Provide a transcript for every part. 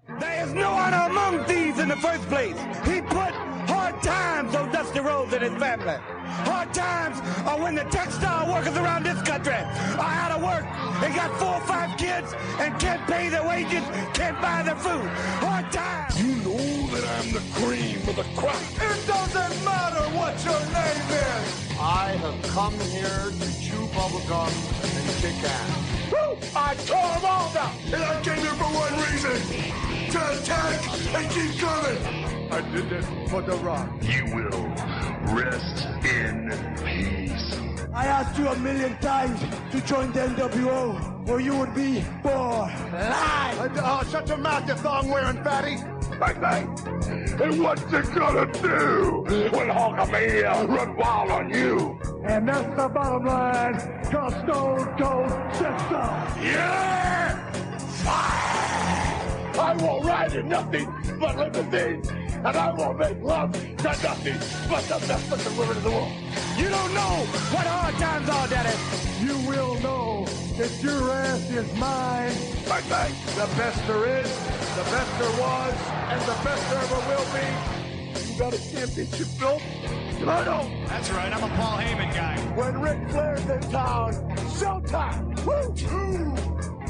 There is no honor among thieves in the first place. He put hard times on Dusty Rhodes and his family. Hard times are when the textile workers around this country are out of work and got 4 or 5 kids and can't pay their wages, can't buy their food. Hard times. You know that I'm the cream of the crop. It doesn't matter what your name is. I have come here to chew bubblegum and kick ass. Woo! I tore them all down, and I came here for one reason. To attack and keep coming. I did this for The Rock. You will rest in peace. I asked you 1,000,000 times to join the NWO, or you would be born alive. Shut your mouth, you thong-wearing fatty. Bang, bang. And what's it gonna do when Hulkamania run wild on you? And that's the bottom line, cause Stone Cold said so. Yeah! Fire! I won't ride in nothing but limousines, and I won't make love to nothing but the best looking women in the world. You don't know what hard times are, Daddy. You will know that your ass is mine. Bang, bang. The best there is, the best there was, and the best there ever will be. You got a championship belt? And I don't. That's right, I'm a Paul Heyman guy. When Ric Flair's in town, showtime. Woo!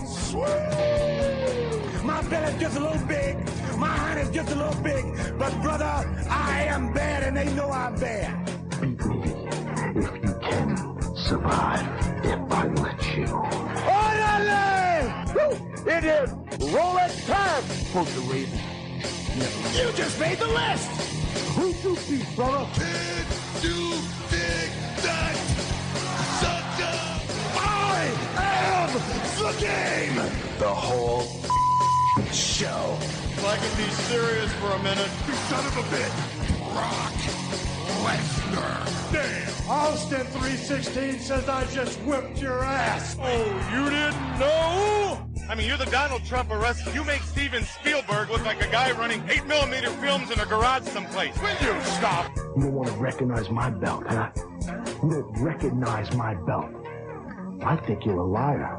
Sweet! My belly's just a little big, my hand is just a little big, but brother, I am bad and they know I'm bad. Beat me if you can survive, if I let you. Orderly! Woo! It is Rolex time for the Raven. You just made the list! Who you beat, brother? Big, do, big, that, sucker! I am the game! The whole show. If I can be serious for a minute. You son of a bitch! Brock Lesnar! Damn! Austin 316 says I just whipped your ass. Oh, you didn't know? I mean, you're the Donald Trump of wrestling. You make Steven Spielberg look like a guy running 8mm films in a garage someplace. Will you stop? You don't want to recognize my belt, huh? You don't recognize my belt. I think you're a liar.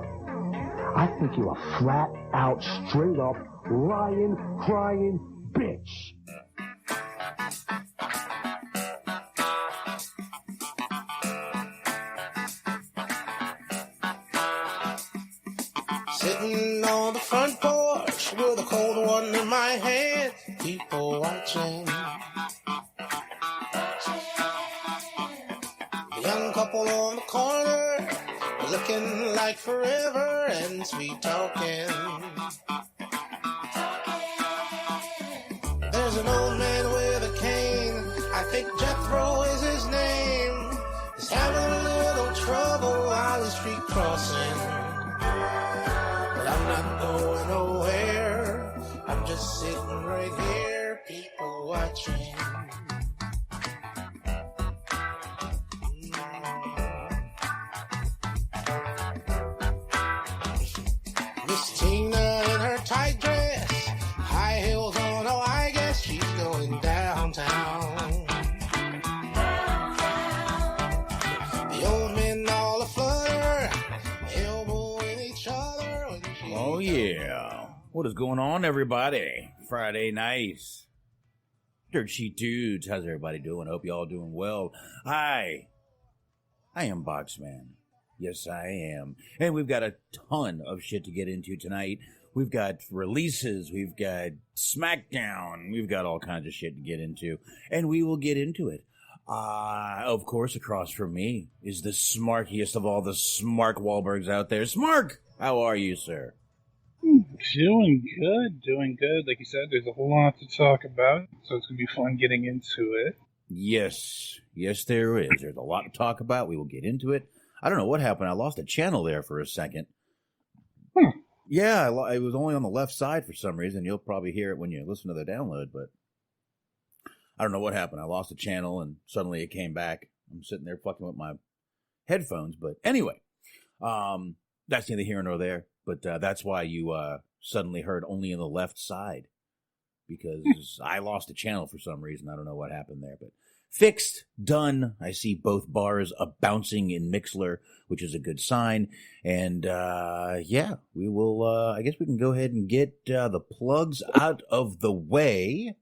I think you're a flat out, straight up, lying, crying bitch. Sitting on the front porch with a cold one in my hand, people watching. The young couple on the corner, looking like forever and sweet talking. There's an old man with a cane, I think Jethro is his name. He's having a little trouble while he's street crossing. I'm not going nowhere, I'm just sitting right here, people watching. Miss Tina in her tight dress, high heels on, oh I guess she's going downtown. The old men all aflutter, elbowing each other. Oh, yeah. What is going on, everybody? Friday nights. Dirt Sheet Dudes. How's everybody doing? Hope you all doing well. Hi. I am Boxman. Yes, I am. And we've got a ton of shit to get into tonight. We've got releases. We've got SmackDown. We've got all kinds of shit to get into. And we will get into it. Of course, across from me is the smarkiest of all the Smark Wahlbergs out there. Smark! How are you, sir? Doing good. Like you said, there's a whole lot to talk about, so it's going to be fun getting into it. Yes, there is. There's a lot to talk about. We will get into it. I don't know what happened. I lost a channel there for a second. Yeah, it was only on the left side for some reason. You'll probably hear it when you listen to the download, but I don't know what happened. I lost a channel, and suddenly it came back. I'm sitting there fucking with my headphones, but anyway, that's neither here nor there. But that's why you suddenly heard only in the left side, because I lost a channel for some reason. I don't know what happened there, but fixed, done. I see both bars bouncing in Mixler, which is a good sign. And yeah, we will, I guess we can go ahead and get the plugs out of the way.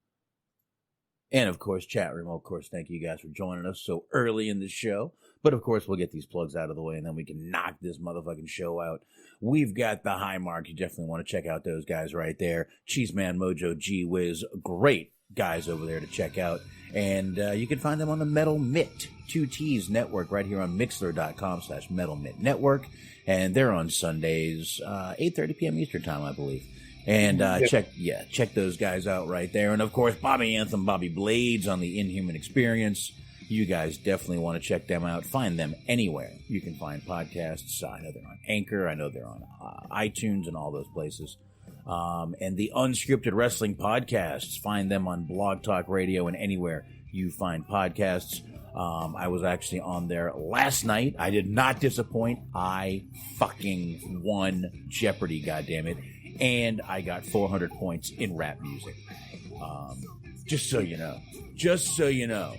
And of course, chat room, of course, thank you guys for joining us so early in the show. But of course, we'll get these plugs out of the way and then we can knock this motherfucking show out. We've got the High Mark. You definitely want to check out those guys right there. Cheeseman, Mojo, G-Wiz, great guys over there to check out. And you can find them on the Metal Mitt 2Ts network right here on Mixler.com/Metal Mitt Network. And they're on Sundays, 8:30 p.m. Eastern time, I believe. And check those guys out right there. And of course, Bobby Anthem, Bobby Blades on the Inhuman Experience. You guys definitely want to check them out. Find them anywhere you can find podcasts. I know they're on Anchor. I know they're on iTunes and all those places. And the Unscripted Wrestling Podcasts, find them on Blog Talk Radio and anywhere you find podcasts. I was actually on there last night. I did not disappoint. I fucking won Jeopardy, goddammit. And I got 400 points in rap music. Just so you know. Just so you know.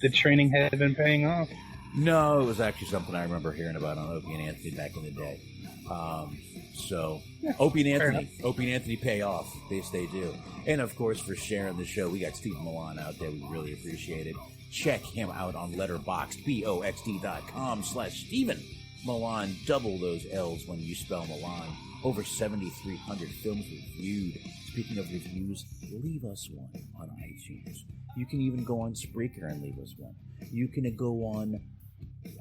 The training had been paying off. No, it was actually something I remember hearing about on Opie and Anthony back in the day. Opie and Anthony pay off. They do. And of course, for sharing the show, we got Steve Milan out there. We really appreciate it. Check him out on Letterboxd, boxd.com/Steven Milan. Double those L's when you spell Milan. Over 7,300 films reviewed. Speaking of reviews, leave us one on iTunes. You can even go on Spreaker and leave us one. You can go on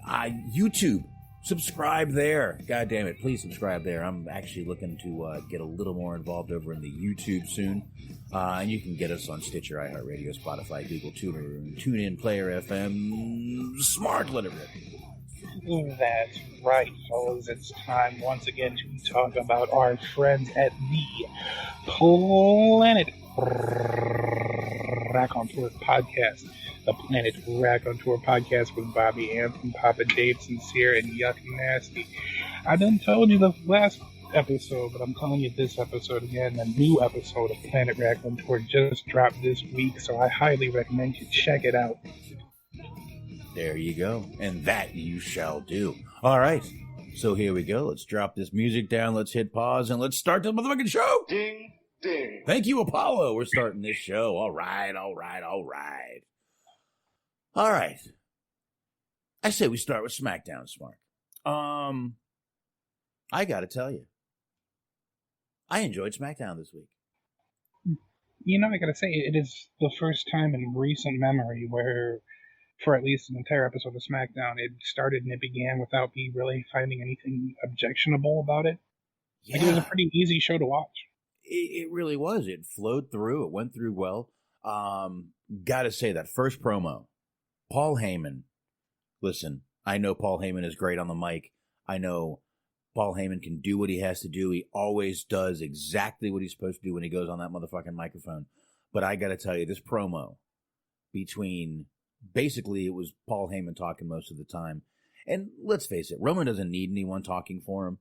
YouTube. Subscribe there. God damn it. Please subscribe there. I'm actually looking to get a little more involved over in the YouTube soon. And you can get us on Stitcher, iHeartRadio, Spotify, Google TuneIn, Player FM, Smart, let it rip. That's right, fellas. It's time once again to talk about our friends at the Planet Raconteur Podcast. The Planet Raconteur Podcast with Bobby Anthem, Papa Dave, Sincere, and Yuck Nasty. I done told you the last episode, but I'm telling you this episode again. A new episode of Planet Raconteur just dropped this week, so I highly recommend you check it out. There you go. And that you shall do. All right. So here we go. Let's drop this music down. Let's hit pause and let's start the motherfucking show. Ding, ding. Thank you, Apollo. We're starting this show. All right. All right. I say we start with SmackDown, Smart. I got to tell you, I enjoyed SmackDown this week. You know, I got to say, it is the first time in recent memory where, for at least an entire episode of SmackDown, it started and it began without me really finding anything objectionable about it. Yeah. Like, it was a pretty easy show to watch. It really was. It flowed through. It went through well. Gotta say, that first promo, Paul Heyman. Listen, I know Paul Heyman is great on the mic. I know Paul Heyman can do what he has to do. He always does exactly what he's supposed to do when he goes on that motherfucking microphone. But I gotta tell you, this promo between... Basically, it was Paul Heyman talking most of the time. And let's face it, Roman doesn't need anyone talking for him.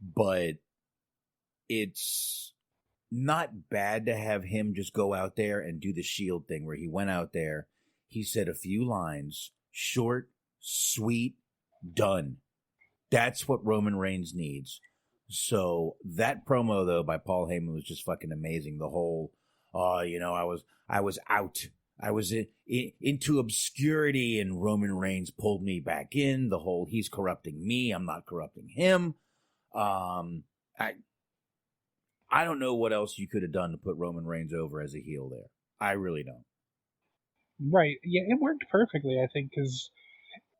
But it's not bad to have him just go out there and do the Shield thing where he went out there, he said a few lines, short, sweet, done. That's what Roman Reigns needs. So that promo, though, by Paul Heyman was just fucking amazing. The whole, I was out. I was into obscurity and Roman Reigns pulled me back in. The whole, he's corrupting me, I'm not corrupting him. I don't know what else you could have done to put Roman Reigns over as a heel there. I really don't. Right. Yeah, it worked perfectly, I think, because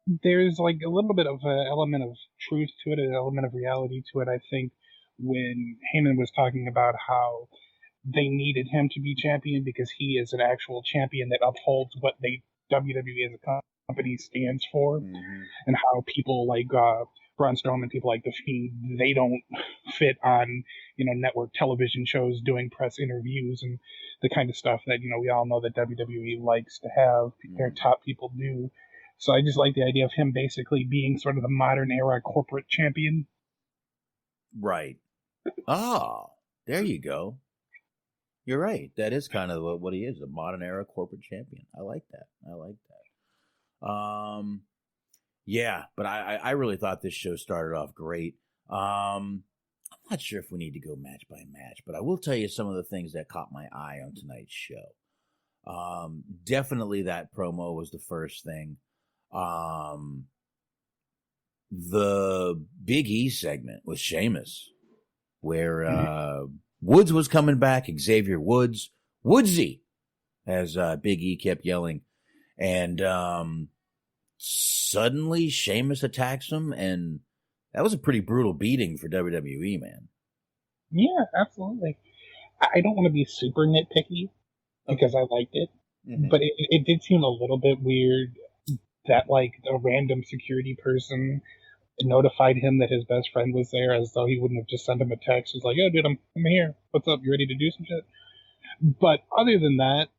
there's like a little bit of an element of truth to it, an element of reality to it, I think, when Heyman was talking about how they needed him to be champion because he is an actual champion that upholds what WWE as a company stands for, and how people like Braun Strowman, people like The Fiend, they don't fit on network television shows doing press interviews and the kind of stuff that we all know that WWE likes to have their top people do. So I just like the idea of him basically being sort of the modern era corporate champion. Right. Oh, there you go. You're right. That is kind of what he is, a modern era corporate champion. I like that. Yeah, but I really thought this show started off great. I'm not sure if we need to go match by match, but I will tell you some of the things that caught my eye on tonight's show. Definitely that promo was the first thing. The Big E segment with Sheamus, where Woods was coming back, Xavier Woods, Woodsy, as Big E kept yelling. And suddenly Sheamus attacks him, and that was a pretty brutal beating for WWE, man. Yeah, absolutely. I don't want to be super nitpicky because I liked it, but it did seem a little bit weird that like a random security person notified him that his best friend was there, as though he wouldn't have just sent him a text. It was like, "Yo, dude, I'm here. What's up? You ready to do some shit?" But other than that,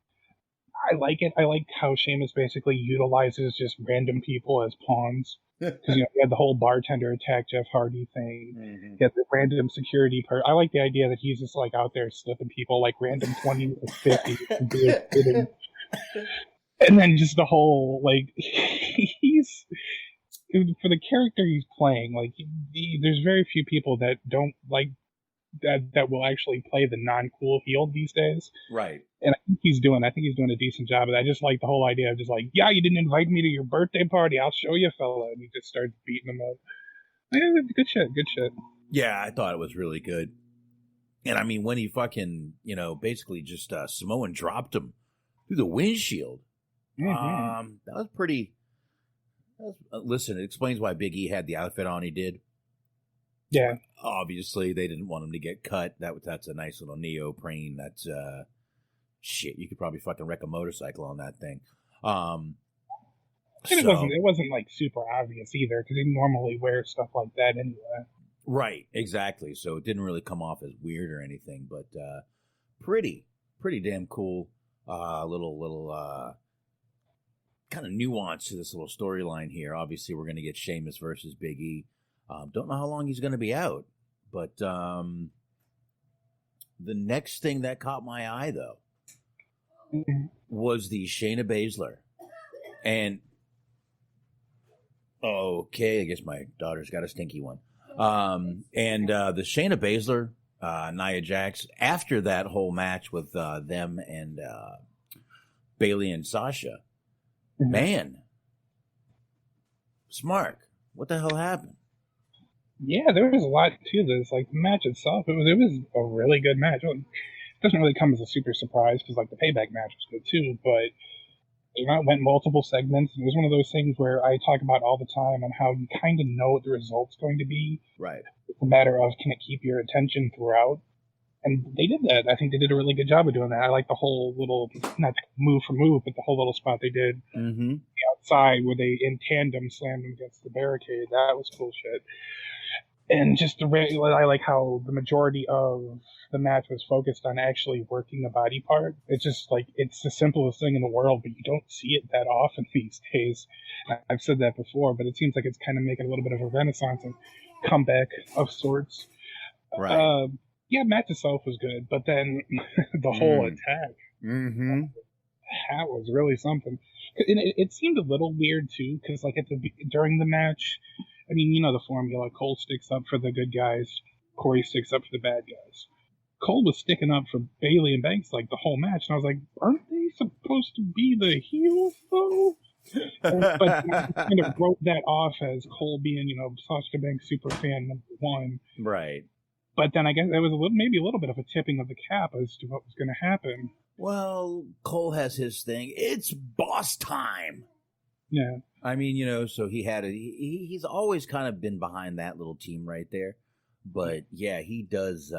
I like it. I like how Sheamus basically utilizes just random people as pawns. Because he had the whole bartender attack Jeff Hardy thing. He had the random security part. I like the idea that he's just like out there slipping people like random 20 or 50. And then just the whole like he's for the character he's playing. Like there's very few people that don't like that will actually play the non-cool heel these days. Right. And I think he's doing a decent job of that. I just like the whole idea of just like, yeah, you didn't invite me to your birthday party. I'll show you, fella. And he just starts beating him up. Yeah, good shit. Yeah, I thought it was really good. And I mean, when he fucking, basically just Samoan dropped him through the windshield. That was pretty. Listen, it explains why Big E had the outfit on he did. Yeah. Obviously, they didn't want him to get cut. That's a nice little neoprene. That's shit. You could probably fucking wreck a motorcycle on that thing. It wasn't like super obvious either, because he normally wears stuff like that anyway. Right, exactly. So it didn't really come off as weird or anything, but pretty damn cool. Little kind of nuance to this little storyline here. Obviously, we're going to get Sheamus versus Big E. Don't know how long he's going to be out, but the next thing that caught my eye, though, was the Shayna Baszler. And, okay, I guess my daughter's got a stinky one. And the Shayna Baszler, Nia Jax, after that whole match with them and Bayley and Sasha, man, Smart, what the hell happened? Yeah, there was a lot to this. Like the match itself, it was a really good match. It doesn't really come as a super surprise because like the payback match was good too, but it went multiple segments. It was one of those things where I talk about all the time on how you kind of know what the result's going to be. Right. It's a matter of can it keep your attention throughout. And they did that. I think they did a really good job of doing that. I like the whole little, not move for move, but the whole little spot they did outside where they in tandem slammed them against the barricade. That was cool shit. And just I like how the majority of the match was focused on actually working a body part. It's just like, it's the simplest thing in the world, but you don't see it that often these days. I've said that before, but it seems like it's kind of making a little bit of a renaissance and comeback of sorts. Right. Yeah, match itself was good, but then the whole attack, that was really something. And it seemed a little weird too, because like during the match, I mean, you know the formula. Cole sticks up for the good guys. Corey sticks up for the bad guys. Cole was sticking up for Bayley and Banks like the whole match, and I was like, aren't they supposed to be the heels though? But I kind of wrote that off as Cole being, Sasha Banks super fan #1. Right. But then I guess there was maybe a little bit of a tipping of the cap as to what was going to happen. Well, Cole has his thing. It's boss time. Yeah. I mean, so he had he's always kind of been behind that little team right there. But yeah, he does,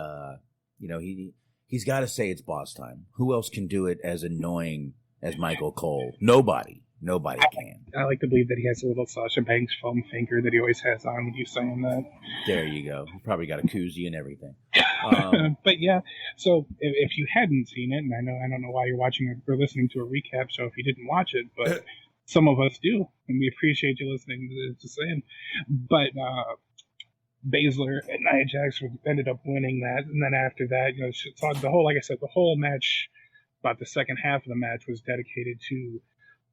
he's got to say it's boss time. Who else can do it as annoying as Michael Cole? Nobody can. I like to believe that he has a little Sasha Banks foam finger that he always has on when he's saying that. There you go. He probably got a koozie and everything. But yeah, so if you hadn't seen it, and I don't know why you're watching or listening to a recap show if you didn't watch it, but some of us do, and we appreciate you listening to the saying. But Baszler and Nia Jax ended up winning that, and then after that, the whole, like I said, the whole match, about the second half of the match was dedicated to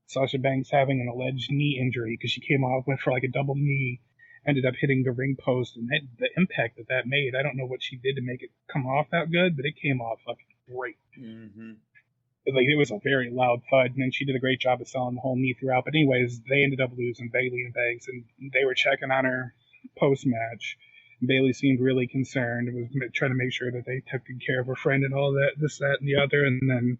Sasha Banks having an alleged knee injury because she went for like a double knee, ended up hitting the ring post, and the impact that made, I don't know what she did to make it come off that good, but it came off fucking great. Mm-hmm. Like, it was a very loud thud, and then she did a great job of selling the whole knee throughout. But anyways, they ended up losing, Bayley and Banks, and they were checking on her post-match. Bayley seemed really concerned and was trying to make sure that they took good care of her friend and all that, this, that, and the other. And then,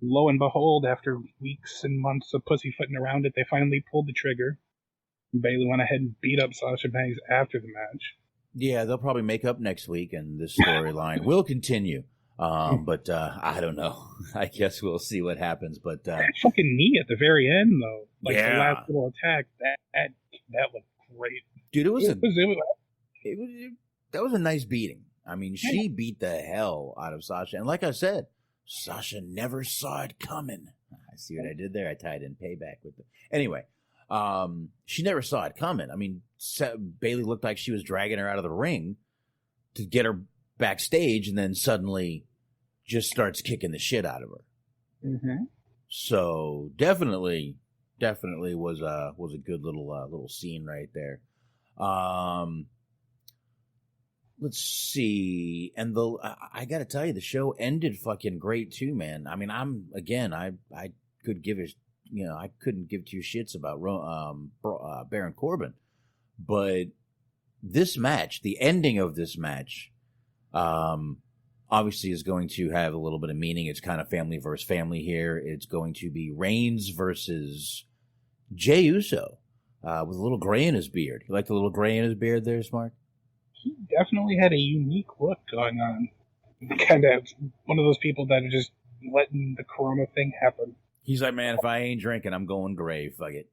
lo and behold, after weeks and months of pussyfooting around it, they finally pulled the trigger. Bayley went ahead and beat up Sasha Banks after the match. Yeah, they'll probably make up next week, and this storyline will continue. But I don't know. I guess we'll see what happens. But that fucking knee at the very end, though, like yeah. the last little attack, that looked great, dude. That was a nice beating. I mean, she beat the hell out of Sasha, and like I said, Sasha never saw it coming. I see what I did there. I tied in payback with it. Anyway, she never saw it coming. I mean, Bayley looked like she was dragging her out of the ring to get her backstage, and then suddenly just starts kicking the shit out of her. Mm-hmm. So definitely was a good little scene right there. Let's see, and I got to tell you, the show ended fucking great too, man. I mean, I could give I couldn't give two shits about Baron Corbin, but this match, the ending of this match, obviously is going to have a little bit of meaning. It's kind of family versus family here. It's going to be Reigns versus Jey Uso, with a little gray in his beard. You like the little gray in his beard there, Smart? He definitely had a unique look going on. Kind of one of those people that are just letting the Corona thing happen. He's like, man, if I ain't drinking, I'm going gray. Fuck it.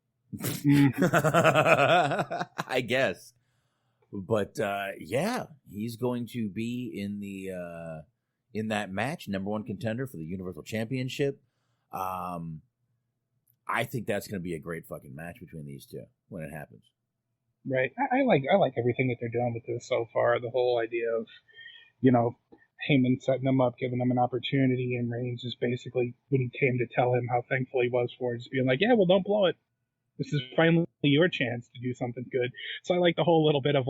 I guess. But yeah, he's going to be in that match, number one contender for the Universal Championship. I think that's going to be a great fucking match between these two when it happens. Right. I like everything that they're doing with this so far. The whole idea of, Heyman setting them up, giving them an opportunity, and Reigns just basically, when he came to tell him how thankful he was for it, just being like, yeah, well, don't blow it. This is finally your chance to do something good. So I like the whole little bit of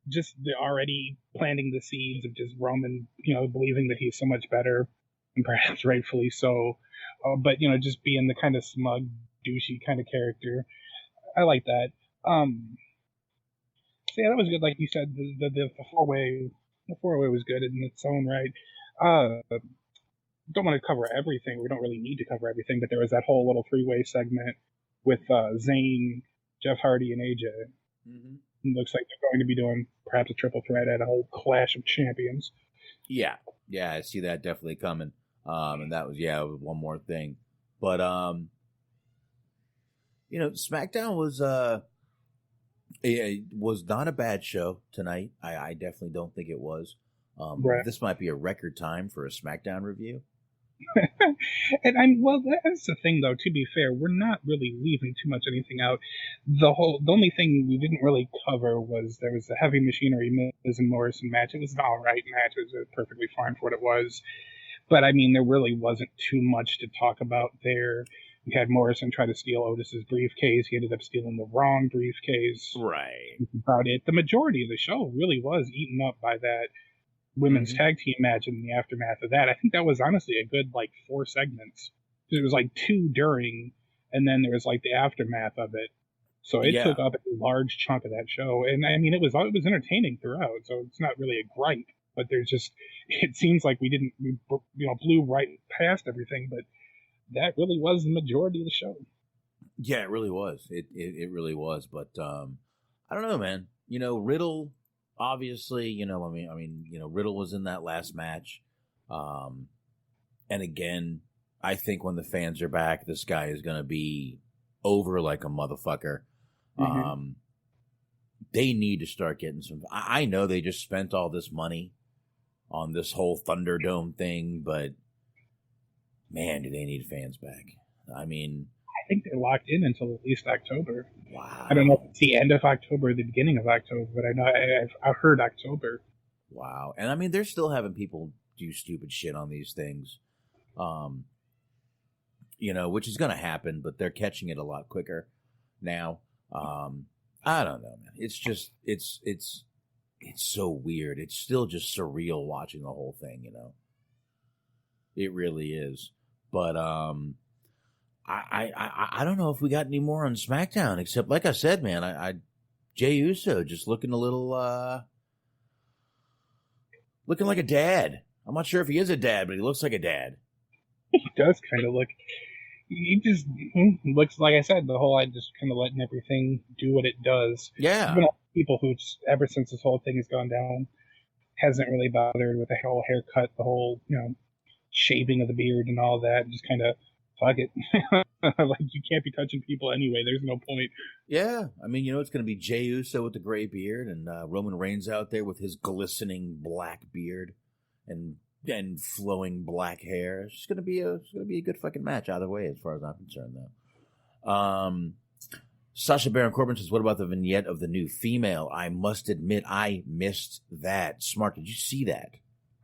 just the already planting the seeds of just Roman, believing that he's so much better, and perhaps rightfully so. But just being the kind of smug, douchey kind of character. I like that. So yeah, that was good. Like you said, the four-way was good in its own right. Don't want to cover everything. We don't really need to cover everything, but there was that whole little three-way segment with Zayn, Jeff Hardy, and AJ. Mm-hmm. It looks like they're going to be doing perhaps a triple threat at a whole Clash of Champions. Yeah, I see that definitely coming. And that was one more thing, but SmackDown was not a bad show tonight. I definitely don't think it was. Right. This might be a record time for a SmackDown review. And that's the thing, though. To be fair, we're not really leaving too much anything out. The only thing we didn't really cover was there was the Heavy Machinery Miz and Morrison match. It was an all right match. It was perfectly fine for what it was. But I mean, there really wasn't too much to talk about there. We had Morrison try to steal Otis's briefcase. He ended up stealing the wrong briefcase. Right. That's about it. The majority of the show really was eaten up by that women's tag team match and the aftermath of that. I think that was honestly a good 4 segments. It was 2 during, and then there was the aftermath of it. So it took up a large chunk of that show. And I mean, it was entertaining throughout. So it's not really a gripe, but it seems like we blew right past everything, but that really was the majority of the show. Yeah, it really was. It really was. But I don't know, man. Riddle, obviously, Riddle was in that last match. And again, I think when the fans are back, this guy is going to be over like a motherfucker. Mm-hmm. They need to start getting some. I know they just spent all this money on this whole Thunderdome thing, but man, do they need fans back? I mean, think they're locked in until at least October. Wow. I don't know if it's the end of October or the beginning of October, but I know I've heard October. Wow. And I mean, they're still having people do stupid shit on these things. Which is going to happen, but they're catching it a lot quicker now. I don't know, man. It's just, it's so weird. It's still just surreal watching the whole thing, It really is. But, I don't know if we got any more on SmackDown, except, like I said, man, Jey Uso just looking a little, looking like a dad. I'm not sure if he is a dad, but he looks like a dad. He does kind of look. He just looks, like I said, the whole just kind of letting everything do what it does. Yeah. There's been all people who, ever since this whole thing has gone down, hasn't really bothered with the whole haircut, the whole, shaving of the beard and all that. Just kind of, fuck it. Like, you can't be touching people anyway. There's no point. Yeah. I mean, it's going to be Jey Uso with the gray beard and Roman Reigns out there with his glistening black beard and flowing black hair. It's gonna be a good fucking match either way, as far as I'm concerned, though. Sasha Baron Corbin says, "What about the vignette of the new female? I must admit, I missed that." Smart, did you see that?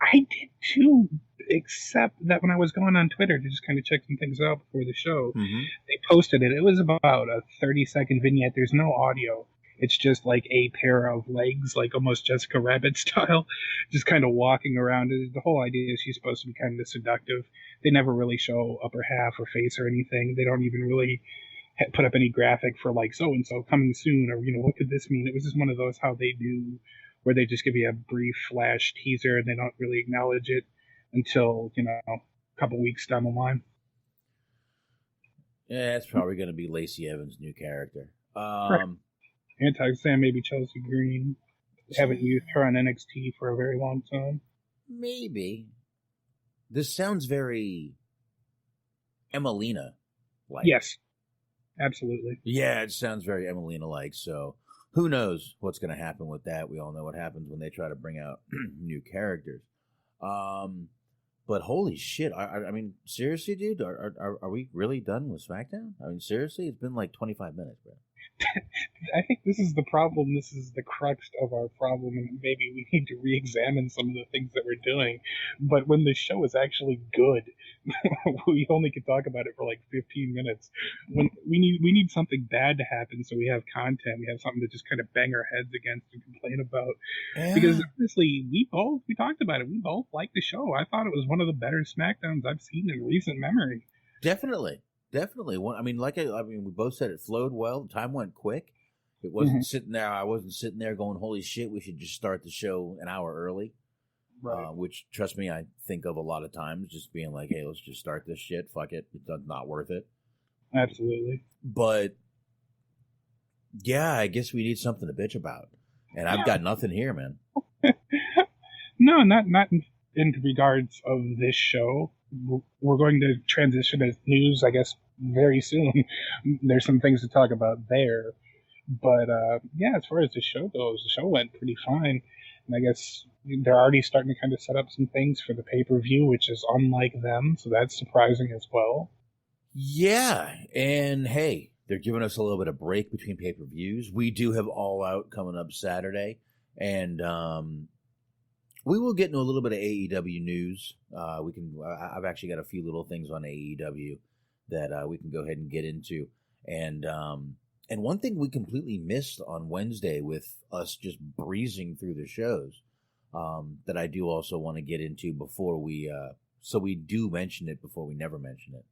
I did too, except that when I was going on Twitter to just kind of check some things out before the show, they posted it. It was about a 30-second vignette. There's no audio. It's just like a pair of legs, like almost Jessica Rabbit style, just kind of walking around. The whole idea is she's supposed to be kind of seductive. They never really show upper half or face or anything. They don't even really put up any graphic for like so-and-so coming soon or, what could this mean? It was just one of those how they do where they just give you a brief flash teaser and they don't really acknowledge it until, a couple weeks down the line. Yeah, it's probably going to be Lacey Evans' new character. Right. Anti-Sam, maybe Chelsea Green. Haven't used her on NXT for a very long time. Maybe. This sounds very Emelina-like. Yes, absolutely. Yeah, it sounds very Emelina-like, so who knows what's going to happen with that. We all know what happens when they try to bring out new characters. But holy shit, I mean, seriously, dude, are we really done with SmackDown? I mean, seriously, it's been like 25 minutes, bro. I think this is the problem. This is the crux of our problem, and maybe we need to re-examine some of the things that we're doing. But when the show is actually good, we only can talk about it for like 15 minutes. When we need something bad to happen, so we have content. We have something to just kind of bang our heads against and complain about. Yeah. Because honestly, we talked about it. We both liked the show. I thought it was one of the better SmackDowns I've seen in recent memory. Definitely. I mean, we both said it flowed well. Time went quick. It wasn't sitting there. I wasn't sitting there going, "Holy shit, we should just start the show an hour early." Right. Which, trust me, I think of a lot of times, just being like, "Hey, let's just start this shit. Fuck it. It's not worth it." Absolutely. But yeah, I guess we need something to bitch about, and I've got nothing here, man. No, not in regards of this show. We're going to transition to news, I guess, very soon. There's some things to talk about there. But, as far as the show goes, the show went pretty fine. And I guess they're already starting to kind of set up some things for the pay-per-view, which is unlike them. So that's surprising as well. Yeah. And, hey, they're giving us a little bit of break between pay-per-views. We do have All Out coming up Saturday. And, we will get into a little bit of AEW news. I've actually got a few little things on AEW that we can go ahead and get into. And one thing we completely missed on Wednesday with us just breezing through the shows that I do also want to get into before so we do mention it before we never mention it.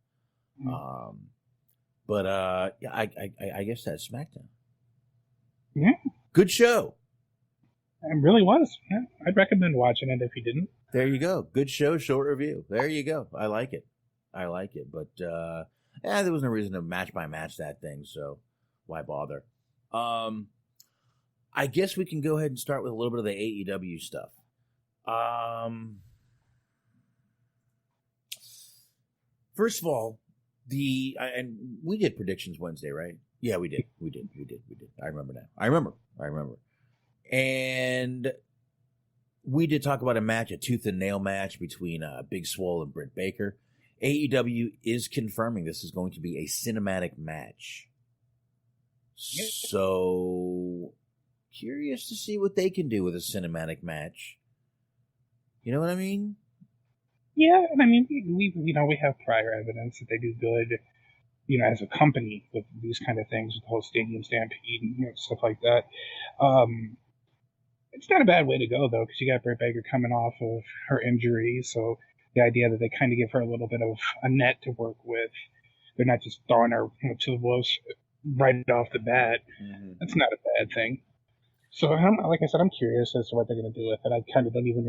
I guess that's SmackDown. Yeah. Good show. It really was. Yeah, I'd recommend watching it if you didn't. There you go. Good show, short review. There you go. I like it. But, there was no reason to match by match that thing, so why bother? I guess we can go ahead and start with a little bit of the AEW stuff. First of all, and we did predictions Wednesday, right? Yeah, we did. I remember now. I remember. And we did talk about a tooth and nail match between Big Swole and Britt Baker. AEW is confirming this is going to be a cinematic match. So curious to see what they can do with a cinematic match. You know what I mean? Yeah, and I mean, we have prior evidence that they do good, as a company with these kind of things, with the whole Stadium Stampede and stuff like that. It's not a bad way to go, though, because you got Britt Baker coming off of her injury, so the idea that they kind of give her a little bit of a net to work with, they're not just throwing her to the wolves right off the bat. Mm-hmm. That's not a bad thing. So, like I said, I'm curious as to what they're going to do with it. I kind of can't even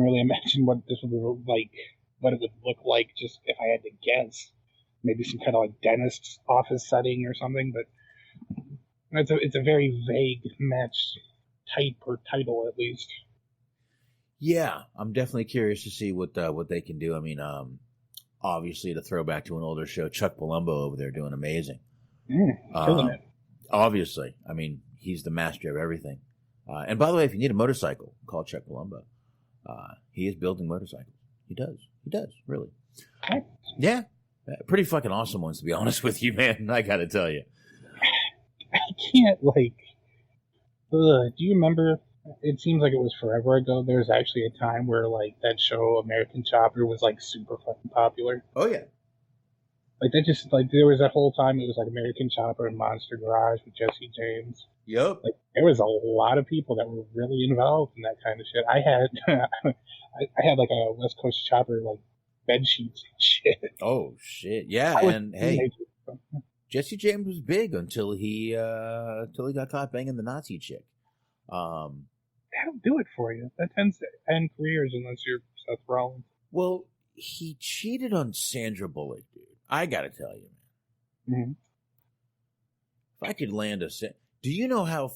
really imagine what this would be like, what it would look like, just if I had to guess. Maybe some kind of like dentist's office setting or something, but it's a very vague match type or title, at least. Yeah, I'm definitely curious to see what they can do. I mean, obviously, to throw back to an older show, Chuck Palumbo over there doing amazing. Killing it. Obviously, I mean, he's the master of everything. And by the way, if you need a motorcycle, call Chuck Palumbo. He is building motorcycles. He does, really. Yeah, pretty fucking awesome ones, to be honest with you, man. I gotta tell you. I can't, do you remember? It seems like it was forever ago. There was actually a time where, that show, American Chopper, was, super fucking popular. Oh, yeah. There was that whole time it was, American Chopper and Monster Garage with Jesse James. Yep. There was a lot of people that were really involved in that kind of shit. I had, I had, a West Coast Chopper, bed sheets and shit. Oh, shit. Yeah, and, hey, Jesse James was big until he got caught banging the Nazi chick. That'll do it for you. That tends to end careers unless you're Seth Rollins. Well, he cheated on Sandra Bullock, dude. I gotta tell you, man. Mm-hmm. If I could land do you know how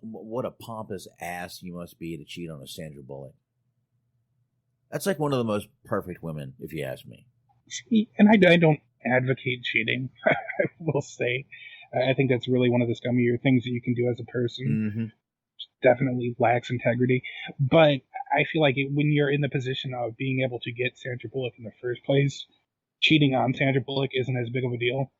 what a pompous ass you must be to cheat on a Sandra Bullock? That's one of the most perfect women, if you ask me. See, and I don't advocate cheating, I will say. I think that's really one of the scummier things that you can do as a person. Mm-hmm. Definitely lacks integrity. But I feel like when you're in the position of being able to get Sandra Bullock in the first place, cheating on Sandra Bullock isn't as big of a deal,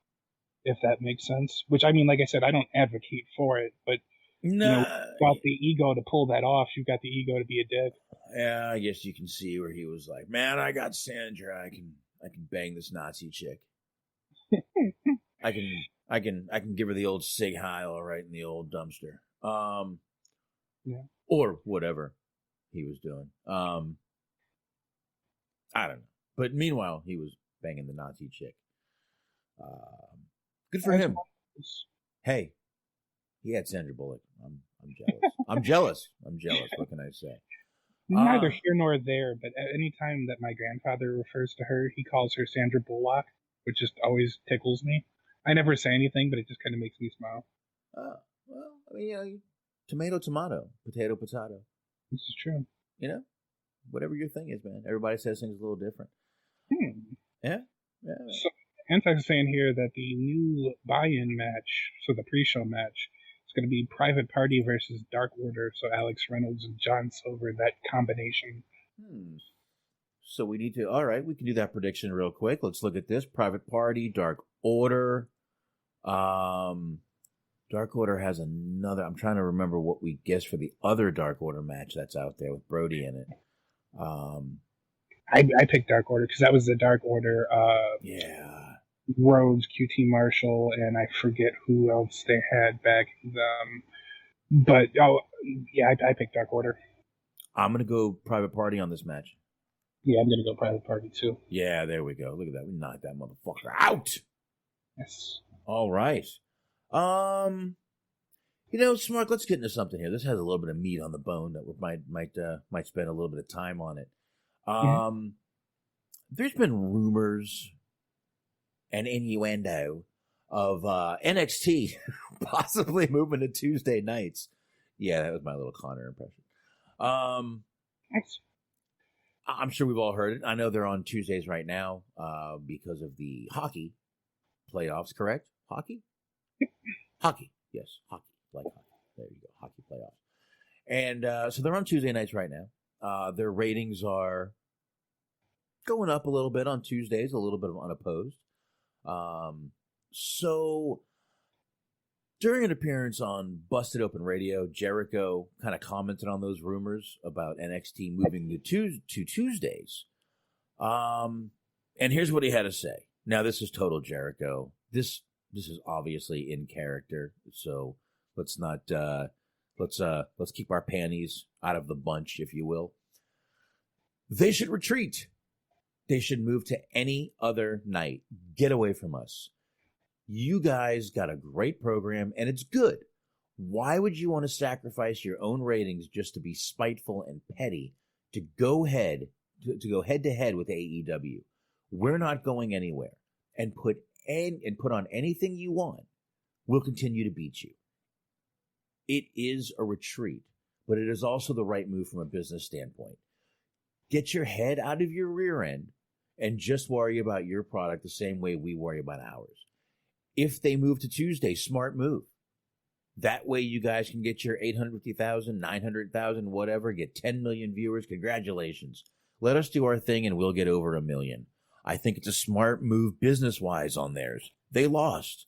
if that makes sense. Which, I mean, like I said, I don't advocate for it, but no, got the ego to pull that off. You've got the ego to be a dick. Yeah, I guess you can see where he was like, man, I got Sandra. I can bang this Nazi chick. I can give her the old Sig Heil right in the old dumpster. Yeah. Or whatever he was doing. I don't know. But meanwhile, he was banging the Nazi chick. Good for him. Hey, he had Sandra Bullock. I'm jealous. I'm jealous. What can I say? Neither here nor there, but at any time that my grandfather refers to her, he calls her Sandra Bullock, which just always tickles me. I never say anything, but it just kind of makes me smile. Well, I mean, tomato, potato, potato. This is true. Whatever your thing is, man. Everybody says things a little different. Yeah. So, Anti's saying here that the new buy-in match, so the pre-show match, is going to be Private Party versus Dark Order. So Alex Reynolds and John Silver, that combination. So we need to. All right, we can do that prediction real quick. Let's look at this: Private Party, Dark Order. Dark Order has another. I'm trying to remember what we guessed for the other Dark Order match that's out there with Brody in it. I picked Dark Order because that was the Dark Order. Rhodes, QT Marshall, and I forget who else they had back. But I picked Dark Order. I'm gonna go Private Party on this match. Yeah, I'm gonna go Private Party too. Yeah, there we go. Look at that. We knocked that motherfucker out. Yes. All right. Smart, let's get into something here. This has a little bit of meat on the bone that we might spend a little bit of time on it. There's been rumors and innuendo of NXT possibly moving to Tuesday nights. Yeah, that was my little Connor impression. Nice. I'm sure we've all heard it. I know they're on Tuesdays right now because of the hockey playoffs, correct? Hockey? Hockey. Yes, hockey. Like hockey. There you go. Hockey playoffs. And so they're on Tuesday nights right now. Their ratings are going up a little bit on Tuesdays, a little bit of unopposed. So during an appearance on Busted Open Radio, Jericho kind of commented on those rumors about NXT moving to Tuesdays. And here's what he had to say. Now, this is total Jericho. This is obviously in character, so let's not let's keep our panties out of the bunch, if you will. They should retreat. They should move to any other night. Get away from us. You guys got a great program, and it's good. Why would you want to sacrifice your own ratings just to be spiteful and petty to go head to head with AEW? We're not going anywhere. And put on anything you want. We'll continue to beat you. It is a retreat, but it is also the right move from a business standpoint. Get your head out of your rear end and just worry about your product the same way we worry about ours. If they move to Tuesday, smart move. That way you guys can get your 850,000, 900,000, whatever, get 10 million viewers. Congratulations. Let us do our thing and we'll get over 1 million. I think it's a smart move business-wise on theirs. They lost.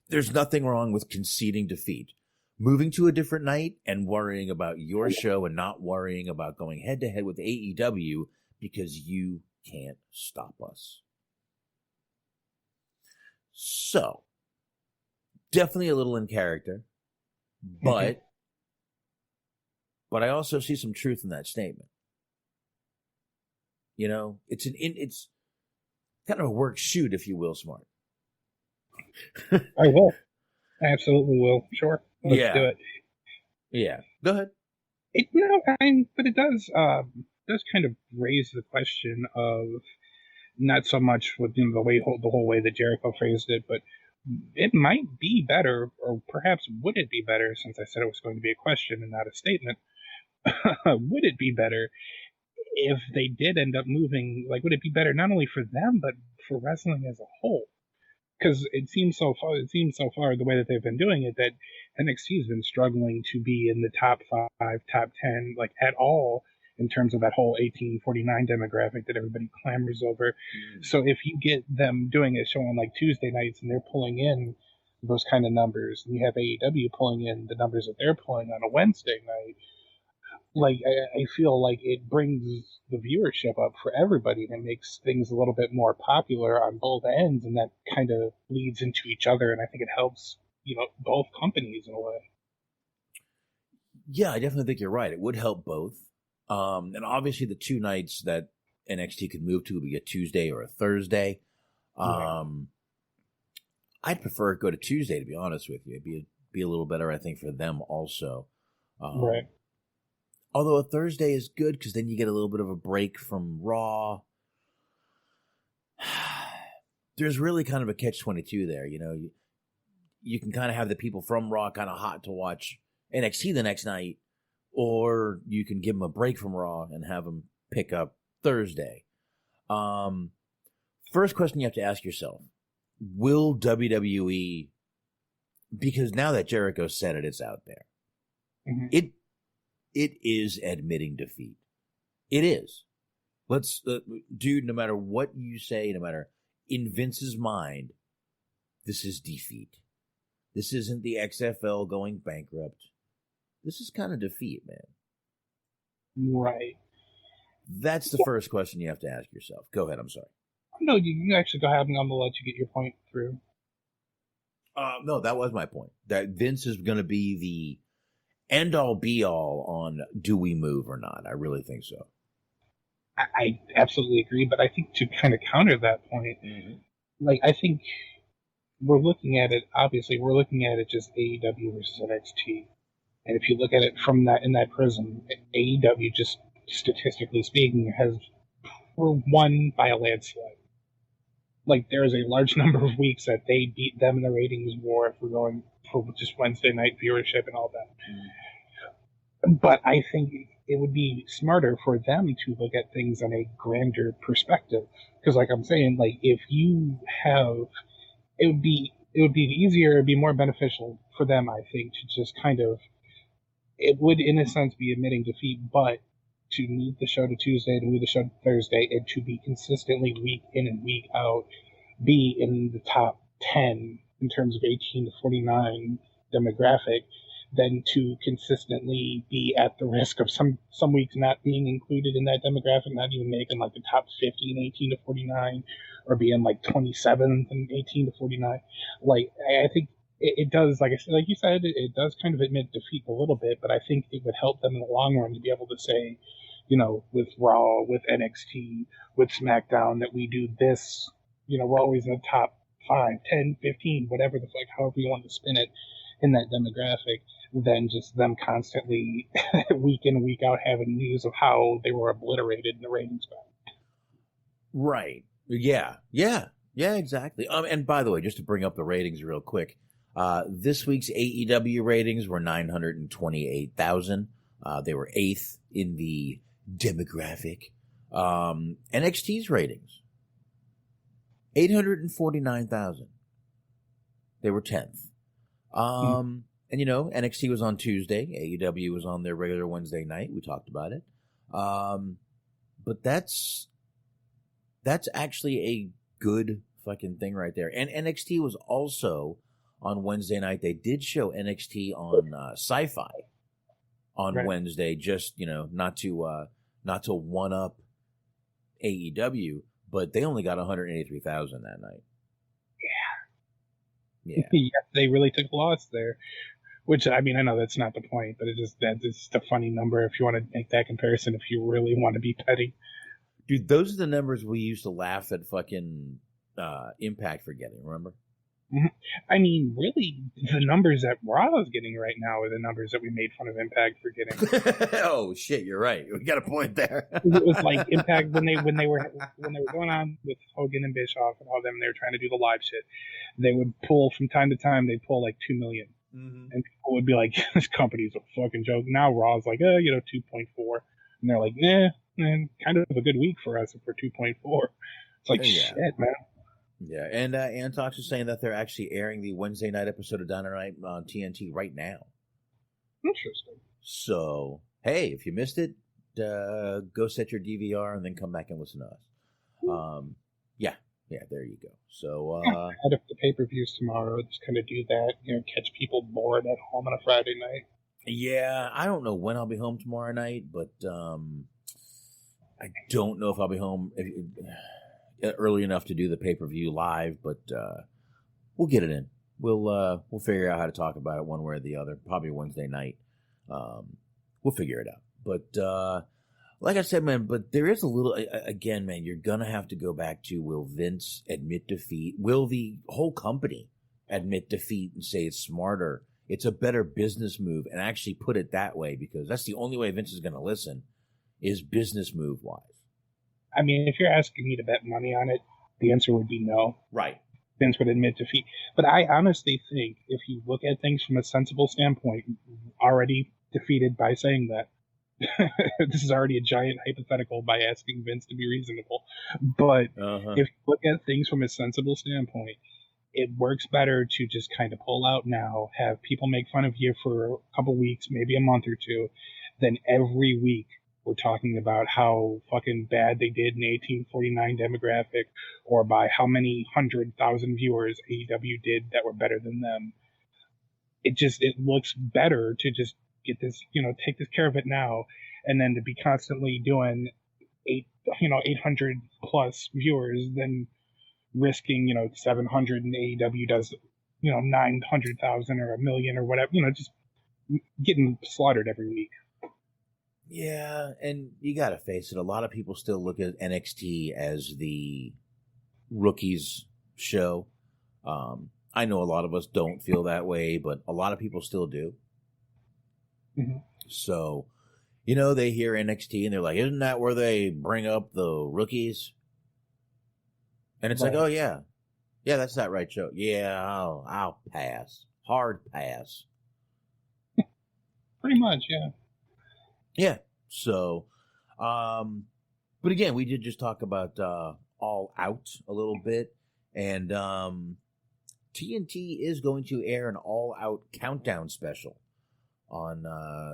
There's nothing wrong with conceding defeat. Moving to a different night and worrying about your show and not worrying about going head-to-head with AEW because you can't stop us. So, definitely a little in character, but I also see some truth in that statement. You know, it's kind of a work shoot, if you will, Smart. I will. I absolutely will. Sure. Let's do it. Yeah. Go ahead. But it does kind of raise the question of not so much with the whole way that Jericho phrased it, but it might be better, or perhaps would it be better, since I said it was going to be a question and not a statement, would it be better if they did end up moving? Like, would it be better not only for them, but for wrestling as a whole? Because it seems so far the way that they've been doing it that NXT has been struggling to be in the top 5, top 10, like at all, in terms of that whole 18-49 demographic that everybody clamors over. So if you get them doing a show on like Tuesday nights and they're pulling in those kind of numbers, and you have AEW pulling in the numbers that they're pulling on a Wednesday night, like I feel like it brings the viewership up for everybody, and it makes things a little bit more popular on both ends, and that kind of leads into each other, and I think it helps, both companies in a way. Yeah, I definitely think you're right. It would help both. And obviously the two nights that NXT could move to would be a Tuesday or a Thursday. I'd prefer it go to Tuesday, to be honest with you. It'd be a little better, I think, for them also. Right. Although a Thursday is good because then you get a little bit of a break from Raw. There's really kind of a catch-22 there. You can kind of have the people from Raw kind of hot to watch NXT the next night, or you can give them a break from Raw and have them pick up Thursday. First question you have to ask yourself, will WWE, because now that Jericho said it, it's out there. Mm-hmm. It is admitting defeat. It is. Dude, no matter what you say, no matter in Vince's mind, this is defeat. This isn't the XFL going bankrupt. This is kind of defeat, man. Right. That's the first question you have to ask yourself. Go ahead, I'm sorry. No, you actually go ahead, and I'm going to let you get your point through. No, that was my point. That Vince is going to be the end-all, be-all on do we move or not. I really think so. I absolutely agree, but I think to kind of counter that point, like, I think we're looking at it just AEW versus NXT. And if you look at it in that prism, AEW, just statistically speaking, has won by a landslide. Like, there is a large number of weeks that they beat them in the ratings war if we're going for just Wednesday night viewership and all that. But I think it would be smarter for them to look at things on a grander perspective. Because, like I'm saying, like, if you have, it would be easier, it'd be more beneficial for them, I think, to just kind of, it would, in a sense, be admitting defeat, but to move the show to Tuesday, to move the show to Thursday, and to be consistently week in and week out, be in the top 10 in terms of 18 to 49 demographic, than to consistently be at the risk of some weeks not being included in that demographic, not even making like the top 50 in 18 to 49, or being like 27th in 18 to 49. Like, I think it does, like I said, like you said, it does kind of admit defeat a little bit, but I think it would help them in the long run to be able to say, with Raw, with NXT, with SmackDown, that we do this, we're always in the top 5, 10, 15, whatever the fuck, however you want to spin it in that demographic, than just them constantly week in, week out having news of how they were obliterated in the ratings battle. Right. Yeah, exactly. And by the way, just to bring up the ratings real quick, this week's AEW ratings were 928,000. They were 8th in the demographic. NXT's ratings, 849,000. They were 10th. And NXT was on Tuesday. AEW was on their regular Wednesday night. We talked about it. But that's actually a good fucking thing right there. And NXT was also on Wednesday night. They did show NXT on Sci-Fi on Wednesday, just, not to one up AEW, but they only got 183,000 that night. Yeah. Yeah, they really took a loss there. Which, I mean, I know that's not the point, but it's just a funny number if you want to make that comparison, if you really want to be petty. Dude, those are the numbers we used to laugh at fucking Impact for getting, remember? I mean, really, the numbers that Raw is getting right now are the numbers that we made fun of Impact for getting. Oh shit, you're right. We got a point there. It was like Impact when they were going on with Hogan and Bischoff and all them. They were trying to do the live shit. They would pull from time to time. They'd pull like 2 million, and people would be like, "This company's a fucking joke." Now Raw's like, 2.4, and they're like, man, kind of a good week for us if we're 2.4. It's like shit, man. Yeah, and Antox is saying that they're actually airing the Wednesday night episode of Dynamite on TNT right now. Interesting. So, hey, if you missed it, go set your DVR and then come back and listen to us. Yeah, there you go. So, head up the pay-per-views tomorrow. Just kind of do that, catch people bored at home on a Friday night. Yeah, I don't know when I'll be home tomorrow night, but I don't know if I'll be home early enough to do the pay-per-view live, but we'll get it in. We'll figure out how to talk about it one way or the other. Probably Wednesday night. We'll figure it out. But like I said, man, but there is a little, again, man, you're going to have to go back to, will Vince admit defeat? Will the whole company admit defeat and say it's smarter? It's a better business move, and actually put it that way, because that's the only way Vince is going to listen, is business move-wise. I mean, if you're asking me to bet money on it, the answer would be no. Right. Vince would admit defeat. But I honestly think if you look at things from a sensible standpoint, already defeated by saying that, this is already a giant hypothetical by asking Vince to be reasonable. But if you look at things from a sensible standpoint, it works better to just kind of pull out now, have people make fun of you for a couple weeks, maybe a month or two, than every week we're talking about how fucking bad they did in 1849 demographic, or by how many 100,000 viewers AEW did that were better than them. It looks better to just get this, take this care of it now, and then to be constantly doing 800 plus viewers than risking 700 and AEW does 900,000 or 1 million or whatever, just getting slaughtered every week. Yeah, and you got to face it. A lot of people still look at NXT as the rookies show. I know a lot of us don't feel that way, but a lot of people still do. Mm-hmm. So, they hear NXT and they're like, isn't that where they bring up the rookies? And it's like, oh, yeah. Yeah, that's that right show. Yeah, I'll pass. Hard pass. Pretty much, yeah. Yeah. So, but again, we did just talk about All Out a little bit, and TNT is going to air an All Out countdown special on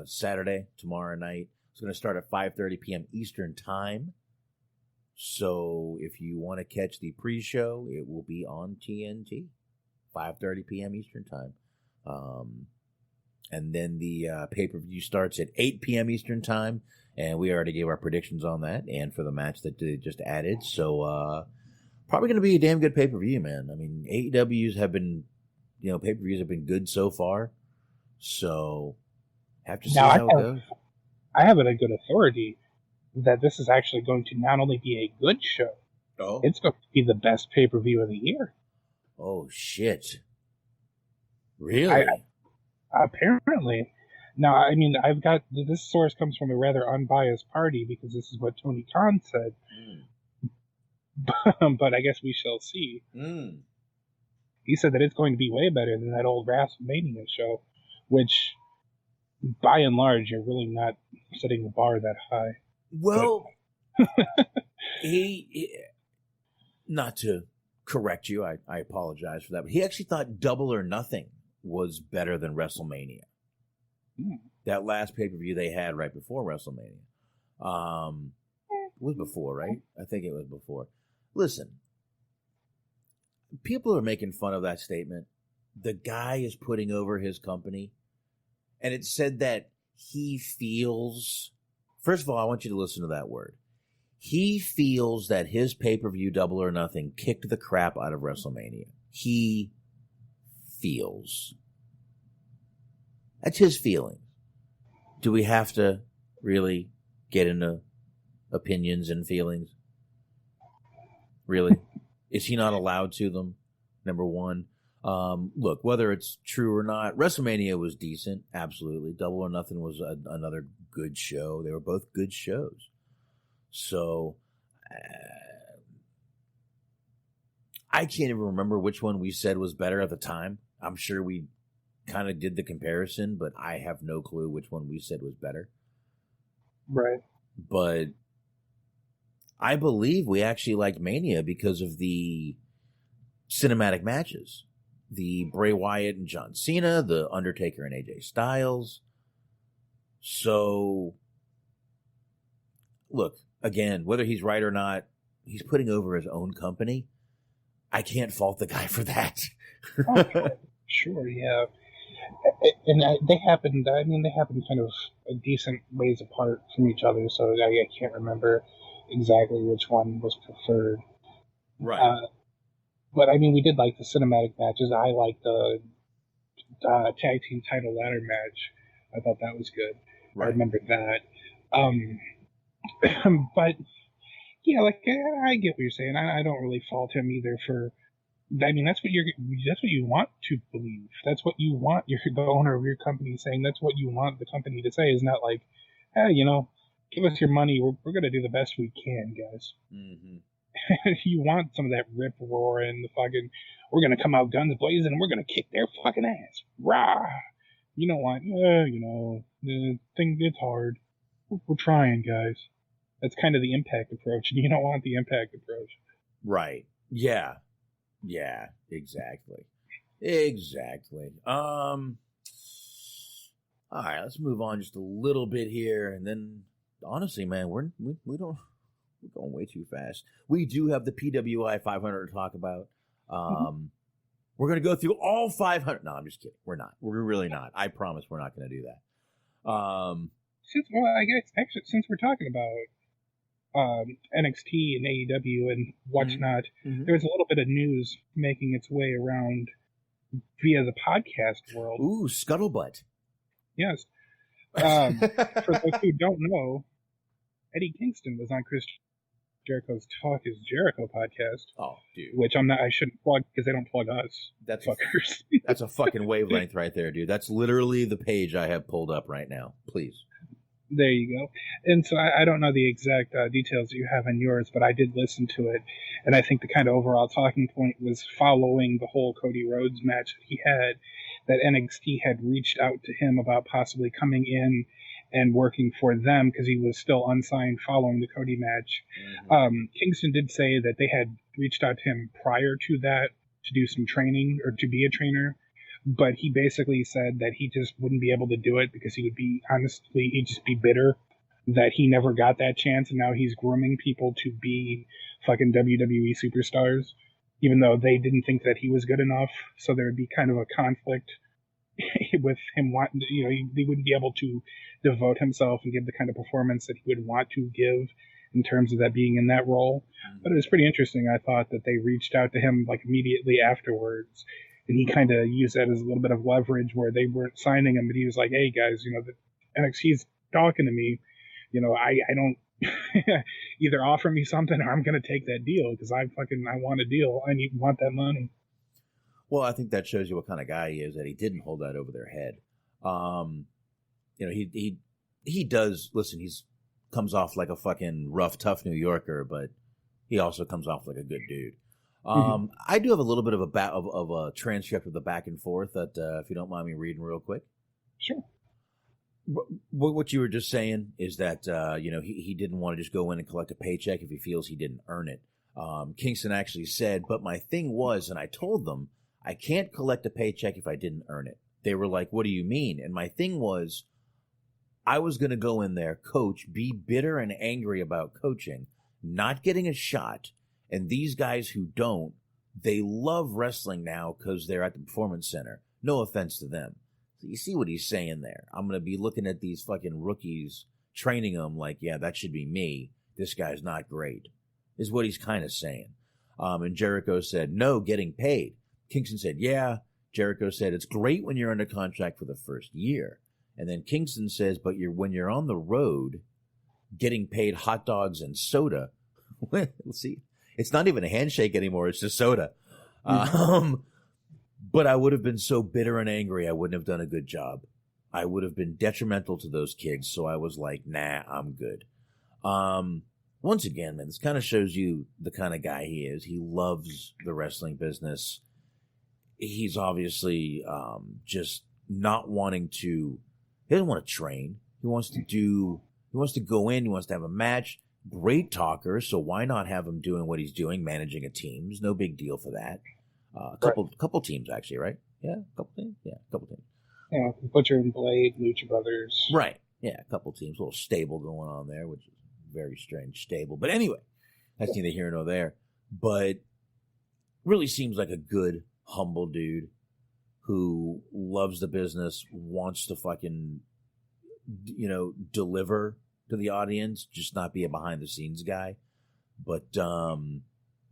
Saturday, tomorrow night. It's going to start at 5:30 p.m. Eastern Time. So if you want to catch the pre-show, it will be on TNT, 5:30 p.m. Eastern Time. And then the pay-per-view starts at 8 p.m. Eastern Time, and we already gave our predictions on that and for the match that they just added. So probably going to be a damn good pay-per-view, man. I mean, AEWs have been, pay-per-views have been good so far. So have to see how it goes. I have it a good authority that this is actually going to not only be a good show, it's going to be the best pay-per-view of the year. Oh, shit. Really? Apparently. Now, I mean, this source comes from a rather unbiased party because this is what Tony Khan said. But I guess we shall see. He said that it's going to be way better than that old Wrestlemania show, which, by and large, you're really not setting the bar that high. Well, he not to correct you, I apologize for that, but he actually thought Double or Nothing was better than WrestleMania. That last pay-per-view they had right before WrestleMania. It was before, right? I think it was before. Listen, people are making fun of that statement. The guy is putting over his company, and it said that he feels... First of all, I want you to listen to that word. He feels that his pay-per-view Double or Nothing kicked the crap out of WrestleMania. He feels. That's his feeling. Do we have to really get into opinions and feelings? Really? Is he not allowed to them? Number one. Look, whether it's true or not, WrestleMania was decent. Absolutely. Double or Nothing was another good show. They were both good shows. So, I can't even remember which one we said was better at the time. I'm sure we kind of did the comparison, but I have no clue which one we said was better. Right. But I believe we actually liked Mania because of the cinematic matches. The Bray Wyatt and John Cena, the Undertaker and AJ Styles. So, look, again, whether he's right or not, he's putting over his own company. I can't fault the guy for that. Sure, yeah. And they happened kind of decent ways apart from each other, so I can't remember exactly which one was preferred. Right. But, I mean, we did like the cinematic matches. I liked the tag team title ladder match. I thought that was good. Right. I remember that. But, yeah, like, I get what you're saying. I don't really fault him either for... I mean, that's what you want to believe. That's what you want the owner of your company saying. That's what you want the company to say. Is not like, hey, give us your money. We're going to do the best we can, guys. Mm-hmm. You want some of that rip roar and the fucking, we're going to come out guns blazing and we're going to kick their fucking ass. Rah! You don't want, thing it's hard. We're trying, guys. That's kind of the Impact approach, and you don't want the Impact approach. Right. Yeah. Yeah, exactly. All right, let's move on just a little bit here, and then honestly, man, we're going way too fast. We do have the PWI 500 to talk about. We're going to go through all 500. No, I'm just kidding. We're not. We're really not. I promise we're not going to do that. I guess actually, since we're talking about NXT and AEW and whatnot, there's a little bit of news making its way around via the podcast world. Ooh, scuttlebutt. Yes. For those who don't know, Eddie Kingston was on Chris Jericho's Talk is Jericho podcast. Oh, dude. Which I shouldn't plug because they don't plug us. That's fuckers. That's a fucking wavelength right there, dude. That's literally the page I have pulled up right now. Please. There you go. And so I don't know the exact details that you have in yours, but I did listen to it. And I think the kind of overall talking point was following the whole Cody Rhodes match that he had, that NXT had reached out to him about possibly coming in and working for them because he was still unsigned following the Cody match. Kingston did say that they had reached out to him prior to that to do some training or to be a trainer. But he basically said that he just wouldn't be able to do it because he'd just be bitter that he never got that chance, and now he's grooming people to be fucking WWE superstars, even though they didn't think that he was good enough. So there would be kind of a conflict with him wanting to, he wouldn't be able to devote himself and give the kind of performance that he would want to give in terms of that being in that role. But it was pretty interesting. I thought that they reached out to him like immediately afterwards, and he kind of used that as a little bit of leverage where they weren't signing him, but he was like, "Hey guys, the NXT's talking to me. I don't either offer me something or I'm going to take that deal because I want a deal. I want that money." Well, I think that shows you what kind of guy he is, that he didn't hold that over their head. He does, listen, comes off like a fucking rough, tough New Yorker, but he also comes off like a good dude. I do have a little bit of a transcript of the back and forth that, if you don't mind me reading real quick. Sure. What you were just saying is that, he didn't want to just go in and collect a paycheck if he feels he didn't earn it. Kingston actually said, but my thing was, and I told them, I can't collect a paycheck if I didn't earn it. They were like, what do you mean? And my thing was, I was going to go in there, coach, be bitter and angry about coaching, not getting a shot. And these guys who don't, they love wrestling now because they're at the Performance Center. No offense to them. So you see what he's saying there. I'm going to be looking at these fucking rookies, training them like, yeah, that should be me. This guy's not great, is what he's kind of saying. And Jericho said, no, getting paid. Kingston said, yeah. Jericho said, it's great when you're under contract for the first year. And then Kingston says, but when you're on the road getting paid hot dogs and soda, let's see, it's not even a handshake anymore. It's just soda. But I would have been so bitter and angry, I wouldn't have done a good job. I would have been detrimental to those kids. So I was like, nah, I'm good. Once again, man, this kind of shows you the kind of guy he is. He loves the wrestling business. He's obviously just not wanting to. He doesn't want to train. He wants to go in. He wants to have a match. Great talker. So why not have him doing what he's doing, managing a team? There's no big deal for that. Couple teams actually, right? Yeah, couple teams. Yeah, couple teams. Yeah, Butcher and Blade, Lucha Brothers. Right. Yeah, a couple teams. A little stable going on there, which is very strange stable. But anyway, that's neither here nor there. But really seems like a good, humble dude who loves the business, wants to fucking, deliver to the audience, just not be a behind-the-scenes guy. But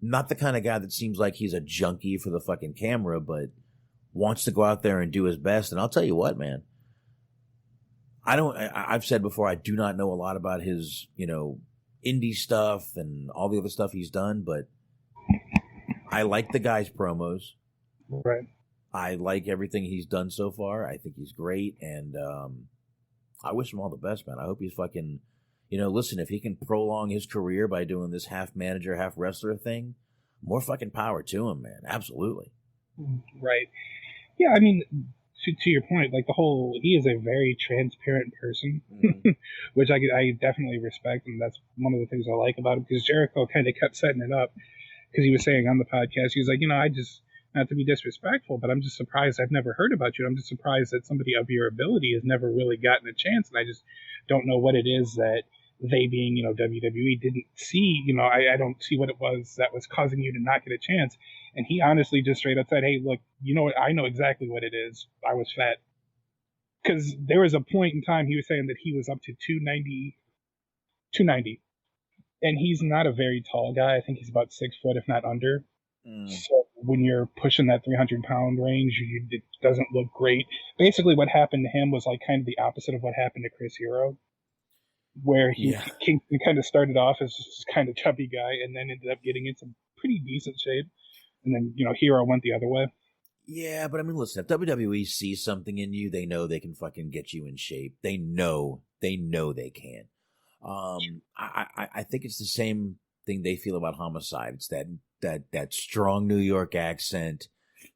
not the kind of guy that seems like he's a junkie for the fucking camera, but wants to go out there and do his best. And I'll tell you what, man, I've said before, I do not know a lot about his, indie stuff and all the other stuff he's done, but I like the guy's promos. Right. I like everything he's done so far. I think he's great, and I wish him all the best, man. I hope he's fucking, listen, if he can prolong his career by doing this half manager, half wrestler thing, more fucking power to him, man. Absolutely. Right. Yeah, I mean, to your point, like he is a very transparent person, which I definitely respect, and that's one of the things I like about him, because Jericho kind of kept setting it up, because he was saying on the podcast, he was like, I just, not to be disrespectful, but I'm just surprised I've never heard about you. I'm just surprised that somebody of your ability has never really gotten a chance, and I just don't know what it is that they being, WWE didn't see. I don't see what it was that was causing you to not get a chance. And he honestly just straight up said, hey, look, what? I know exactly what it is. I was fat. Because there was a point in time he was saying that he was up to 290. And he's not a very tall guy. I think he's about 6 foot, if not under. So when you're pushing that 300-pound range, it doesn't look great. Basically, what happened to him was like kind of the opposite of what happened to Chris Hero, where Kingston kind of started off as just kind of chubby guy and then ended up getting into pretty decent shape. And then, Hero went the other way. Yeah, but I mean, listen, if WWE sees something in you, they know they can fucking get you in shape. They know they can. I think it's the same thing they feel about Homicide. It's that strong New York accent.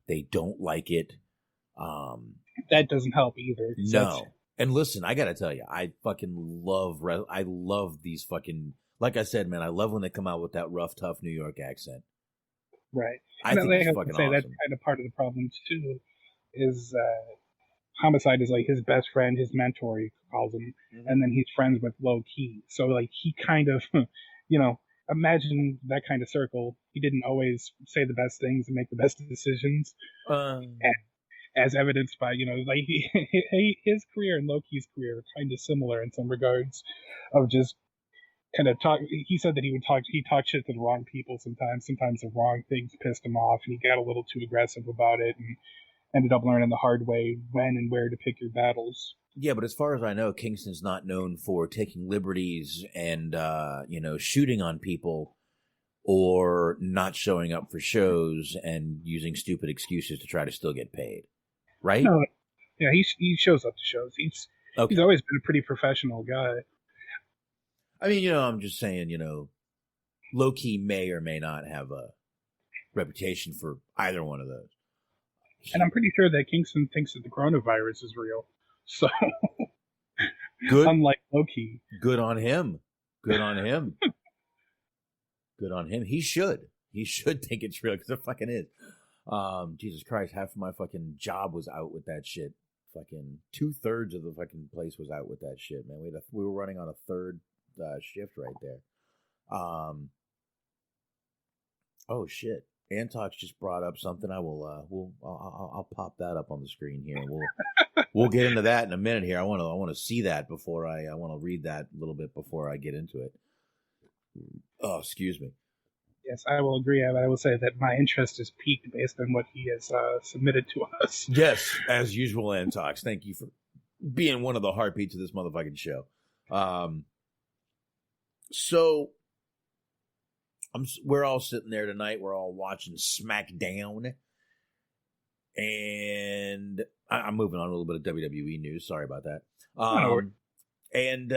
They don't like it. That doesn't help either. No. And listen, I gotta tell you, I fucking love these fucking, like I said, man, I love when they come out with that rough, tough New York accent. Right. I think it's fucking awesome. That's kind of part of the problem too, is Homicide is like his best friend, his mentor, he calls him, and then he's friends with Low Key. So like he kind of, imagine that kind of circle. He didn't always say the best things and make the best decisions, as evidenced by like his career and Low Key's career are kind of similar in some regards, of just kind of talk. He said that he talked shit to the wrong people sometimes. Sometimes the wrong things pissed him off, and he got a little too aggressive about it, and ended up learning the hard way when and where to pick your battles. Yeah, but as far as I know, Kingston's not known for taking liberties and shooting on people or not showing up for shows and using stupid excuses to try to still get paid, right? No, yeah, he shows up to shows. He's always been a pretty professional guy. I mean, I'm just saying, Low Key may or may not have a reputation for either one of those. And I'm pretty sure that Kingston thinks that the coronavirus is real. So, good. Unlike Low Key. Good on him. Good on him. Good on him. He should. He should think it's real, because it fucking is. Jesus Christ, half of my fucking job was out with that shit. Fucking 2/3 of the fucking place was out with that shit, man. We were running on a third shift right there. Oh shit. Antox just brought up something. I'll pop that up on the screen here. We'll get into that in a minute here. I want to see that before I want to read that a little bit before I get into it. Oh, excuse me. Yes, I will agree. I will say that my interest is piqued based on what he has submitted to us. Yes, as usual, Antox. Thank you for being one of the heartbeats of this motherfucking show. So we're all sitting there tonight. We're all watching SmackDown. And I'm moving on a little bit of WWE news. Sorry about that. And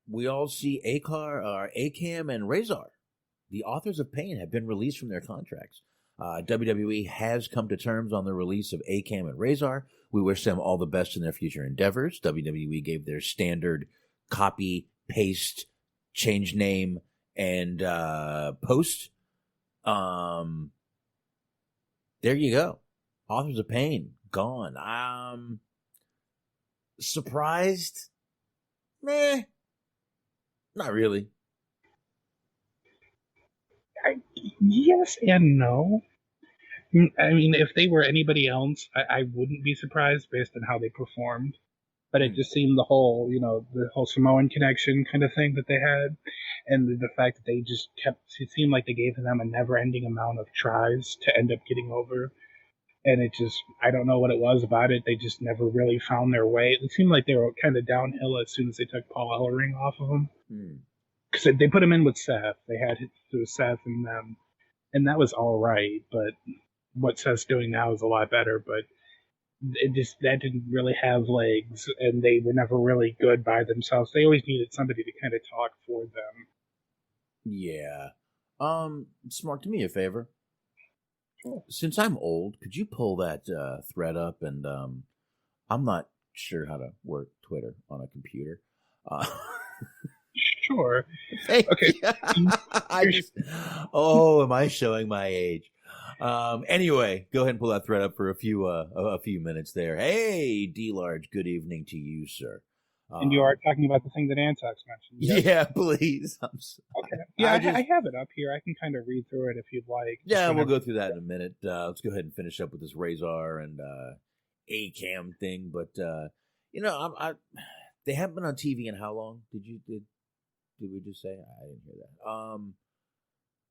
we all see Akam and Razor. The authors of Pain have been released from their contracts. WWE has come to terms on the release of Akam and Razor. We wish them all the best in their future endeavors. WWE gave their standard copy, paste, change name, and post. There you go. Authors of Pain gone. Surprised? Meh. Not really. Yes and no. I mean, if they were anybody else, I wouldn't be surprised based on how they performed. But it just seemed the whole Samoan connection kind of thing that they had, and the fact that they just it seemed like they gave them a never-ending amount of tries to end up getting over. And it just, I don't know what it was about it. They just never really found their way. It seemed like they were kind of downhill as soon as they took Paul Ellering off of them. Because they put him in with Seth. They had Seth and them. And that was all right. But what Seth's doing now is a lot better. But that didn't really have legs. And they were never really good by themselves. They always needed somebody to kind of talk for them. Yeah. Smart, do me a favor. Since I'm old, could you pull that thread up? And I'm not sure how to work Twitter on a computer. Sure. Okay. Am I showing my age? Anyway, go ahead and pull that thread up for a few minutes there. Hey, D Large, good evening to you, sir. And you are talking about the thing that Antox mentioned. Yes? Yeah, please. Okay. Yeah, I have it up here. I can kind of read through it if you'd like. Yeah, we'll go through that in a minute. Let's go ahead and finish up with this Razor and Akam thing. But they haven't been on TV in how long? Did we just say? I didn't hear that.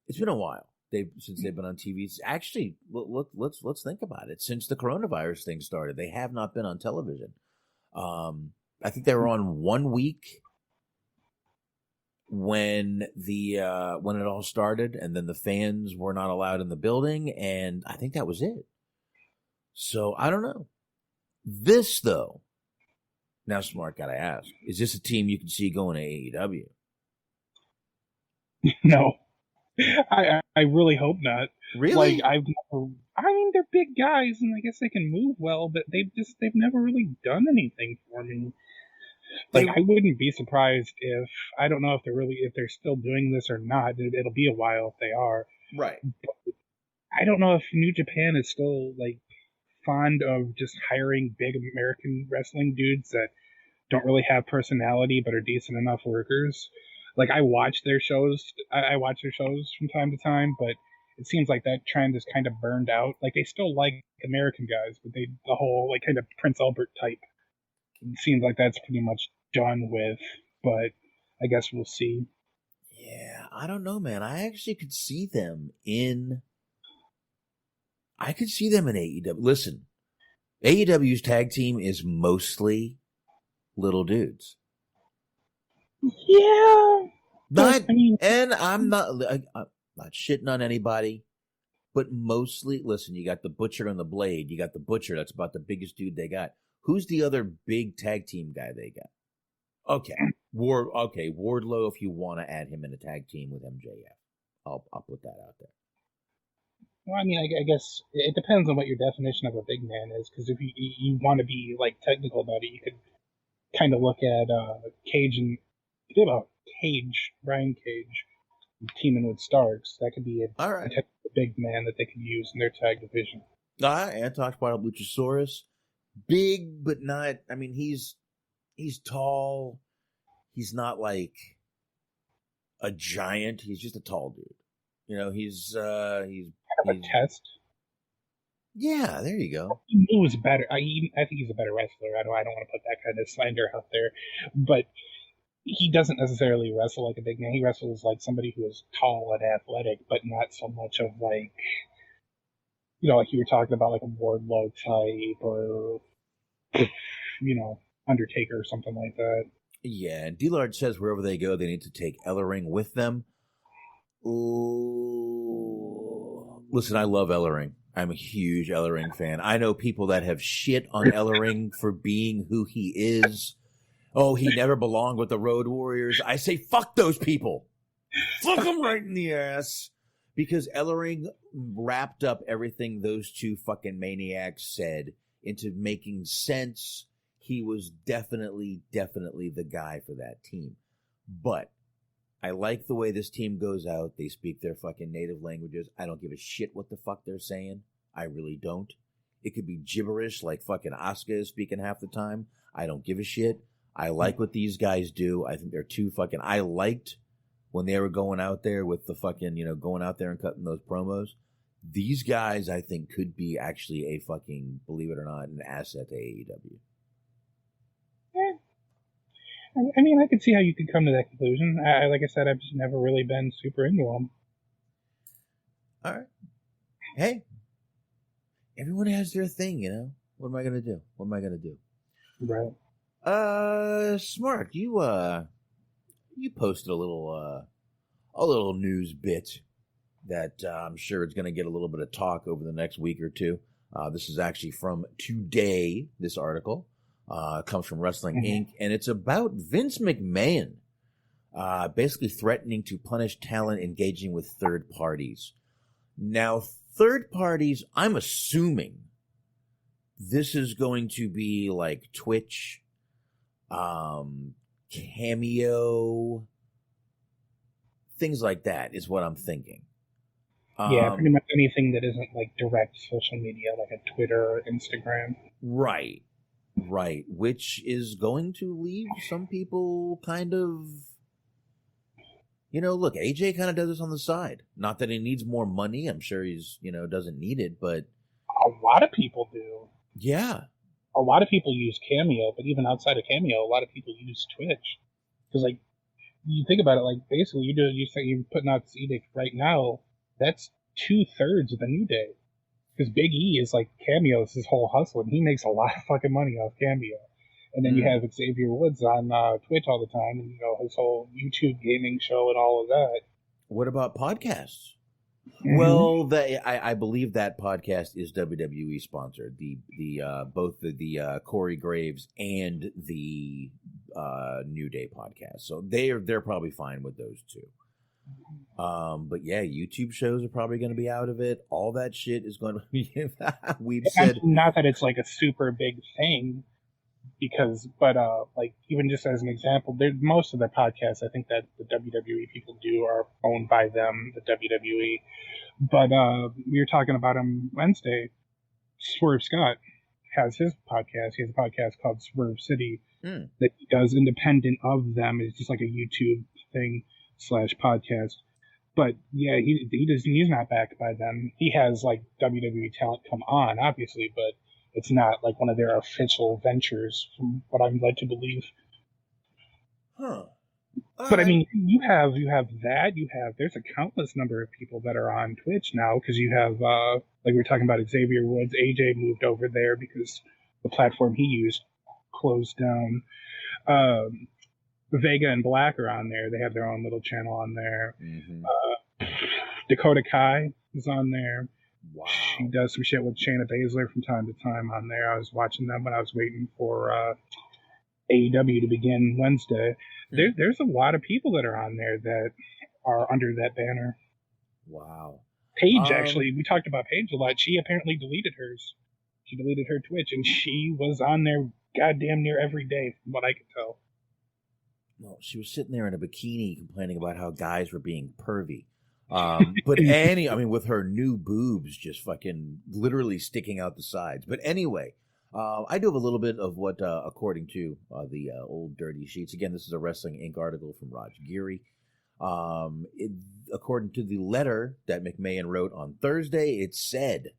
It's been a while. Since they've been on TV. It's actually, let's think about it. Since the coronavirus thing started, they have not been on television. I think they were on 1 week when it all started, and then the fans were not allowed in the building, and I think that was it. So I don't know. This though, now Smart, gotta ask: is this a team you can see going to AEW? No, I really hope not. Really? I mean, they're big guys, and I guess they can move well, but they've never really done anything for me. Like, I wouldn't be surprised if, I don't know if they're still doing this or not. It'll be a while if they are. Right. But I don't know if New Japan is still, like, fond of just hiring big American wrestling dudes that don't really have personality but are decent enough workers. Like I watch their shows, I watch their shows from time to time, but it seems like that trend is kind of burned out. Like they still like American guys, but the whole like kind of Prince Albert type, it seems like that's pretty much done with. But I guess we'll see. Yeah, I don't know, man. I actually could see them in. I could see them in AEW. Listen, AEW's tag team is mostly little dudes. Yeah. And I'm not shitting on anybody, but mostly, listen, you got the Butcher and the Blade. You got the Butcher. That's about the biggest dude they got. Who's the other big tag team guy they got? Okay. Wardlow, if you want to add him in a tag team with MJF. I'll put that out there. Well, I mean, I guess it depends on what your definition of a big man is, because if you want to be, like, technical about it, you could kind of look at Cage and... Brian Cage, teaming with Starks. That could be a big man that they could use in their tag division. And talked about Luchasaurus. Big, but not... I mean, he's tall. He's not, like, a giant. He's just a tall dude. You know, he's kind of a test. Yeah, there you go. He was better. I think he's a better wrestler. I don't want to put that kind of slander out there, but he doesn't necessarily wrestle like a big man. He wrestles like somebody who is tall and athletic, but not so much of like, you know, like you were talking about, like a Wardlow type or, you know, Undertaker or something like that. Yeah, and D-Lard says wherever they go, they need to take Ellering with them. Ooh. Listen, I love Ellering. I'm a huge Ellering fan. I know people that have shit on Ellering for being who he is. Oh, he never belonged with the Road Warriors. I say, fuck those people. Fuck them right in the ass. Because Ellering wrapped up everything those two fucking maniacs said into making sense. He was definitely the guy for that team. But I like the way this team goes out. They speak their fucking native languages. I don't give a shit what the fuck they're saying. I really don't. It could be gibberish like fucking Asuka is speaking half the time. I don't give a shit. I like what these guys do. I think they're too fucking... I liked when they were going out there with the fucking, you know, going out there and cutting those promos. These guys, I think, could be actually a fucking, believe it or not, an asset to AEW. I mean, I could see how you could come to that conclusion. Like I said, I've just never really been super into them. All right. Hey, everyone has their thing, you know. What am I gonna do? Right. Smart. You posted a little news bit that I'm sure it's gonna get a little bit of talk over the next week or two. This is actually from today. This article. Comes from Wrestling Inc., and it's about Vince McMahon basically threatening to punish talent engaging with third parties. Now, third parties, I'm assuming this is going to be like Twitch, Cameo, things like that is what I'm thinking. Yeah, pretty much anything that isn't like direct social media, like a Twitter or Instagram. Right. Right, which is going to leave some people kind of, you know, look, AJ kind of does this on the side. Not that he needs more money. I'm sure he's, you know, doesn't need it, but... A lot of people do. Yeah. A lot of people use Cameo, but even outside of Cameo, a lot of people use Twitch. Because, like, you think about it, like, basically, you're putting out this edict right now, that's 2/3 of the New Day. Because Big E is like Cameo, is his whole hustle, and he makes a lot of fucking money off Cameo. And then you have Xavier Woods on Twitch all the time, and you know his whole YouTube gaming show and all of that. What about podcasts? Well, I believe that podcast is WWE sponsored. Both the Corey Graves and the New Day podcast, so they're probably fine with those two. But yeah, YouTube shows are probably going to be out of it. All that shit is going to be. We've said not that it's like a super big thing, but like even just as an example, most of the podcasts I think that the WWE people do are owned by them, the WWE. But we were talking about them Wednesday. Swerve Scott has his podcast. He has a podcast called Swerve City Mm. that he does independent of them. It's just like a YouTube thing / podcast. But yeah, he's not backed by them. He has like WWE talent come on, obviously, but it's not like one of their official ventures, from what I'm led to believe. Huh. But I mean, you have that. There's a countless number of people that are on Twitch now, because you have like we were talking about Xavier Woods. AJ moved over there because the platform he used closed down. Vega and Black are on there. They have their own little channel on there. Mm-hmm. Dakota Kai is on there. Wow. She does some shit with Shayna Baszler from time to time on there. I was watching them when I was waiting for AEW to begin Wednesday. There's a lot of people that are on there that are under that banner. Wow. Paige, actually, we talked about Paige a lot. She apparently deleted hers. She deleted her Twitch, and she was on there goddamn near every day, from what I could tell. Well, she was sitting there in a bikini complaining about how guys were being pervy. But with her new boobs just fucking literally sticking out the sides. But anyway, I do have a little bit of what, according to the old dirty sheets. Again, this is a Wrestling Inc. article from Raj Giri. According to the letter that McMahon wrote on Thursday, it said,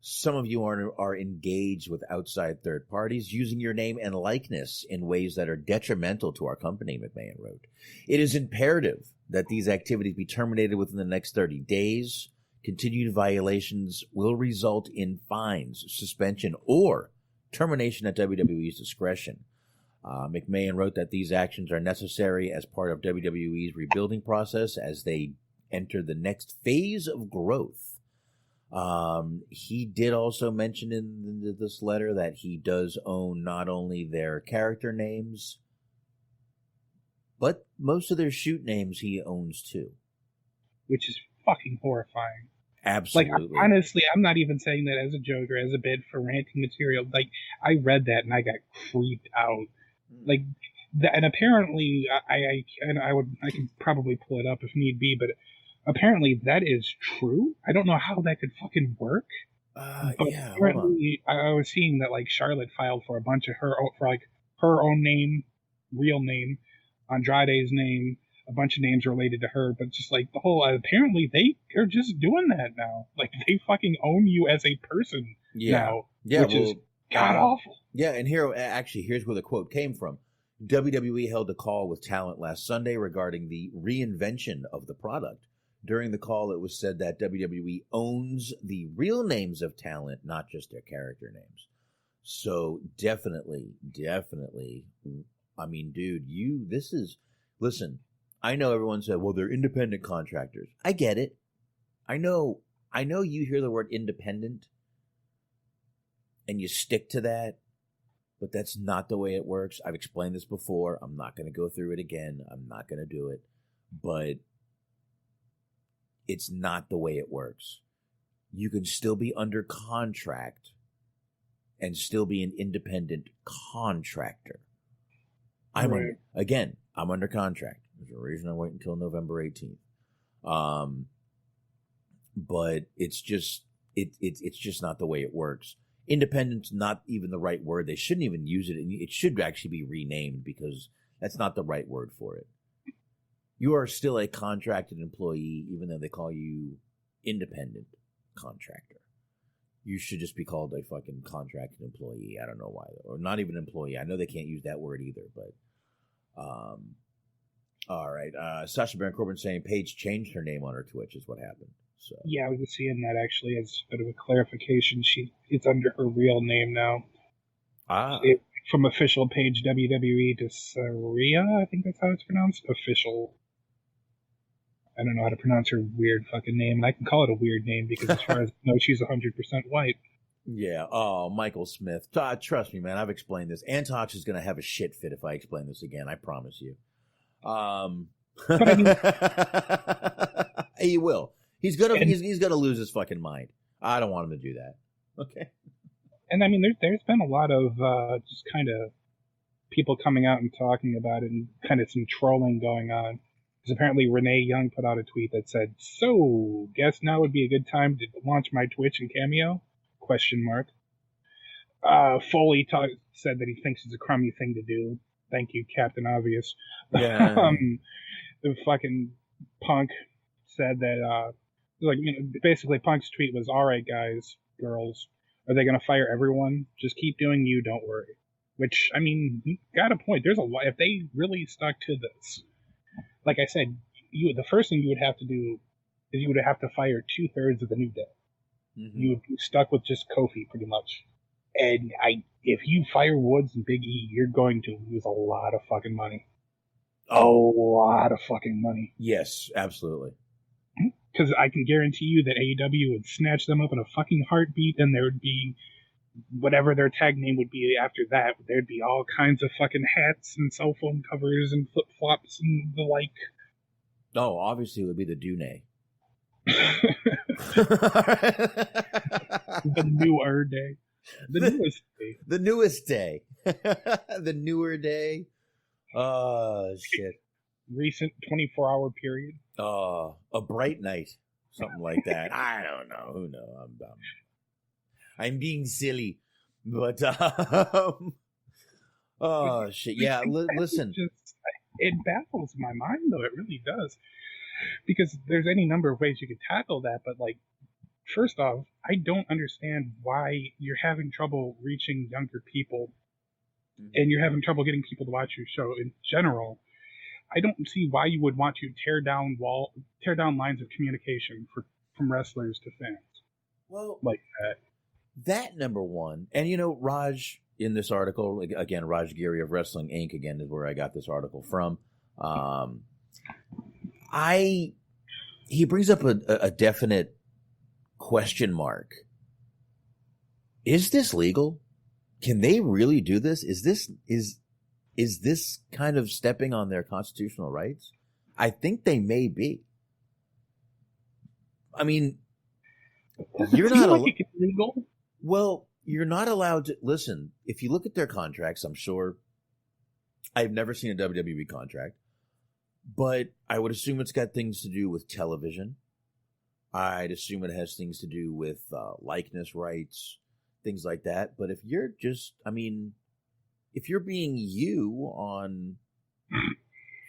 some of you are engaged with outside third parties using your name and likeness in ways that are detrimental to our company, McMahon wrote. It is imperative that these activities be terminated within the next 30 days. Continued violations will result in fines, suspension, or termination at WWE's discretion. McMahon wrote that these actions are necessary as part of WWE's rebuilding process as they enter the next phase of growth. He did also mention in this letter that he does own not only their character names, but most of their shoot names he owns too. Which is fucking horrifying. Absolutely. Like, honestly, I'm not even saying that as a joke or as a bid for ranting material. Like, I read that and I got creeped out. Like, and apparently, I can probably pull it up if need be, but apparently that is true. I don't know how that could fucking work. But yeah, apparently, I was seeing that like Charlotte filed for a bunch of her own name, real name, Andrade's name, a bunch of names related to her, but just like the whole, apparently they are just doing that now. Like, they fucking own you as a person now, which is god awful. Yeah, and here's where the quote came from. WWE held a call with talent last Sunday regarding the reinvention of the product. During the call, it was said that WWE owns the real names of talent, not just their character names. So definitely, I mean, dude, listen, I know everyone said, well, they're independent contractors. I get it. I know you hear the word independent and you stick to that, but that's not the way it works. I've explained this before. I'm not going to go through it again. I'm not going to do it, but it's not the way it works. You can still be under contract and still be an independent contractor. I'm under contract. There's a reason I wait until November 18th. But it's just not the way it works. Independent's not even the right word. They shouldn't even use it. It should actually be renamed because that's not the right word for it. You are still a contracted employee, even though they call you independent contractor. You should just be called a fucking contracted employee. I don't know why. Or not even employee. I know they can't use that word either, but all right. Sasha Baron Corbin saying Paige changed her name on her Twitch is what happened. So yeah, I was just seeing that actually as a bit of a clarification. It's under her real name now. From official page WWE to Saria, I think that's how it's pronounced. Official. I don't know how to pronounce her weird fucking name, and I can call it a weird name because as far as I know, she's 100% white. Yeah. Oh, Michael Smith. Trust me, man. I've explained this. Antox is going to have a shit fit if I explain this again. I promise you. But I mean, he will. He's gonna lose his fucking mind. I don't want him to do that. Okay. And I mean, there's been a lot of just kind of people coming out and talking about it, and kind of some trolling going on. Because apparently Renee Young put out a tweet that said, "So, guess now would be a good time to launch my Twitch and Cameo?" ? Foley said that he thinks it's a crummy thing to do. Thank you, Captain Obvious. Yeah. The fucking Punk said that, basically Punk's tweet was, all right, guys, girls, are they going to fire everyone? Just keep doing you, don't worry. Which, I mean, he got a point. There's a lot. If they really stuck to this, like I said, the first thing you would have to do is you would have to fire 2/3 of the New Day. Mm-hmm. You would be stuck with just Kofi, pretty much. And if you fire Woods and Big E, you're going to lose a lot of fucking money. A lot of fucking money. Yes, absolutely. Because I can guarantee you that AEW would snatch them up in a fucking heartbeat, and there would be whatever their tag name would be after that. There'd be all kinds of fucking hats and cell phone covers and flip flops and the like. Oh, obviously it would be the Dune. The newer day. The newest day. The newest day. The newer day. Shit. Recent 24-hour period. A bright night. Something like that. I don't know. Who knows? I'm being silly. But, oh, shit. Yeah, listen. It baffles my mind, though. It really does. Because there's any number of ways you could tackle that, but, like, first off, I don't understand why you're having trouble reaching younger people, and you're having trouble getting people to watch your show in general. I don't see why you would want to tear down lines of communication from wrestlers to fans. Well, like that. That number one, and Raj in this article again, Raj Giri of Wrestling Inc. again is where I got this article from. He brings up a definite question mark. Is this legal? Can they really do this? Is this kind of stepping on their constitutional rights? I think they may be. I mean, you're not legal. Well, you're not allowed to listen. If you look at their contracts, I'm sure I've never seen a WWE contract, but I would assume it's got things to do with television. I'd assume it has things to do with likeness rights, things like that. But if you're if you're being you on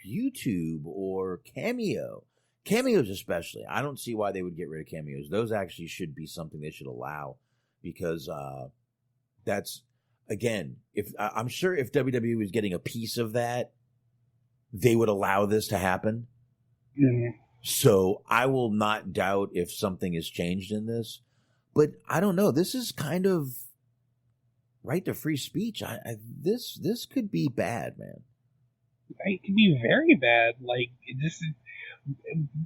YouTube or Cameos especially, I don't see why they would get rid of Cameos. Those actually should be something they should allow, because that's, again, I'm sure if WWE was getting a piece of that, they would allow this to happen. Mm-hmm. So I will not doubt if something has changed in this, but I don't know. This is kind of right to free speech. This could be bad, man. It could be very bad. Like, this is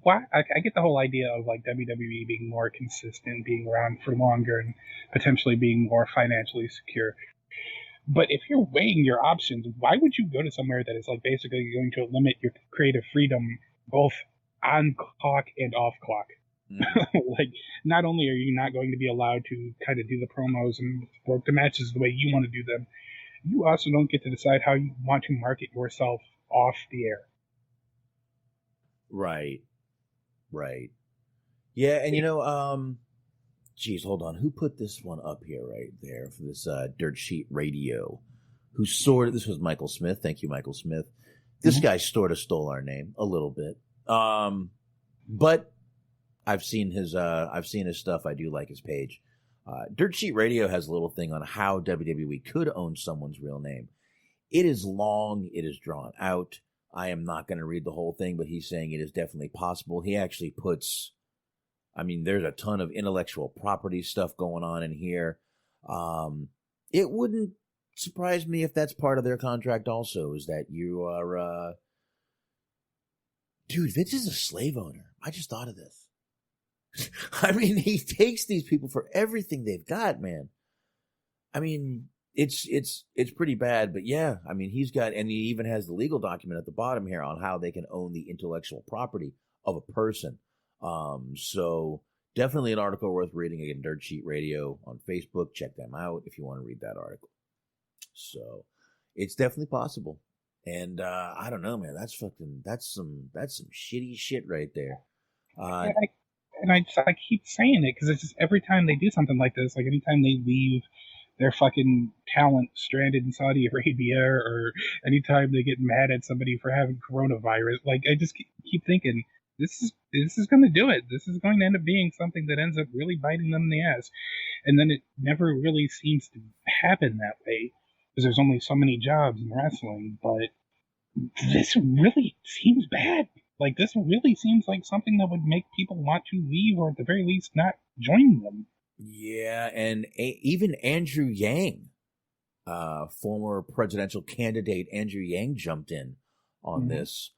why I get the whole idea of like WWE being more consistent, being around for longer, and potentially being more financially secure. But if you're weighing your options, why would you go to somewhere that is like basically going to limit your creative freedom both on clock and off clock? Like, not only are you not going to be allowed to kind of do the promos and work the matches the way you want to do them, you also don't get to decide how you want to market yourself off the air. Right. Yeah, and geez, hold on. Who put this one up here right there for this Dirt Sheet Radio? This was Michael Smith. Thank you, Michael Smith. This guy sort of stole our name a little bit. But I've seen his stuff. I do like his page. Dirt Sheet Radio has a little thing on how WWE could own someone's real name. It is long. It is drawn out. I am not going to read the whole thing, but he's saying it is definitely possible. He actually puts, there's a ton of intellectual property stuff going on in here. It wouldn't surprise me if that's part of their contract also, is that you are, dude, Vince is a slave owner. I just thought of this. He takes these people for everything they've got, man. It's pretty bad, but yeah, he's got, and he even has the legal document at the bottom here on how they can own the intellectual property of a person. So definitely an article worth reading. Again, Dirt Sheet Radio on Facebook. Check them out if you want to read that article. So it's definitely possible. And I don't know, man. That's some shitty shit right there. and I keep saying it because it's just every time they do something like this, like anytime they leave their fucking talent stranded in Saudi Arabia, or anytime they get mad at somebody for having coronavirus, like I just keep thinking this is going to do it. This is going to end up being something that ends up really biting them in the ass, and then it never really seems to happen that way because there's only so many jobs in wrestling. But this really seems bad. Like, this really seems like something that would make people want to leave, or at the very least not join them. Yeah, and even Andrew Yang, former presidential candidate Andrew Yang, jumped in on this.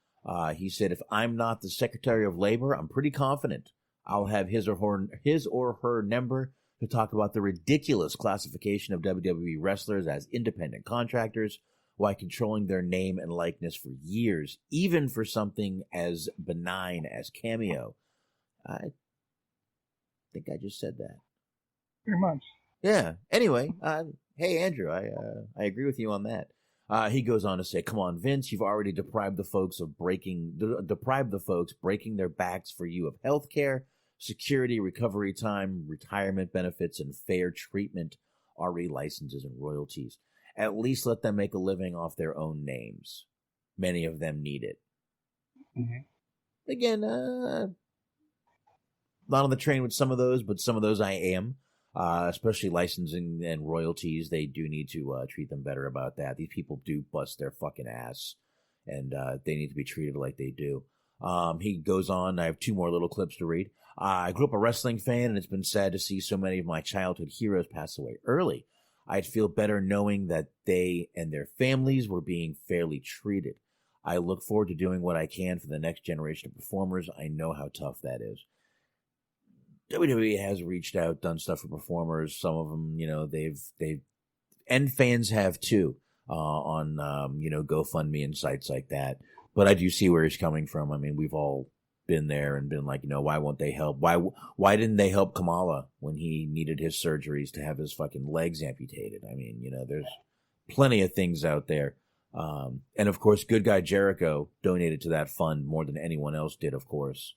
He said, if I'm not the Secretary of Labor, I'm pretty confident I'll have his or her number to talk about the ridiculous classification of WWE wrestlers as independent contractors while controlling their name and likeness for years, even for something as benign as Cameo. I think I just said that. Pretty much. Yeah. Anyway, hey, Andrew, I agree with you on that. He goes on to say, come on, Vince, you've already deprived the folks breaking their backs for you of health care, security, recovery time, retirement benefits, and fair treatment, RE licenses, and royalties. At least let them make a living off their own names. Many of them need it. Again, not on the train with some of those, but some of those I am. Especially licensing and royalties, they do need to treat them better about that. These people do bust their fucking ass, and they need to be treated like they do. He goes on, I have two more little clips to read. I grew up a wrestling fan, and it's been sad to see so many of my childhood heroes pass away early. I'd feel better knowing that they and their families were being fairly treated. I look forward to doing what I can for the next generation of performers. I know how tough that is. WWE has reached out, done stuff for performers. Some of them, they've, and fans have too, on, GoFundMe and sites like that. But I do see where he's coming from. I mean, we've all been there and been like, why won't they help? Why didn't they help Kamala when he needed his surgeries to have his fucking legs amputated? I mean, there's plenty of things out there. And of course, good guy Jericho donated to that fund more than anyone else did, of course.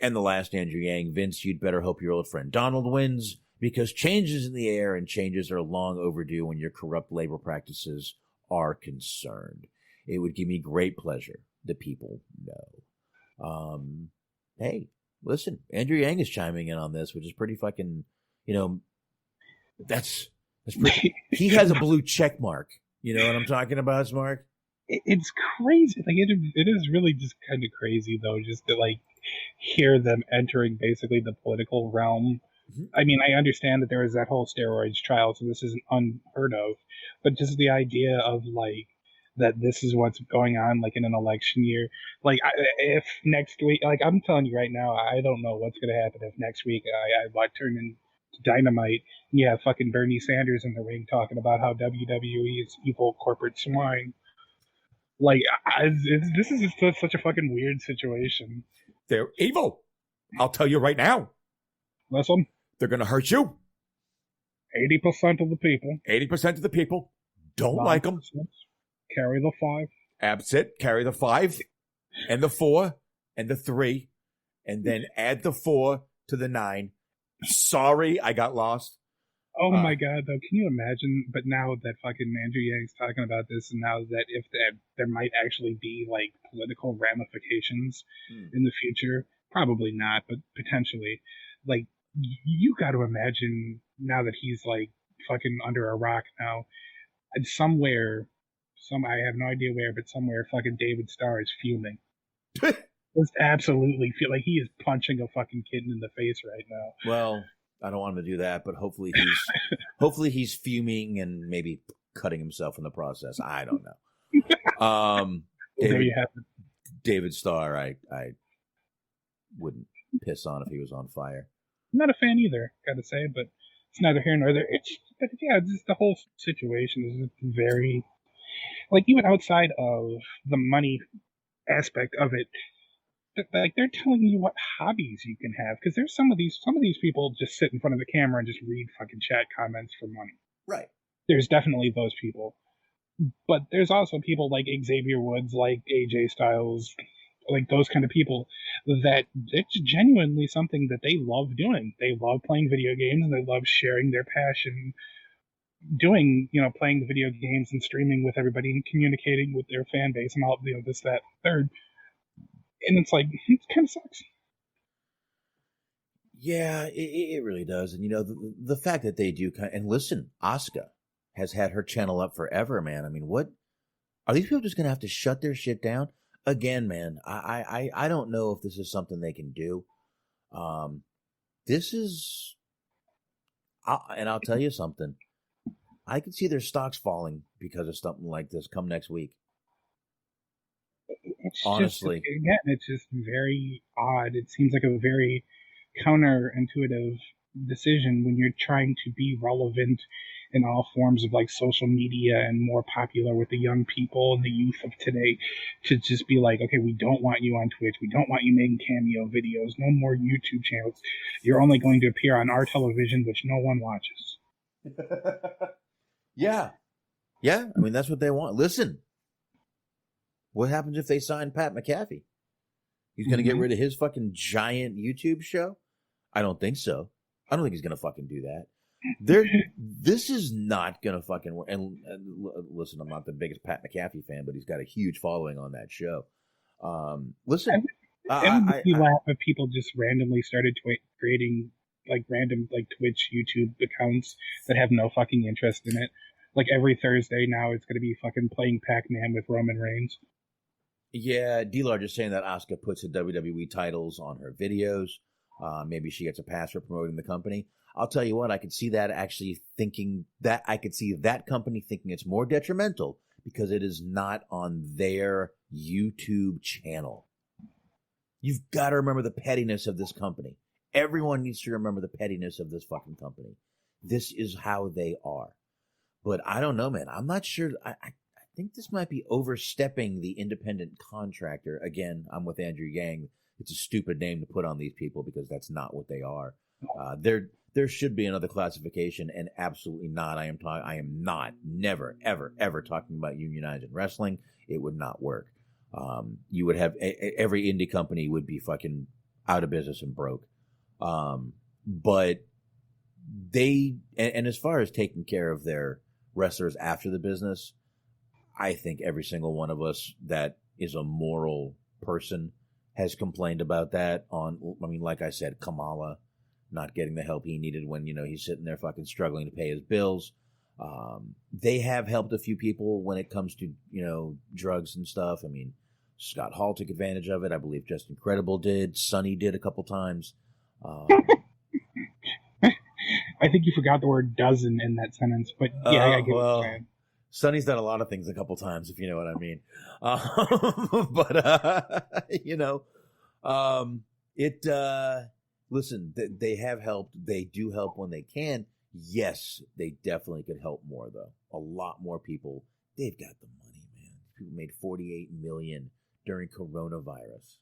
And the last, Andrew Yang, Vince, you'd better hope your old friend Donald wins, because changes in the air and changes are long overdue when your corrupt labor practices are concerned. It would give me great pleasure that people know. Hey, listen, Andrew Yang is chiming in on this, which is pretty fucking, that's pretty, he has a blue check mark. You know what I'm talking about, Smart? It's crazy. Like, it is really just kind of crazy, though, just to, hear them entering basically the political realm. I mean, I understand that there was that whole steroids trial, so this isn't unheard of, but just the idea of, that this is what's going on, in an election year. If next week, I'm telling you right now, I don't know what's going to happen if next week I turn into Dynamite and you have fucking Bernie Sanders in the ring talking about how WWE is evil corporate swine. This is just such a fucking weird situation. They're evil. I'll tell you right now. Listen. They're going to hurt you. 80% of the people. 80% of the people don't like them. Carry the 5. Absent. Carry the 5 and the 4 and the 3 and then add the 4 to the 9. Sorry, I got lost. Oh my God, though, can you imagine? But now that fucking Andrew Yang's talking about this, and now that if there might actually be political ramifications in the future, probably not, but potentially, you got to imagine now that he's fucking under a rock now, and somewhere, I have no idea where, but somewhere fucking David Starr is fuming. Just absolutely feel like he is punching a fucking kitten in the face right now. Well, I don't want him to do that, but hopefully he's fuming and maybe cutting himself in the process. I don't know. There you have it. David Starr, I wouldn't piss on if he was on fire. I'm not a fan either, gotta say, but it's neither here nor there. Just the whole situation is very, even outside of the money aspect of it, they're telling you what hobbies you can have, because there's some of these people just sit in front of the camera and just read fucking chat comments for money. Right. There's definitely those people, but there's also people like Xavier Woods, like AJ Styles, like those kind of people, that it's genuinely something that they love doing. They love playing video games, and they love sharing their passion doing, playing the video games and streaming with everybody and communicating with their fan base and all, this, that, third. And it's like, it kind of sucks. Yeah, it really does. And, the fact that they do and listen, Asuka has had her channel up forever, man. I mean, what are these people just going to have to shut their shit down again, man? I don't know if this is something they can do. This is, and I'll tell you something. I could see their stocks falling because of something like this come next week. It's honestly, it's just very odd. It seems like a very counterintuitive decision when you're trying to be relevant in all forms of like social media and more popular with the young people and the youth of today, to just be like, okay, we don't want you on Twitch, we don't want you making cameo videos, no more YouTube channels, you're only going to appear on our television, which no one watches. Yeah, I mean, that's what they want. Listen, what happens if they sign Pat McAfee? He's going to get rid of his fucking giant YouTube show? I don't think so. I don't think he's going to fucking do that. This is not going to fucking work. And listen, I'm not the biggest Pat McAfee fan, but he's got a huge following on that show. Listen, it would be laugh if people just randomly started creating like random like Twitch, YouTube accounts that have no fucking interest in it. Like every Thursday now, it's going to be fucking playing Pac-Man with Roman Reigns. Yeah, D-Large is saying that Asuka puts the WWE titles on her videos. Maybe she gets a pass for promoting the company. I'll tell you what, I could see that actually thinking that I could see that company thinking it's more detrimental because it is not on their YouTube channel. You've got to remember the pettiness of this company. Everyone needs to remember the pettiness of this fucking company. This is how they are. But I don't know, man. I'm not sure. I think this might be overstepping the independent contractor. Again, I'm with Andrew Yang. It's a stupid name to put on these people because that's not what they are. There should be another classification, and absolutely not. I am not, never, ever, ever talking about unionizing wrestling. It would not work. You would have every indie company would be fucking out of business and broke. But they, and as far as taking care of their wrestlers after the business, I think every single one of us that is a moral person has complained about that like I said, Kamala not getting the help he needed when, he's sitting there fucking struggling to pay his bills. They have helped a few people when it comes to, drugs and stuff. I mean, Scott Hall took advantage of it. I believe Just Incredible did. Sonny did a couple times. I think you forgot the word dozen in that sentence, but yeah, I get what you're saying. Sonny's done a lot of things a couple times, if you know what I mean. Listen, they have helped. They do help when they can. Yes, they definitely could help more, though. A lot more people. They've got the money, man. People made $48 million during coronavirus.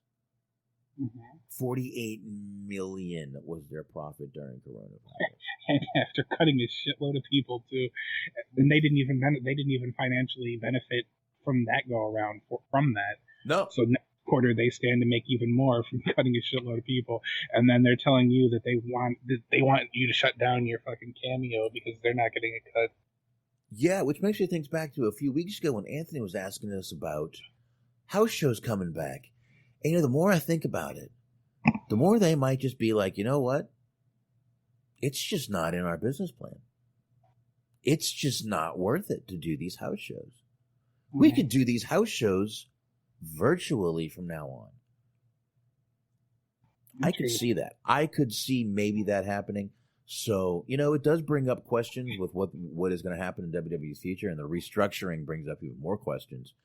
Mm-hmm. $48 million was their profit during coronavirus. And after cutting a shitload of people too, and they didn't even financially benefit from that go around from that. No. So next quarter they stand to make even more from cutting a shitload of people, and then they're telling you that they want you to shut down your fucking Cameo because they're not getting a cut. Yeah, which makes me think back to a few weeks ago when Anthony was asking us about house shows coming back. And the more I think about it, the more they might just be like, you know what? It's just not in our business plan. It's just not worth it to do these house shows. We could do these house shows virtually from now on. I could see that. I could see maybe that happening. So, it does bring up questions with what is going to happen in WWE's future, and the restructuring brings up even more questions.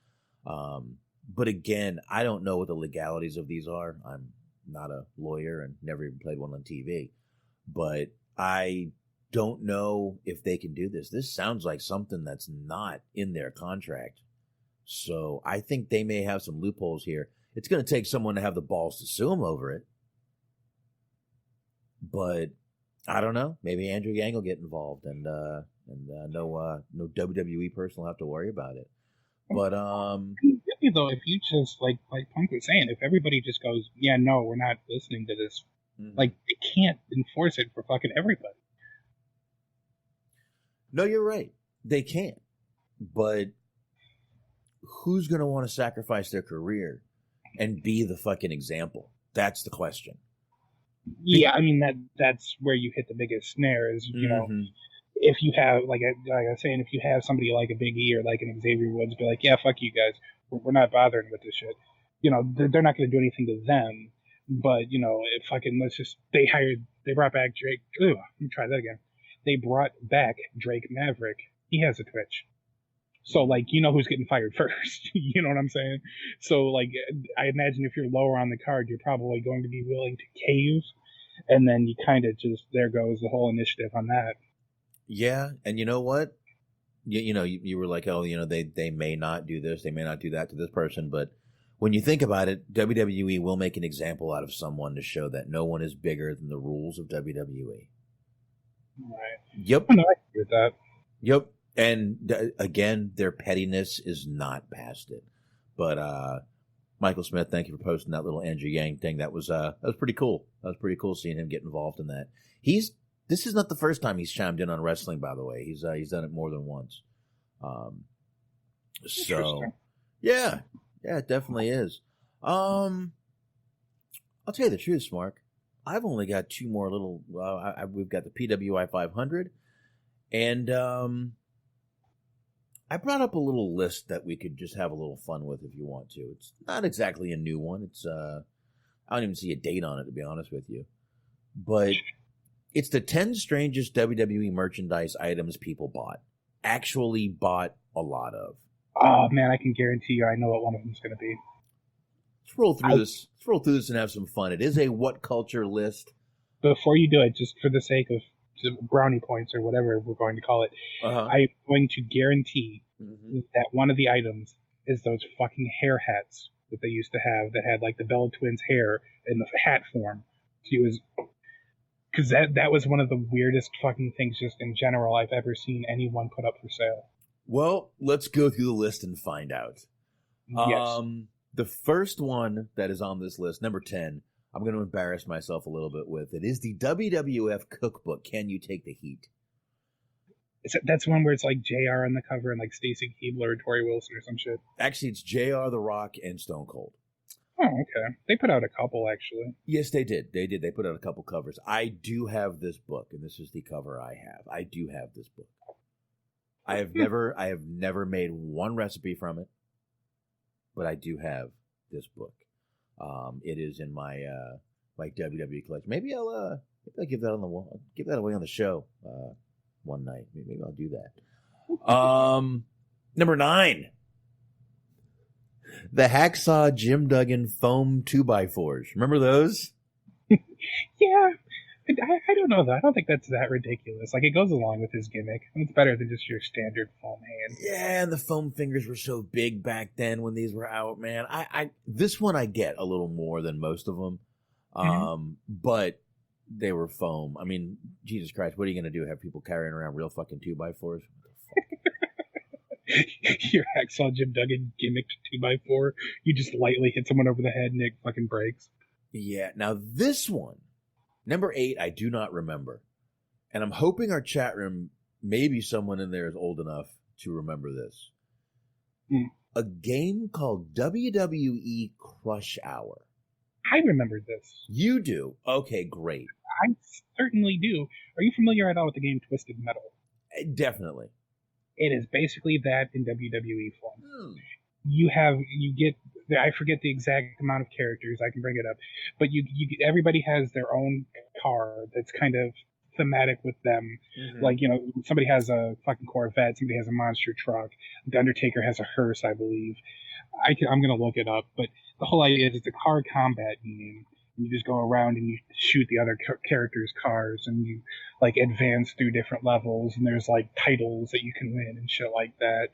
But again, I don't know what the legalities of these are. I'm not a lawyer and never even played one on TV. But I don't know if they can do this. This sounds like something that's not in their contract. So I think they may have some loopholes here. It's going to take someone to have the balls to sue them over it. But I don't know. Maybe Andrew Yang will get involved, and no WWE person will have to worry about it. But really though, if you just like Punk was saying, if everybody just goes, yeah, no, we're not listening to this, like they can't enforce it for fucking everybody. No, you're right. They can't. But who's going to want to sacrifice their career and be the fucking example? That's the question. Yeah, I mean that's where you hit the biggest snare is, you know, if you have like I was saying, if you have somebody like a Big E or like an Xavier Woods be like, yeah, fuck you guys, we're not bothering with this shit. You know, they're not going to do anything to them. But you know, if fucking they brought back Drake. Let me try that again. They brought back Drake Maverick. He has a Twitch. So, like, you know who's getting fired first. You know what I'm saying? So, like, I imagine if you're lower on the card, you're probably going to be willing to cave. And then you kind of just, there goes the whole initiative on that. Yeah. And you know what? You were like, oh, you know, they may not do this. They may not do that to this person. But when you think about it, WWE will make an example out of someone to show that no one is bigger than the rules of WWE. Right. Yep. Oh, no, I agree with that. Yep. And again, their pettiness is not past it. But Michael Smith, thank you for posting that little Andrew Yang thing. That was pretty cool. That was pretty cool seeing him get involved in that. This is not the first time he's chimed in on wrestling, by the way. He's done it more than once. So yeah, it definitely is. I'll tell you the truth, Smark. I've only got two more little. We've got the PWI 500, and I brought up a little list that we could just have a little fun with if you want to. It's not exactly a new one. It's I don't even see a date on it, to be honest with you. But it's the 10 strangest WWE merchandise items people actually bought a lot of. Oh man, I can guarantee you, I know what one of them's going to be. Let's roll through this. Let's roll through this and have some fun. It is a what culture list. Before you do it, just for the sake of brownie points or whatever we're going to call it, I'm going to guarantee that one of the items is those fucking hair hats that they used to have that had like the Bella Twins hair in the hat form. Because that was one of the weirdest fucking things just in general I've ever seen anyone put up for sale. Well, let's go through the list and find out. Yes. The first one that is on this list, number 10, I'm going to embarrass myself a little bit with. It is the WWF Cookbook, Can You Take the Heat? That's one where it's like JR on the cover and like Stacy Keibler or Tori Wilson or some shit. Actually, it's JR, The Rock, and Stone Cold. Oh, okay. They put out a couple, actually. Yes, they did. They put out a couple covers. I do have this book, and this is the cover I have. I do have this book. I have never made one recipe from it, but I do have this book. It is in my my WWE collection. Maybe I'll give that away on the show one night. Maybe I'll do that. Number 9, the Hacksaw Jim Duggan foam 2x4s. Remember those? Yeah. I don't know, though. I don't think that's that ridiculous. Like, it goes along with his gimmick. It's better than just your standard foam hand. Yeah, and the foam fingers were so big back then when these were out, man. This one I get a little more than most of them. But they were foam. I mean, Jesus Christ, what are you going to do? Have people carrying around real fucking 2x4s? Your Hacksaw Jim Duggan gimmicked 2x4. You just lightly hit someone over the head and it fucking breaks. Yeah, now this one, number 8, I do not remember. And I'm hoping our chat room, maybe someone in there is old enough to remember this. A game called WWE Crush Hour. I remember this. You do? Okay, great. I certainly do. Are you familiar at all with the game Twisted Metal? Definitely. It is basically that in WWE form. You get, I forget the exact amount of characters, I can bring it up, but everybody has their own car that's kind of thematic with them. Like, you know, somebody has a fucking Corvette, somebody has a monster truck, the Undertaker has a hearse, I believe. I'm going to look it up, but the whole idea is it's a car combat game. You just go around and you shoot the other characters' cars, and you like advance through different levels, and there's like titles that you can win and shit like that.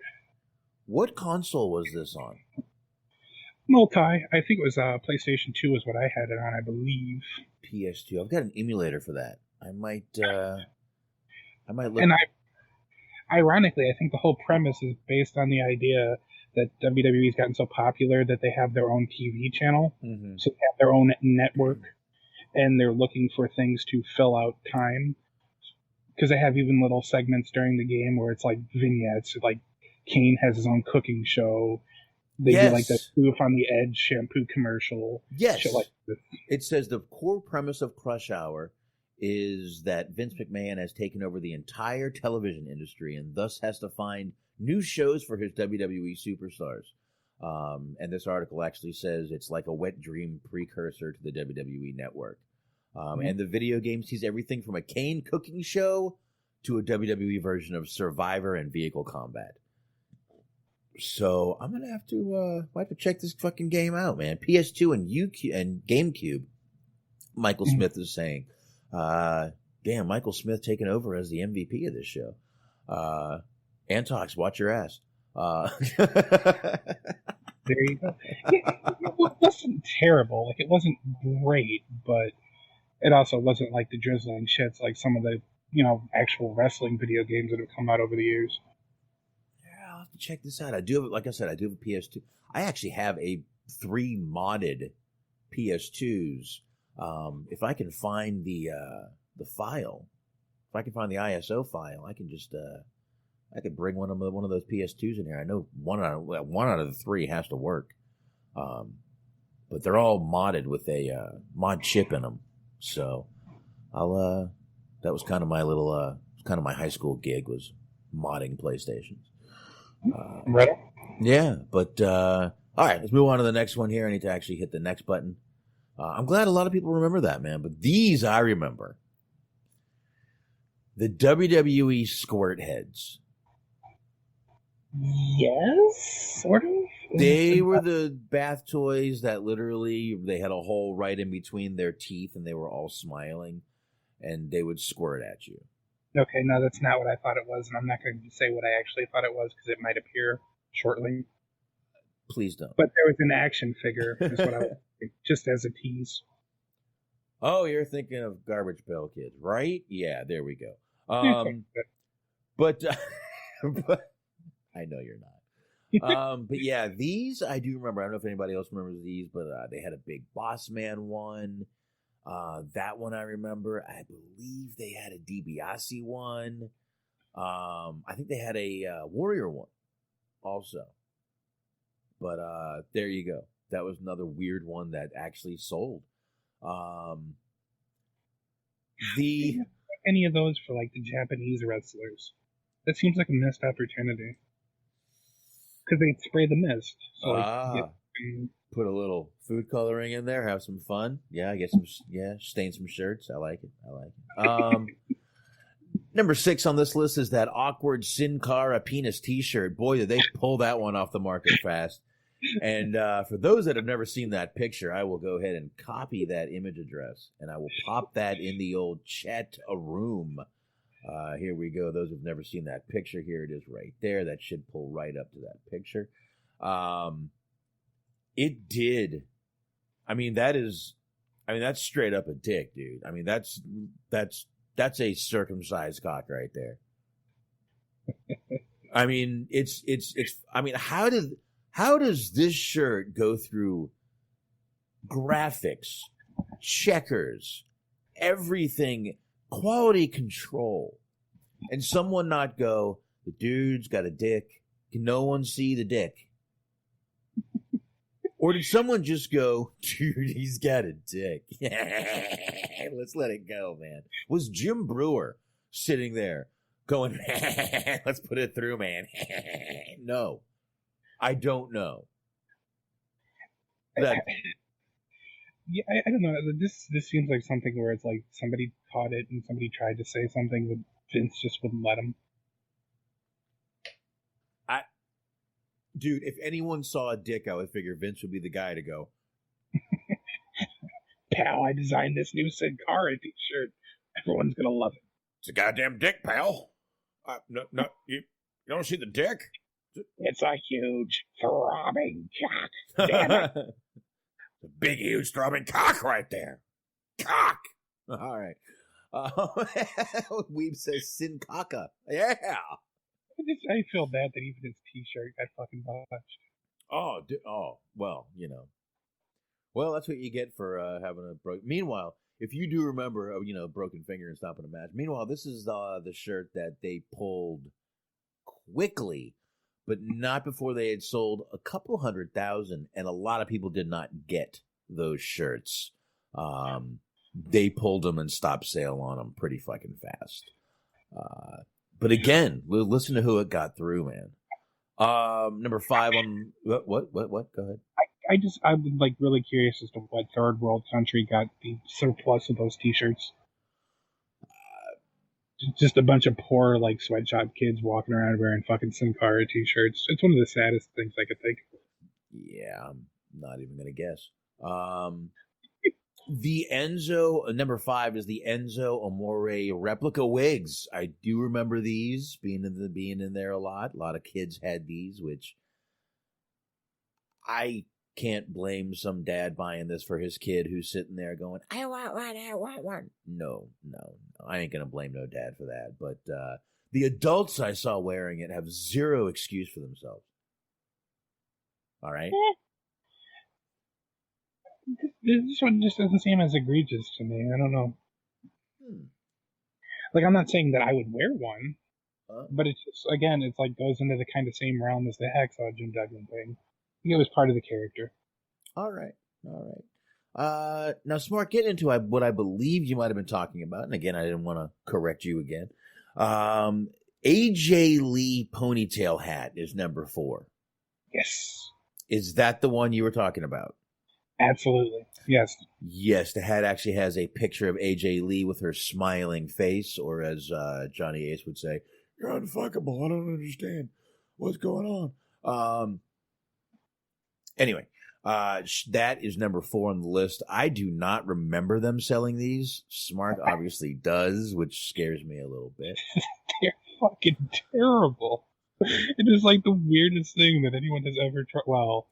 What console was this on? Multi. I think it was PlayStation 2 is what I had it on, I believe. PS2. I've got an emulator for that. I might look. And ironically, I think the whole premise is based on the idea that WWE's gotten so popular that they have their own TV channel. Mm-hmm. So they have their own network, and they're looking for things to fill out time. Because they have even little segments during the game where it's like vignettes. Like Kane has his own cooking show. They do like the Proof on the Edge shampoo commercial. Yes. Shit like this. It says the core premise of Crush Hour is that Vince McMahon has taken over the entire television industry and thus has to find new shows for his WWE superstars. And this article actually says it's like a wet dream precursor to the WWE network. And the video game sees everything from a Kane cooking show to a WWE version of Survivor and Vehicle Combat. So I'm gonna have to check this fucking game out, man. PS2 and GameCube. Michael Smith is saying, "Damn, Michael Smith taking over as the MVP of this show." Antox, watch your ass. There you go. Yeah, it wasn't terrible. Like, it wasn't great, but it also wasn't like the drizzling shits like some of the, actual wrestling video games that have come out over the years. Yeah, I'll have to check this out. I do have, like I said, I do have a PS2. I actually have 3 modded PS2s. If I can find the file, if I can find the ISO file, I can just I could bring one of those PS2s in here. I know one out of the 3 has to work, but they're all modded with a mod chip in them. So I'll that was kind of my little kind of my high school gig, was modding PlayStations. Right. Yeah, but all right, let's move on to the next one here. I need to actually hit the next button. I'm glad a lot of people remember that, man. But these I remember. The WWE Squirt Heads. Yes, sort of. They were the bath toys that literally, they had a hole right in between their teeth and they were all smiling and they would squirt at you. Okay, no, that's not what I thought it was, and I'm not going to say what I actually thought it was because it might appear shortly. Please don't. But there was an action figure, is what I was thinking, just as a tease. Oh, you're thinking of Garbage Pail Kids, right? Yeah, there we go. But I know you're not. But yeah, these I do remember. I don't know if anybody else remembers these, but they had a big Boss Man one. That one I remember. I believe they had a DiBiase one. I think they had a Warrior one also. But there you go. That was another weird one that actually sold. Any of those for like the Japanese wrestlers? That seems like a missed opportunity. Because they'd spray the mist. So put a little food coloring in there, have some fun. Yeah, stain some shirts. I like it. Number 6 on this list is that awkward Sin Cara penis t-shirt. Boy, did they pull that one off the market fast. And for those that have never seen that picture, I will go ahead and copy that image address, and I will pop that in the old chat room. Here we go. Those who've never seen that picture, here it is right there. That should pull right up to that picture. It did. That's straight up a dick, dude. That's a circumcised cock right there. How does this shirt go through graphics, checkers, everything, quality control, and someone not go, the dude's got a dick, can no one see the dick? Or did someone just go, dude, he's got a dick. Let's let it go, man. Was Jim Brewer sitting there going, let's put it through, man? No. I don't know. Yeah, I don't know. This seems like something where it's like somebody caught it and somebody tried to say something, but Vince just wouldn't let him. Dude, if anyone saw a dick, I would figure Vince would be the guy to go, pal, I designed this new Sin Cara t-shirt. Everyone's going to love it. It's a goddamn dick, pal. No, you don't see the dick? It's a huge throbbing cock. Damn it. It's a big, huge throbbing cock right there. Cock. All right. Weeb says Sin Caca. Yeah. I feel bad that even his T-shirt got fucking botched. Well, Well, that's what you get for having a broken. Meanwhile, if you do remember, broken finger and stopping a match. Meanwhile, this is the shirt that they pulled quickly, but not before they had sold a couple 100,000, and a lot of people did not get those shirts. They pulled them and stopped sale on them pretty fucking fast. But again, listen to who it got through, man. Number 5 on what? Go ahead. I'm like really curious as to what third world country got the surplus of those T-shirts. Just a bunch of poor like sweatshop kids walking around wearing fucking Sin Cara T-shirts. It's one of the saddest things I could think of. Yeah, I'm not even gonna guess. The Enzo number 5 is the Enzo Amore replica wigs. I do remember these being in there a lot. A lot of kids had these, which I can't blame some dad buying this for his kid who's sitting there going, I want one. No. I ain't gonna blame no dad for that. But the adults I saw wearing it have zero excuse for themselves. All right. This one just doesn't seem as egregious to me. I don't know. Like, I'm not saying that I would wear one, but it's just, again, it's like goes into the kind of same realm as the Hacksaw Jim Duggan thing. I think it was part of the character. All right. Now, Smart, get into what I believe you might have been talking about. And again, I didn't want to correct you again. AJ Lee ponytail hat is number 4. Yes. Is that the one you were talking about? Absolutely. Yes. Yes, the hat actually has a picture of AJ Lee with her smiling face, or as Johnny Ace would say, you're unfuckable. I don't understand what's going on. Anyway, that is number 4 on the list. I do not remember them selling these. Smart obviously does, which scares me a little bit. They're fucking terrible. It is like the weirdest thing that anyone has ever tried. Well,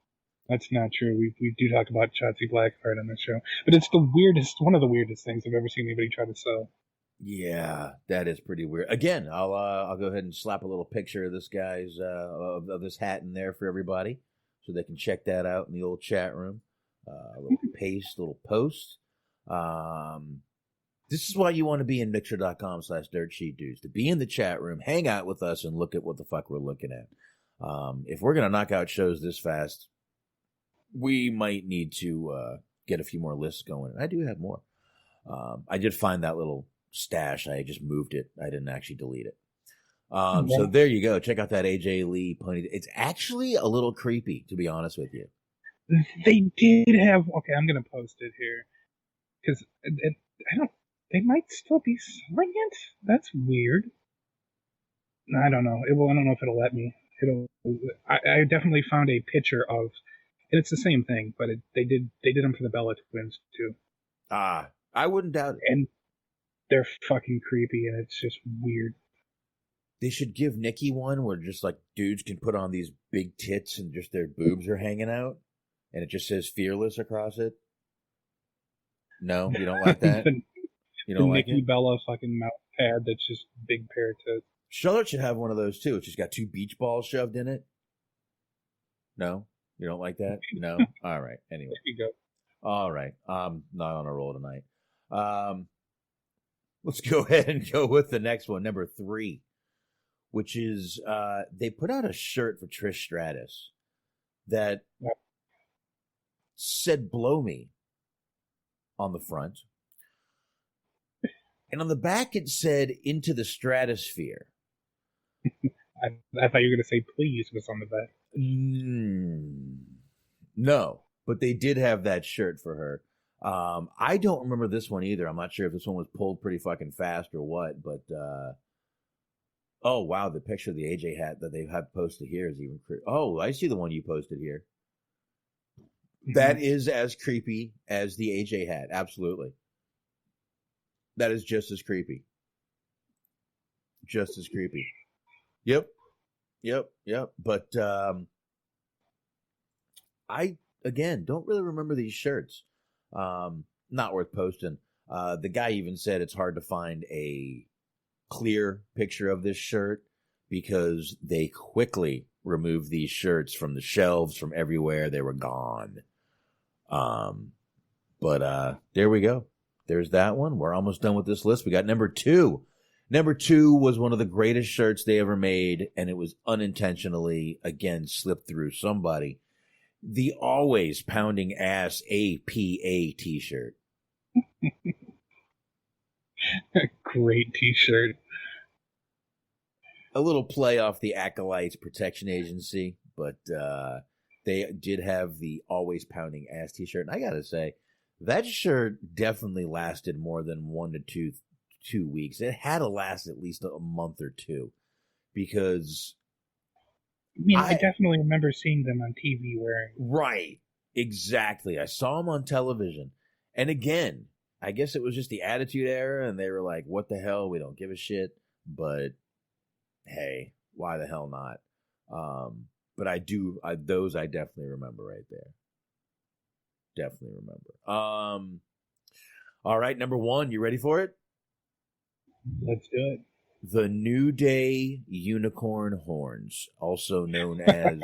that's not true. We do talk about Shotzi Blackheart on the show, but it's one of the weirdest things I've ever seen anybody try to sell. Yeah, that is pretty weird. Again, I'll go ahead and slap a little picture of this guy's of this hat in there for everybody, so they can check that out in the old chat room. A little little post. This is why you want to be in mixer.com/dirtsheetdudes, to be in the chat room, hang out with us, and look at what the fuck we're looking at. If we're gonna knock out shows this fast, we might need to get a few more lists going. I do have more. I did find that little stash. I just moved it. I didn't actually delete it. So there you go. Check out that AJ Lee pony. It's actually a little creepy, to be honest with you. They did have. Okay, I'm gonna post it here because I don't. They might still be selling it. That's weird. I don't know. I don't know if it'll let me. I definitely found a picture of. And it's the same thing, but they did them for the Bella twins too. I wouldn't doubt it. And they're fucking creepy, and it's just weird. They should give Nikki one where just like dudes can put on these big tits and just their boobs are hanging out, and it just says "fearless" across it. No, you don't like that. You don't like Nikki it? Bella fucking mouth pad that's just big pair of tits. Charlotte should have one of those too. It's just got 2 beach balls shoved in it. No. You don't like that? No? All right. Anyway. There you go. All right. I'm not on a roll tonight. Let's go ahead and go with the next one, number 3, which is they put out a shirt for Trish Stratus that said "Blow Me" on the front. And on the back it said "Into the Stratosphere." I thought you were going to say "Please" was on the back. No, but they did have that shirt for her. I don't remember this one either. I'm not sure if this one was pulled pretty fucking fast or what, but oh wow, the picture of the AJ hat that they have posted here is even creepy. Oh, I see the one you posted here. That is as creepy as the AJ hat. Absolutely. That is just as creepy. Just as creepy. Yep. But I, again, don't really remember these shirts. Not worth posting. The guy even said it's hard to find a clear picture of this shirt because they quickly removed these shirts from the shelves, from everywhere. They were gone. But there we go. There's that one. We're almost done with this list. We got number 2. Number 2 was one of the greatest shirts they ever made, and it was unintentionally, again, slipped through somebody. The Always Pounding Ass APA t-shirt. Great t-shirt. A little play off the Acolytes Protection Agency, but they did have the Always Pounding Ass t-shirt. And I gotta say, that shirt definitely lasted more than 1 to 2 weeks. It had to last at least a month or two, because I definitely remember seeing them on TV wearing. Right, exactly. I saw them on television, and again, I guess it was just the Attitude Era, and they were like, "What the hell? We don't give a shit." But hey, why the hell not? But those I definitely remember right there. Definitely remember. All right, number 1. You ready for it? Let's do it. The New Day unicorn horns, also known as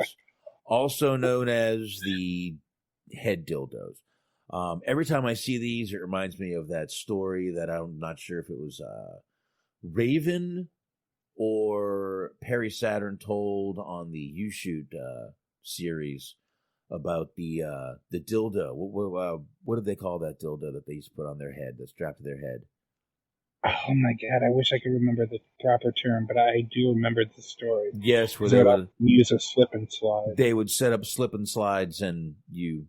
the head dildos. Every time I see these, it reminds me of that story that I'm not sure if it was Raven or Perry Saturn told on the You Shoot series about the dildo. What did they call that dildo that they used to put on their head, that's strapped to their head? Oh my god, I wish I could remember the proper term, but I do remember the story. Yes, where they would use a slip and slide. They would set up slip and slides, and you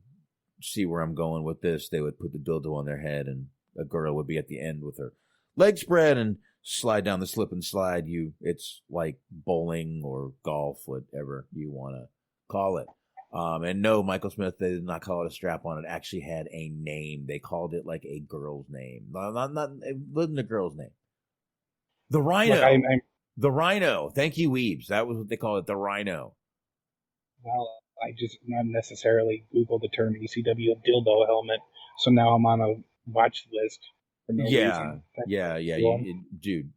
see where I'm going with this. They would put the dildo on their head, and a girl would be at the end with her legs spread and slide down the slip and slide. It's like bowling or golf, whatever you want to call it. And no, Michael Smith, they did not call it a strap-on. It actually had a name. They called it like a girl's name. It wasn't a girl's name. The Rhino. Look, the Rhino. Thank you, Weebs. That was what they call it, the Rhino. Well, I just not necessarily Googled the term ECW dildo helmet, so now I'm on a watch list for no reason. Yeah. Dude,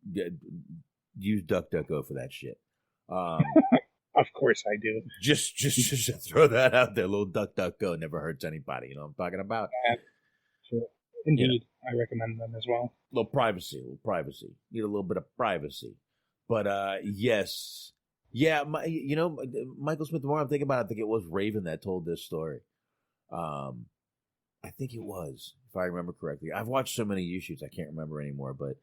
use DuckDuckGo for that shit. Of course I do. Just throw that out there. A little DuckDuckGo never hurts anybody. You know what I'm talking about? Sure. Indeed, I recommend them as well. A little privacy. Need a little bit of privacy. But yes. Yeah, Michael Smith, the more I'm thinking about it, I think it was Raven that told this story. I think it was, if I remember correctly. I've watched so many YouTubes, I can't remember anymore, but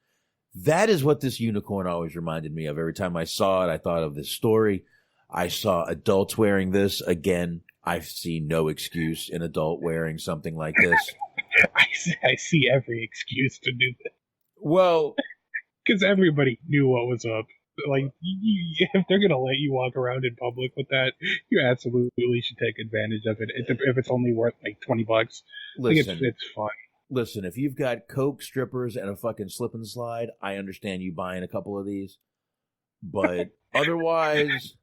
that is what this unicorn always reminded me of. Every time I saw it, I thought of this story. I saw adults wearing this. Again, I see no excuse in adult wearing something like this. I see every excuse to do this. Well, because everybody knew what was up. Like, if they're gonna let you walk around in public with that, you absolutely should take advantage of it. If it's only worth like $20, listen, it's fine. Listen, if you've got coke, strippers, and a fucking slip and slide, I understand you buying a couple of these. But otherwise,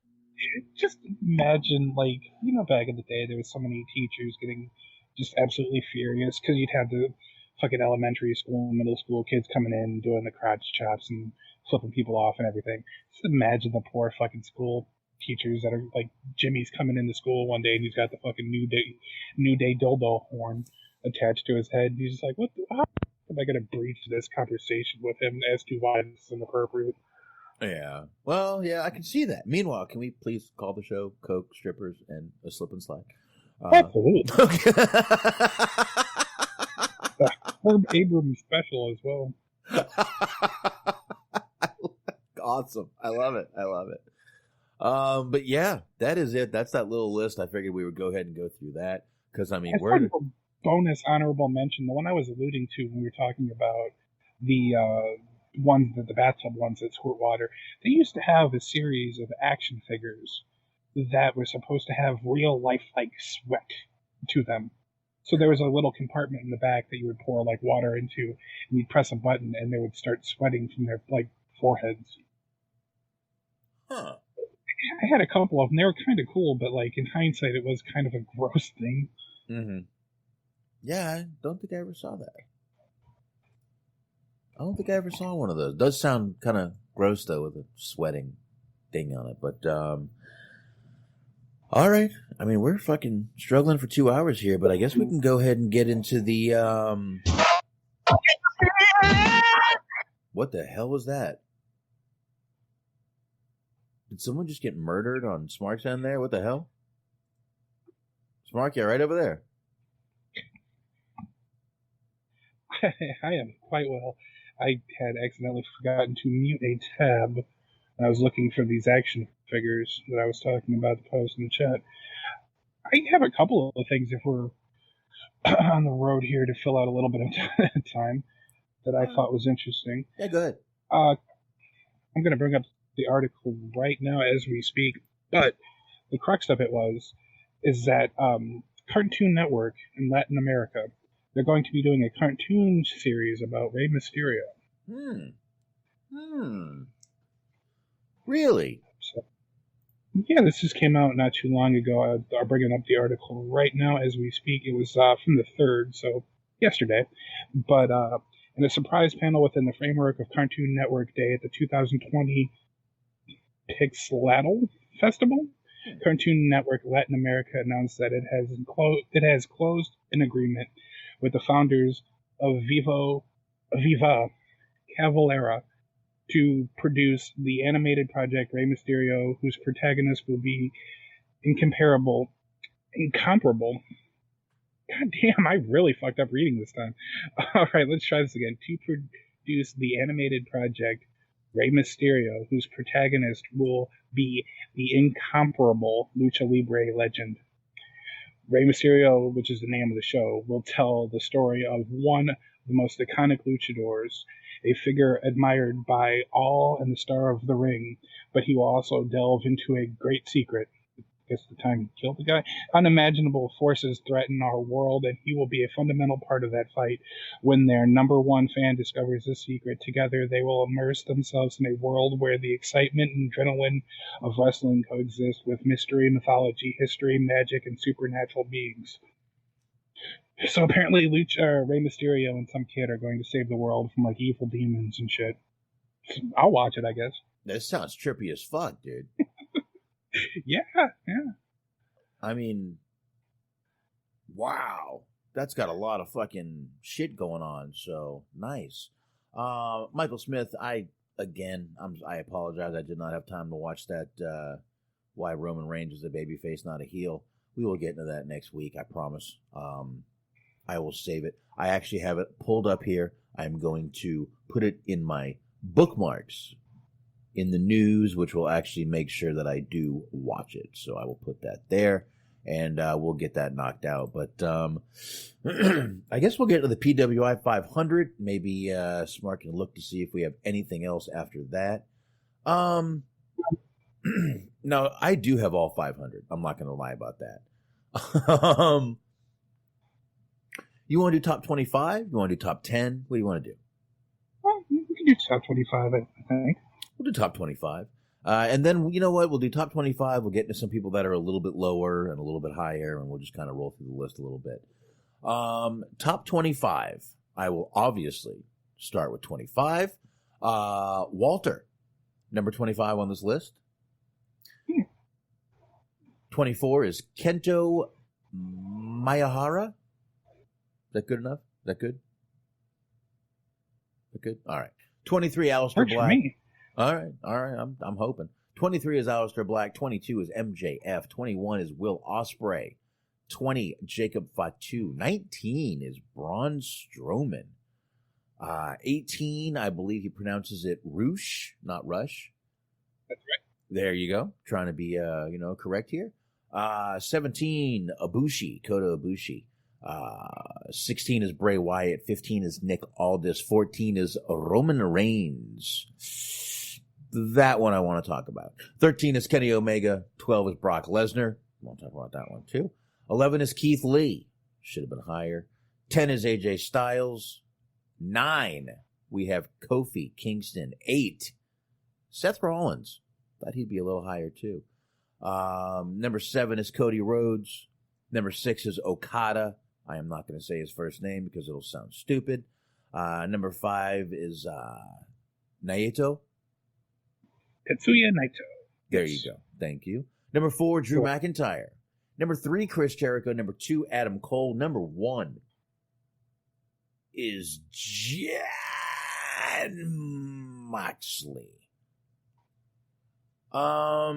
just imagine, like, back in the day, there was so many teachers getting just absolutely furious because you'd have the fucking elementary school and middle school kids coming in doing the crotch chops and flipping people off and everything. Just imagine the poor fucking school teachers that are like, Jimmy's coming into school one day and he's got the fucking New Day dildo horn attached to his head. He's just like, how am I going to breach this conversation with him as to why this is inappropriate? Yeah. Well, yeah, I can see that. Meanwhile, can we please call the show Coke, Strippers, and a Slip and Slide? Absolutely. Okay. Herb Abrams special as well. Awesome. I love it. But yeah, that is it. That's that little list. I figured we would go ahead and go through that because, I mean, we're kind of a bonus honorable mention. The one I was alluding to when we were talking about the the bathtub ones at Squirtwater, they used to have a series of action figures that were supposed to have real life-like sweat to them. So there was a little compartment in the back that you would pour like water into, and you'd press a button, and they would start sweating from their like foreheads. Huh. I had a couple of them. They were kind of cool, but like in hindsight, it was kind of a gross thing. Mm-hmm. Yeah, I don't think I ever saw that. I don't think I ever saw one of those. It does sound kind of gross though, with the sweating thing on it. But, all right. I mean, we're fucking struggling for 2 hours here, but I guess we can go ahead and get into the, what the hell was that? Did someone just get murdered on Smark's end there? What the hell? Smark, you're right over there. I am quite well. I had accidentally forgotten to mute a tab. I was looking for these action figures that I was talking about to post in the chat. I have a couple of things if we're on the road here to fill out a little bit of time that I thought was interesting. Yeah, go ahead. I'm going to bring up the article right now as we speak, but the crux of it is that Cartoon Network in Latin America, they're going to be doing a cartoon series about Rey Mysterio. Really? So, yeah, this just came out not too long ago. I'm bringing up the article right now as we speak. It was from the 3rd, so yesterday. But in a surprise panel within the framework of Cartoon Network Day at the 2020 Pixelatl Festival, Cartoon Network Latin America announced that it has closed an agreement with the founders of Viva Cavalera to produce the animated project Rey Mysterio, whose protagonist will be incomparable. God damn, I really fucked up reading this time. All right, let's try this again. To produce the animated project Rey Mysterio, whose protagonist will be the incomparable Lucha Libre legend. Rey Mysterio, which is the name of the show, will tell the story of one of the most iconic luchadors, a figure admired by all and the star of the ring, but he will also delve into a great secret. I guess the time he killed the guy. Unimaginable forces threaten our world, and he will be a fundamental part of that fight. When their number one fan discovers this secret, together they will immerse themselves in a world where the excitement and adrenaline of wrestling coexist with mystery, mythology, history, magic, and supernatural beings. So apparently Rey Mysterio and some kid are going to save the world from like evil demons and shit. So I'll watch it, I guess. That sounds trippy as fuck, dude. Yeah. I mean, wow. That's got a lot of fucking shit going on, so nice. Michael Smith, I apologize. I did not have time to watch that, why Roman Reigns is a babyface, not a heel. We will get into that next week, I promise. I will save it. I actually have it pulled up here. I'm going to put it in my bookmarks in the news, which will actually make sure that I do watch it. So I will put that there, and we'll get that knocked out. But I guess we'll get to the PWI 500. Maybe Smart can look to see if we have anything else after that. No, I do have all 500. I'm not going to lie about that. You want to do top 25? You want to do top 10? What do you want to do? Well, we can do top 25, I think. We'll do top 25. And then, you know what? We'll do top 25. We'll get into some people that are a little bit lower and a little bit higher, and we'll just kind of roll through the list a little bit. Top 25. I will obviously start with 25. Walter, number 25 on this list. 24 is Kento Miyahara. Is that good enough? Is that good? That good? All right. 23, Aleister Black. All right. I'm hoping. 23 is Aleister Black. 22 is MJF. 21 is Will Ospreay. 20, Jacob Fatu. 19 is Braun Strowman. 18, I believe he pronounces it Roosh, not Rush. That's right. There you go. Trying to be, correct here. 17, Ibushi, Kota Ibushi. 16 is Bray Wyatt. 15 is Nick Aldis. 14 is Roman Reigns. That one I want to talk about. 13 is Kenny Omega. 12 is Brock Lesnar. I want to talk about that one too. 11 is Keith Lee. Should have been higher. 10 is AJ Styles. 9, we have Kofi Kingston. 8, Seth Rollins. Thought he'd be a little higher too. Number 7 is Cody Rhodes. Number 6 is Okada. I am not going to say his first name because it'll sound stupid. Number 5 is Naito. Tetsuya Naito. There you go. Thank you. Number 4, Drew McIntyre. Number 3, Chris Jericho. Number 2, Adam Cole. Number 1 is Jon Moxley. I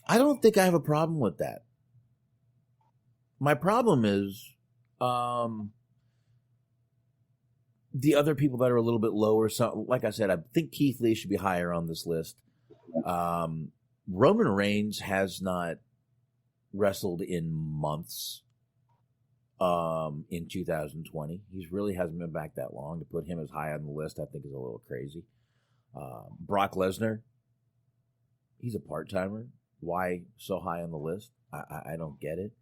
don't think I have a problem with that. My problem is the other people that are a little bit lower. So, like I said, I think Keith Lee should be higher on this list. Roman Reigns has not wrestled in months in 2020. He really hasn't been back that long. To put him as high on the list, I think is a little crazy. Brock Lesnar, he's a part-timer. Why so high on the list? I don't get it.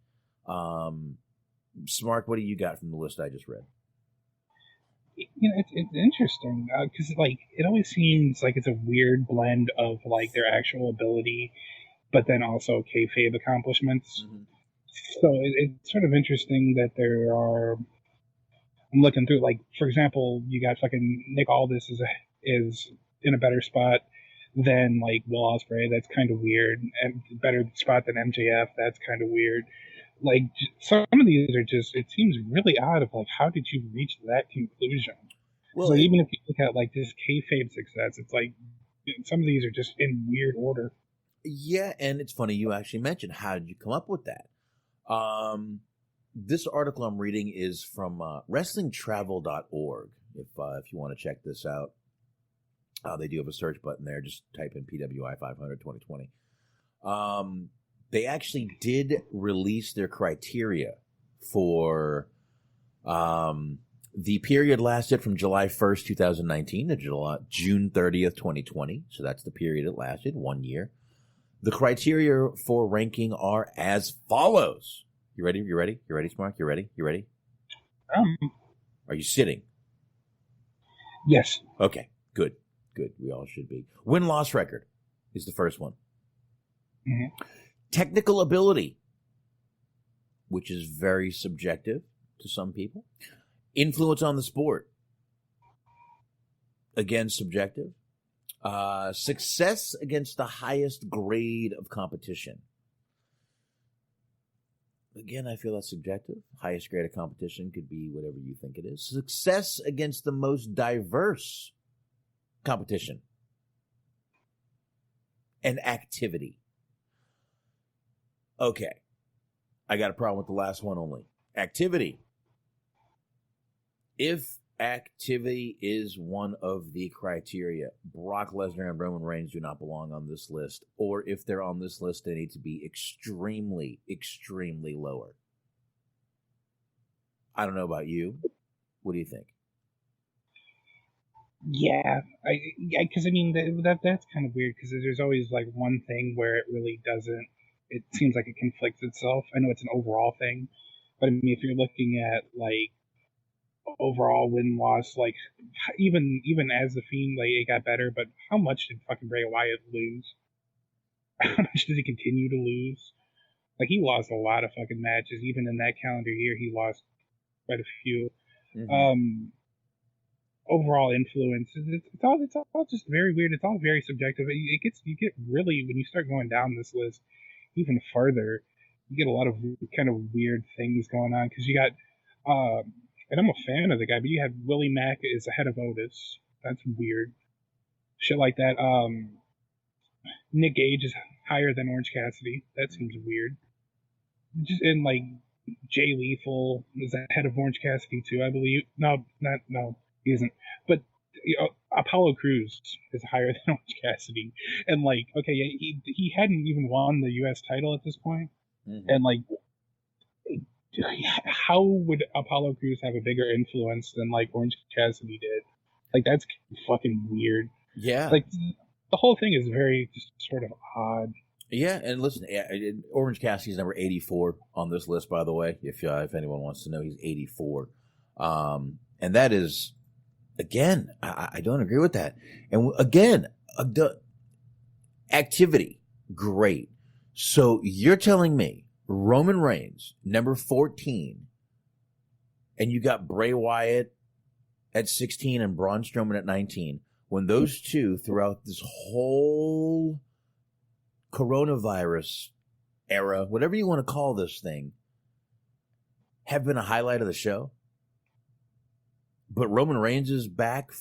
Smart, what do you got from the list I just read? You know, it's interesting because like it always seems like it's a weird blend of like their actual ability, but then also kayfabe accomplishments. Mm-hmm. So it's sort of interesting that there are. I'm looking through, like, for example, you got fucking Nick Aldis is in a better spot than like Will Ospreay. That's kind of weird, and better spot than MJF. That's kind of weird. Like, some of these are just, it seems really odd of, like, how did you reach that conclusion? Well, so even if you look at, like, this kayfabe success, it's like, you know, some of these are just in weird order. Yeah, and it's funny you actually mentioned, how did you come up with that? This article I'm reading is from WrestlingTravel.org, if you want to check this out. They do have a search button there. Just type in PWI 500 2020. They actually did release their criteria for the period lasted from July 1st, 2019 to June 30th, 2020. So that's the period it lasted, 1 year. The criteria for ranking are as follows. You ready? You ready? You ready, Smart? You ready? You ready? Are you sitting? Yes. Okay, good. Good. We all should be. Win-loss record is the first one. Mm-hmm. Technical ability, which is very subjective to some people. Influence on the sport, again, subjective. Success against the highest grade of competition. Again, I feel that's subjective. Highest grade of competition could be whatever you think it is. Success against the most diverse competition and activity. Okay. I got a problem with the last one only. Activity. If activity is one of the criteria, Brock Lesnar and Roman Reigns do not belong on this list. Or if they're on this list, they need to be extremely, extremely lower. I don't know about you. What do you think? Yeah, because I mean that's kind of weird because there's always like one thing where it really doesn't. It seems like it conflicts itself. I know it's an overall thing, but I mean if you're looking at like overall win-loss, like even as the Fiend, like it got better, but how much did fucking Bray Wyatt lose? How much does he continue to lose? Like he lost a lot of fucking matches. Even in that calendar year, he lost quite a few. Mm-hmm. Overall influence, it's all just very weird. It's all very subjective. You get really, when you start going down this list even further, you get a lot of kind of weird things going on because you got, and I'm a fan of the guy, but you have Willie Mack is ahead of Otis. That's weird. Shit like that. Nick Gage is higher than Orange Cassidy. That seems weird. Just and like Jay Lethal is ahead of Orange Cassidy too, I believe. No. He isn't. But you know, Apollo Crews is higher than Orange Cassidy. And like, okay, he hadn't even won the US title at this point. Mm-hmm. And like, how would Apollo Crews have a bigger influence than like Orange Cassidy did? Like, that's fucking weird. Yeah. Like, the whole thing is very just sort of odd. Yeah, and listen, Orange Cassidy's number 84 on this list, by the way. If anyone wants to know, he's 84. And that is, again, I don't agree with that. And again, the activity, great. So you're telling me Roman Reigns, number 14, and you got Bray Wyatt at 16 and Braun Strowman at 19. when those two, throughout this whole coronavirus era, whatever you want to call this thing, have been a highlight of the show. But Roman Reigns is back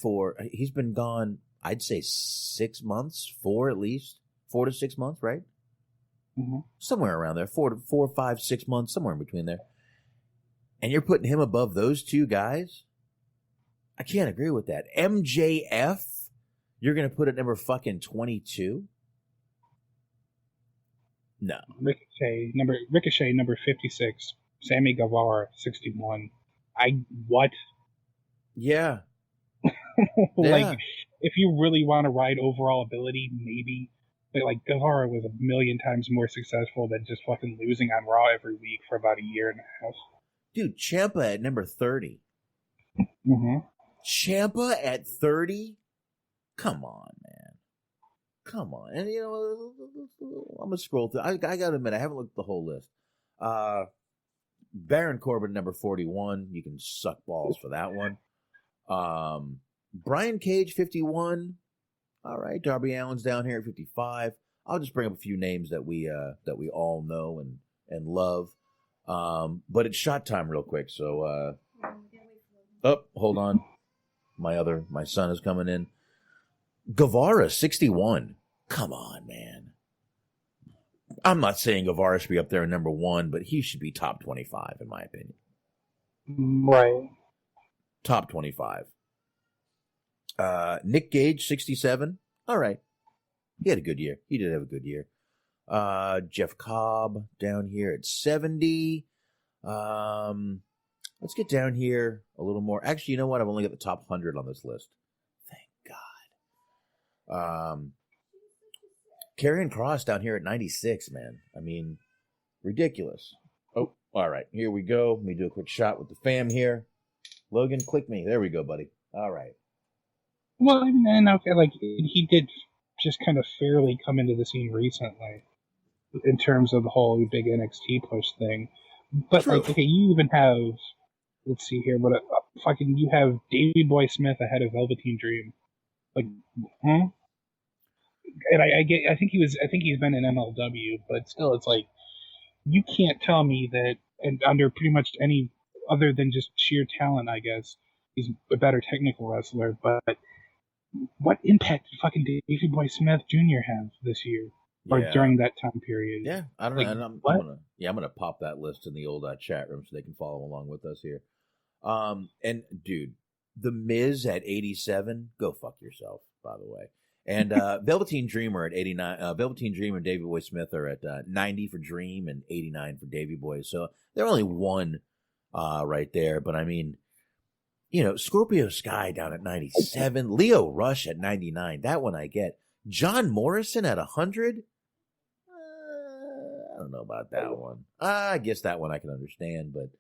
he's been gone, I'd say 6 months, 4 at least, 4 to 6 months, right? Mm-hmm. Somewhere around there, 4, 5, 6 months, somewhere in between there. And you're putting him above those two guys? I can't agree with that. MJF, you're going to put at number fucking 22? No. Ricochet, number 56. Sammy Guevara, 61. What? Yeah. Like, if you really want to ride overall ability, maybe. But, like, Guevara was a million times more successful than just fucking losing on Raw every week for about a year and a half. Dude, Ciampa at number 30. Mm-hmm. Ciampa at 30? Come on, man. Come on. And, I'm going to scroll through. I got to admit, I haven't looked at the whole list. Baron Corbin, number 41. You can suck balls for that one. Brian Cage, 51. All right. Darby Allin's down here at 55. I'll just bring up a few names that we all know and love. But it's shot time real quick. So, hold on. My son is coming in. Guevara, 61. Come on, man. I'm not saying Guevara should be up there in number 1, but he should be top 25, in my opinion. Right. Top 25. Nick Gage, 67. All right. He had a good year. He did have a good year. Jeff Cobb down here at 70. Let's get down here a little more. Actually, you know what? I've only got the top 100 on this list. Thank God. Karrion Kross down here at 96, man. I mean, ridiculous. Oh, all right. Here we go. Let me do a quick shot with the fam here. Logan, click me. There we go, buddy. All right. Well, and okay, like, he did just kind of fairly come into the scene recently in terms of the whole big NXT push thing. But, True. like, okay, you even have, let's see here, you have Davey Boy Smith ahead of Velveteen Dream. Like, huh? And I think he's been in MLW, but still, it's like, you can't tell me that, and under pretty much any other than just sheer talent, I guess, he's a better technical wrestler, but what impact did fucking Davey Boy Smith Jr. have this year? Or during that time period? Yeah, I don't know. I'm gonna pop that list in the old chat room so they can follow along with us here. And dude, The Miz at 87, go fuck yourself, by the way. And Velveteen Dream are at 89. Velveteen Dream and Davey Boy Smith are at 90 for Dream and 89 for Davey Boy. So they're only one right there. But I mean, Scorpio Sky down at 97, Leo Rush at 99. That one I get. John Morrison at 100. I don't know about that one. I guess that one I can understand, but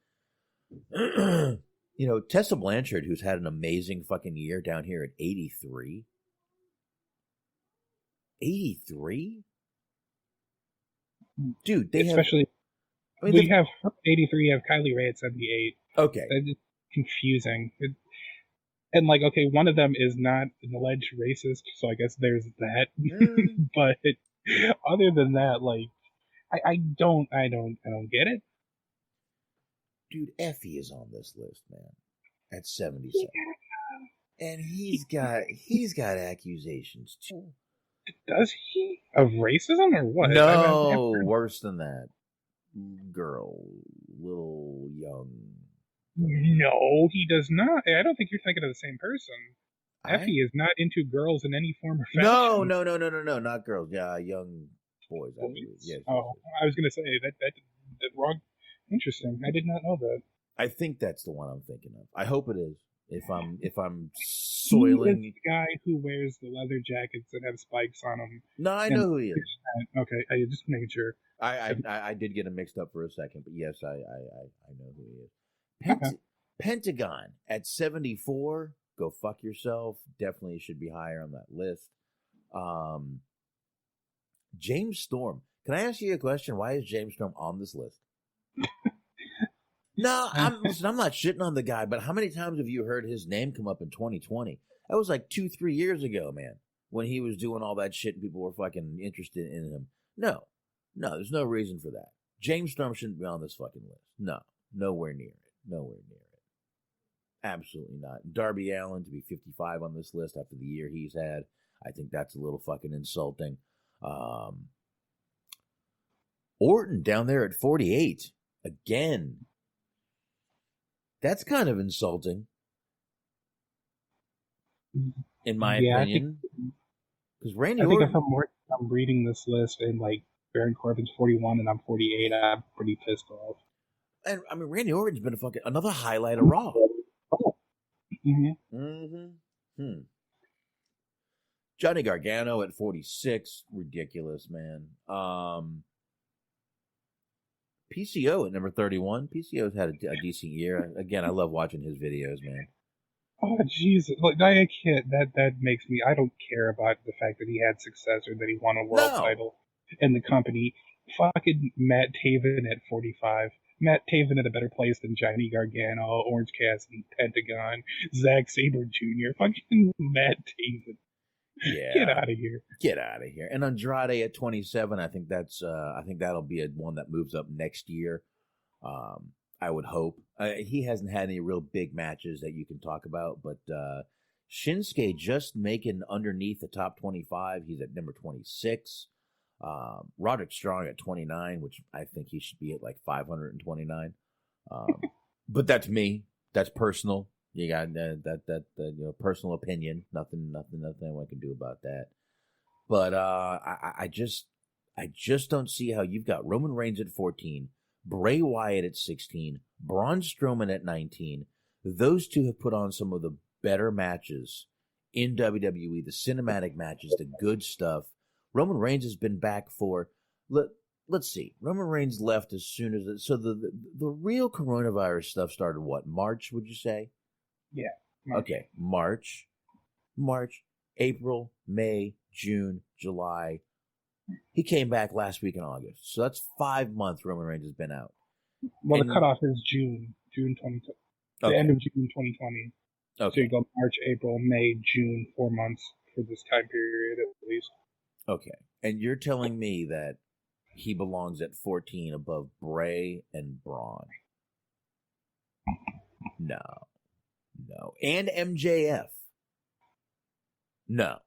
Tessa Blanchard, who's had an amazing fucking year down here at 83. 83? Dude, we have her 83, you have Kylie Ray at 78. Okay. That's confusing. And, like, okay, one of them is not an alleged racist, so I guess there's that. But other than that, like, I don't get it. Dude, Effie is on this list, man. At 77. Yeah. And he's got accusations too. Does he? Of racism or what? No, worse than that. Girl, little young. No, he does not. I don't think you're thinking of the same person. Effie is not into girls in any form or fashion. No, not girls. Yeah, young boys. I believe. Yes. Oh, I was going to say that wrong. Interesting. I did not know that. I think that's the one I'm thinking of. I hope it is. If I'm soiling the guy who wears the leather jackets that have spikes on them. No, I know who he is. Okay, I just making sure. I did get him mixed up for a second, but yes, I know who he is. Pentagon at 74. Go fuck yourself. Definitely should be higher on that list. James Storm. Can I ask you a question? Why is James Storm on this list? No, I'm not shitting on the guy, but how many times have you heard his name come up in 2020? That was like 2-3 years ago, man, when he was doing all that shit and people were fucking interested in him. No, there's no reason for that. James Storm shouldn't be on this fucking list. No, nowhere near it. Absolutely not. Darby Allin to be 55 on this list after the year he's had, I think that's a little fucking insulting. Orton down there at 48. Again, that's kind of insulting, in my opinion. Because Randy Orton... if I'm reading this list and like Baron Corbin's 41 and I'm 48, I'm pretty pissed off. And I mean, Randy Orton's been another highlight of Raw. Johnny Gargano at 46, ridiculous, man. PCO at number 31. PCO's had a decent year. Again, I love watching his videos, man. Oh, Jesus. Like, I can't. That makes me... I don't care about the fact that he had success or that he won a world title in the company. Fucking Matt Taven at 45. Matt Taven at a better place than Johnny Gargano, Orange Cassidy, Pentagon, Zack Sabre Jr. Fucking Matt Taven. Yeah. Get out of here. Get out of here. And Andrade at 27, I think that'll be one that moves up next year. I would hope. He hasn't had any real big matches that you can talk about, but Shinsuke just making underneath the top 25. He's at number 26. Roderick Strong at 29, which I think he should be at like 529. But that's me. That's personal. You got that personal opinion. Nothing anyone can do about that. But I just don't see how you've got Roman Reigns at 14, Bray Wyatt at 16, Braun Strowman at 19. Those two have put on some of the better matches in WWE, the cinematic matches, the good stuff. Roman Reigns has been back for, let's see, Roman Reigns left as soon as, so the real coronavirus stuff started what, March, would you say? Yeah. March. Okay, March, April, May, June, July. He came back last week in August. So that's 5 months Roman Reigns has been out. Well, the cutoff is June 2020. The end of June 2020. Okay. So you go March, April, May, June, 4 months for this time period at least. Okay. And you're telling me that he belongs at 14 above Bray and Braun? No. And MJF? No.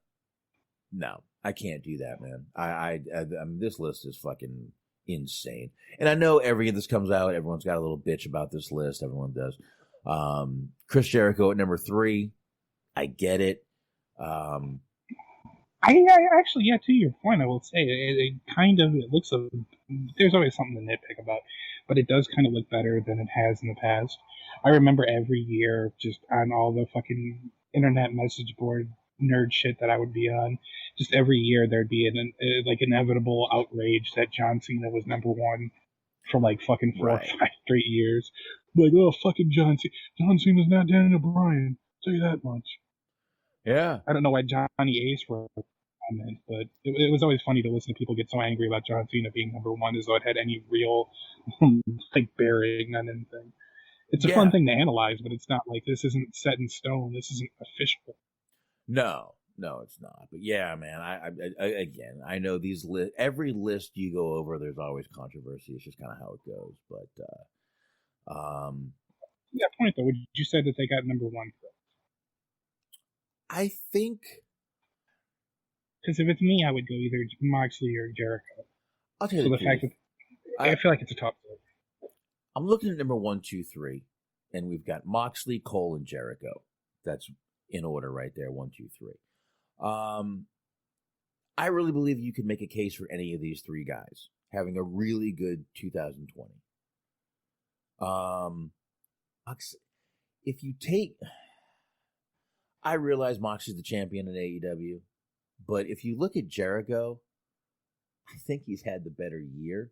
I can't do that, man. I mean, this list is fucking insane. And I know this comes out, everyone's got a little bitch about this list. Everyone does. Chris Jericho at number 3. I get it. I actually, yeah, to your point, I will say it looks there's always something to nitpick about, but it does kind of look better than it has in the past. I remember every year just on all the fucking internet message board nerd shit that I would be on, just every year there'd be an inevitable outrage that John Cena was number 1 for like fucking 4 or 5 straight years. Like, oh, fucking John Cena's not Daniel Bryan. I'll tell you that much. Yeah. I don't know why Johnny Ace wrote a comment, but it was always funny to listen to people get so angry about John Cena being number 1 as though it had any real like bearing on anything. It's a fun thing to analyze, but it's not like this isn't set in stone. This isn't official. No, it's not. But yeah, man, I know these every list you go over, there's always controversy. It's just kind of how it goes. But yeah, point though. You said that they got number 1 correct. I think, because if it's me, I would go either Moxley or Jericho. I'll tell you the fact that I feel like it's a top 4. I'm looking at number 1, 2, 3, and we've got Moxley, Cole, and Jericho. That's in order right there, 1, 2, 3. I really believe you could make a case for any of these 3 guys having a really good 2020. If you take, I realize Moxley's the champion in AEW, but if you look at Jericho, I think he's had the better year.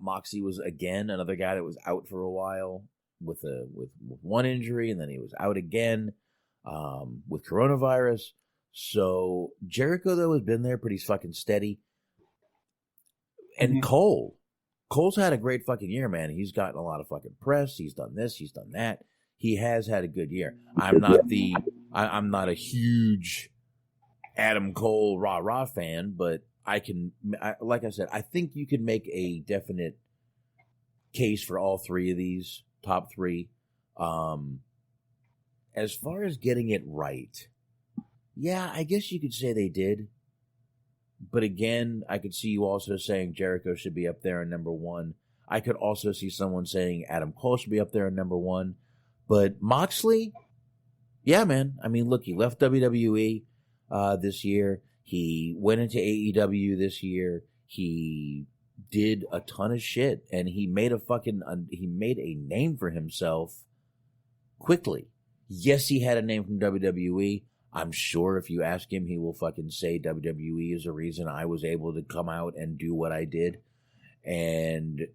Moxley was again another guy that was out for a while with one injury, and then he was out again with coronavirus. So Jericho though has been there pretty fucking steady. And Cole, Cole's had a great fucking year, man. He's gotten a lot of fucking press. He's done this. He's done that. He has had a good year. I'm not a huge Adam Cole rah-rah fan, but like I said, I think you could make a definite case for all three of these top three. As far as getting it right, yeah, I guess you could say they did. But again, I could see you also saying Jericho should be up there in number one. I could also see someone saying Adam Cole should be up there in number one. But Moxley, yeah, man. I mean, look, he left WWE this year. He went into AEW this year. He did a ton of shit, and he made a name for himself quickly. Yes, he had a name from WWE. I'm sure if you ask him, he will fucking say WWE is the reason I was able to come out and do what I did. And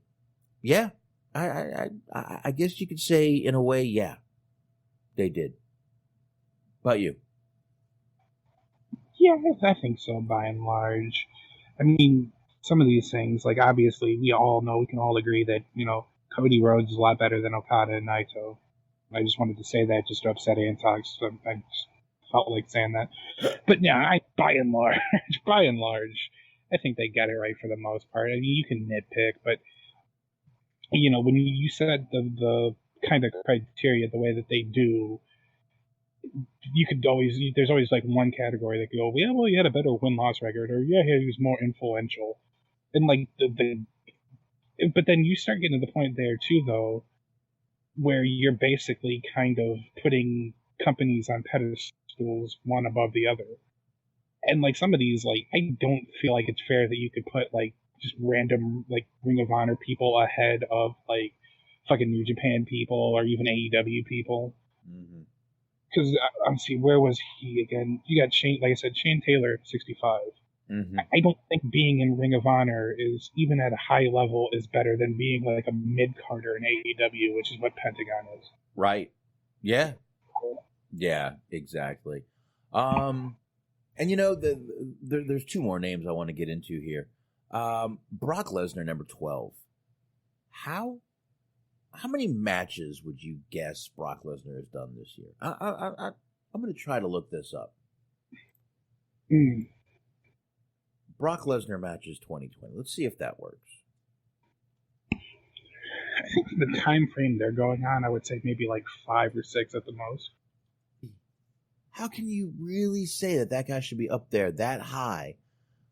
yeah, I guess you could say in a way, yeah, they did. About you? Yeah, I think so, by and large. I mean, some of these things, like, obviously, we can all agree that, Cody Rhodes is a lot better than Okada and Naito. I just wanted to say that just to upset Antox. So I just felt like saying that. But yeah, by and large, I think they get it right for the most part. I mean, you can nitpick, but, when you said the kind of criteria the way that they do, there's always like one category that could go, yeah, well, he had a better win-loss record, or yeah, he was more influential. And like but then you start getting to the point there too, though, where you're basically kind of putting companies on pedestals one above the other. And like some of these, like, I don't feel like it's fair that you could put like just random like Ring of Honor people ahead of like fucking New Japan people or even AEW people. Because I'm see, where was he again? You got Shane, like I said, Shane Taylor, 65. Mm-hmm. I don't think being in Ring of Honor is, even at a high level, is better than being like a mid-carder in AEW, which is what Pentagon is. Right. Yeah. Yeah, exactly. And there's two more names I want to get into here. Brock Lesnar, number 12. How many matches would you guess Brock Lesnar has done this year? I'm going to try to look this up. Brock Lesnar matches 2020. Let's see if that works. I think the time frame they're going on, I would say maybe like 5 or 6 at the most. How can you really say that guy should be up there that high?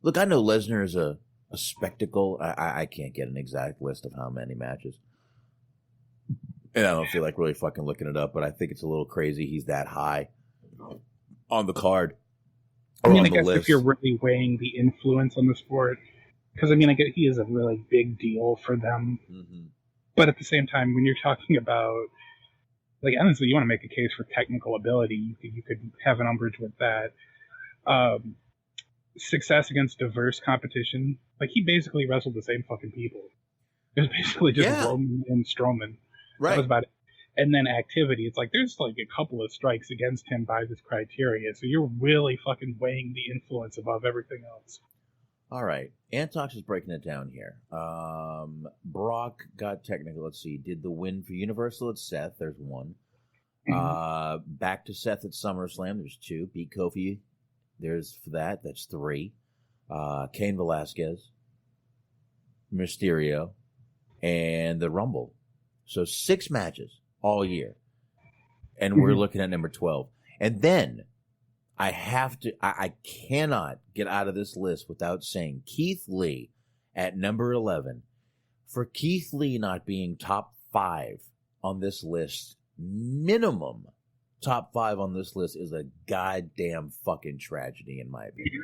Look, I know Lesnar is a spectacle. I can't get an exact list of how many matches. And I don't feel like really fucking looking it up, but I think it's a little crazy he's that high on the card. I mean, I guess if you're really weighing the influence on the sport, because I mean, I get he is a really big deal for them. Mm-hmm. But at the same time, when you're talking about, like, honestly, you want to make a case for technical ability, you could have an umbrage with that. Success against diverse competition, like, he basically wrestled the same fucking people. It was basically just Roman and Strowman. Right. That was about it. And then activity, it's like there's like a couple of strikes against him by this criteria, so you're really fucking weighing the influence above everything else. All right, Antox is breaking it down here. Brock got technical. Let's see, did the win for Universal at Seth? There's one. Back to Seth at SummerSlam. There's 2. Beat Kofi. There's for that. That's 3. Cain Velasquez, Mysterio, and the Rumble. So 6 matches all year. And we're looking at number 12. And then I cannot get out of this list without saying Keith Lee at number 11. For Keith Lee not being top 5 on this list, minimum top 5 on this list is a goddamn fucking tragedy, in my opinion.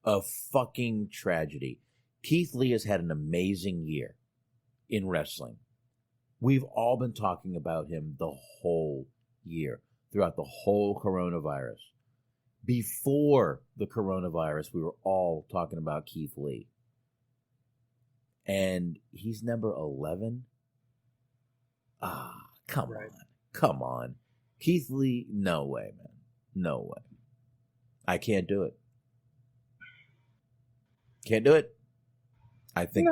A fucking tragedy. Keith Lee has had an amazing year in wrestling. We've all been talking about him the whole year, throughout the whole coronavirus. Before the coronavirus, we were all talking about Keith Lee. And he's number 11? Come on. Come on. Keith Lee, no way, man. No way. I can't do it. Can't do it. I think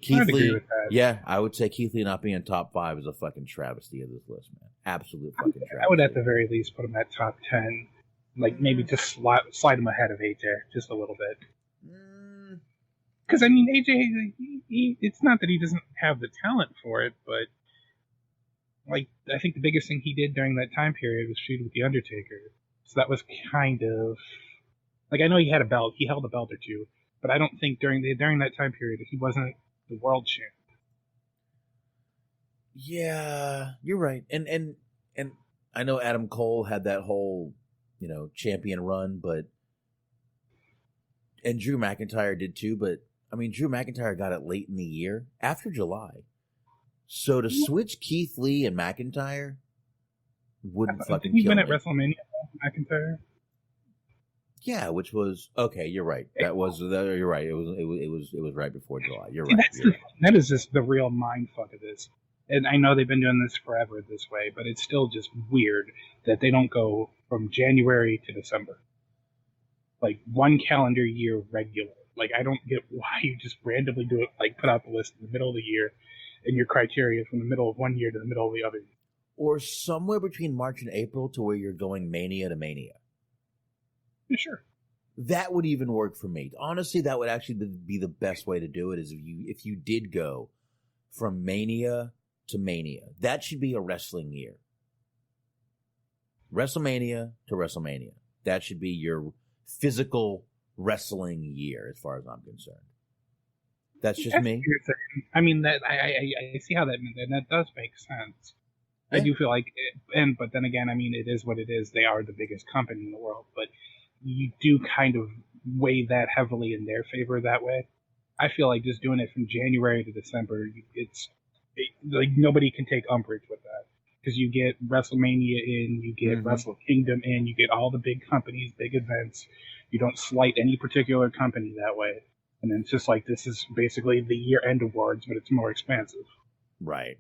Keith Lee. With that. Yeah, I would say Keith Lee not being in top 5 is a fucking travesty of this list, man. Absolute fucking travesty. I would at the very least put him at top 10. Like maybe just slide him ahead of AJ just a little bit. Because I mean, AJ, it's not that he doesn't have the talent for it, but like I think the biggest thing he did during that time period was feud with the Undertaker. So that was kind of like, I know he had a belt, he held a belt or two, but I don't think during that time period he wasn't the world champ. Yeah, you're right. And I know Adam Cole had that whole, champion run, and Drew McIntyre did too, but I mean, Drew McIntyre got it late in the year, after July. So to switch Keith Lee and McIntyre wouldn't fucking kill me. Did he win at WrestleMania, McIntyre? Yeah, which was okay. You're right. You're right. It was right before July. You're right. That is just the real mindfuck of this. And I know they've been doing this forever this way, but it's still just weird that they don't go from January to December. Like one calendar year regular. Like I don't get why you just randomly do it, like put out the list in the middle of the year and your criteria from the middle of one year to the middle of the other. Or somewhere between March and April to where you're going Mania to Mania. Yeah, sure. That would even work for me. Honestly, that would actually be the best way to do it, is if you did go from Mania to Mania. That should be a wrestling year. WrestleMania to WrestleMania. That should be your physical wrestling year, as far as I'm concerned. That's just me. I mean, that I see how that does make sense. Yeah. I do feel like, but then again, I mean, it is what it is. They are the biggest company in the world, but you do kind of weigh that heavily in their favor that way. I feel like just doing it from January to December, like nobody can take umbrage with that, because you get WrestleMania in, you get Wrestle Kingdom in, you get all the big companies, big events. You don't slight any particular company that way. And then it's just like, this is basically the year-end awards, but it's more expansive. Right.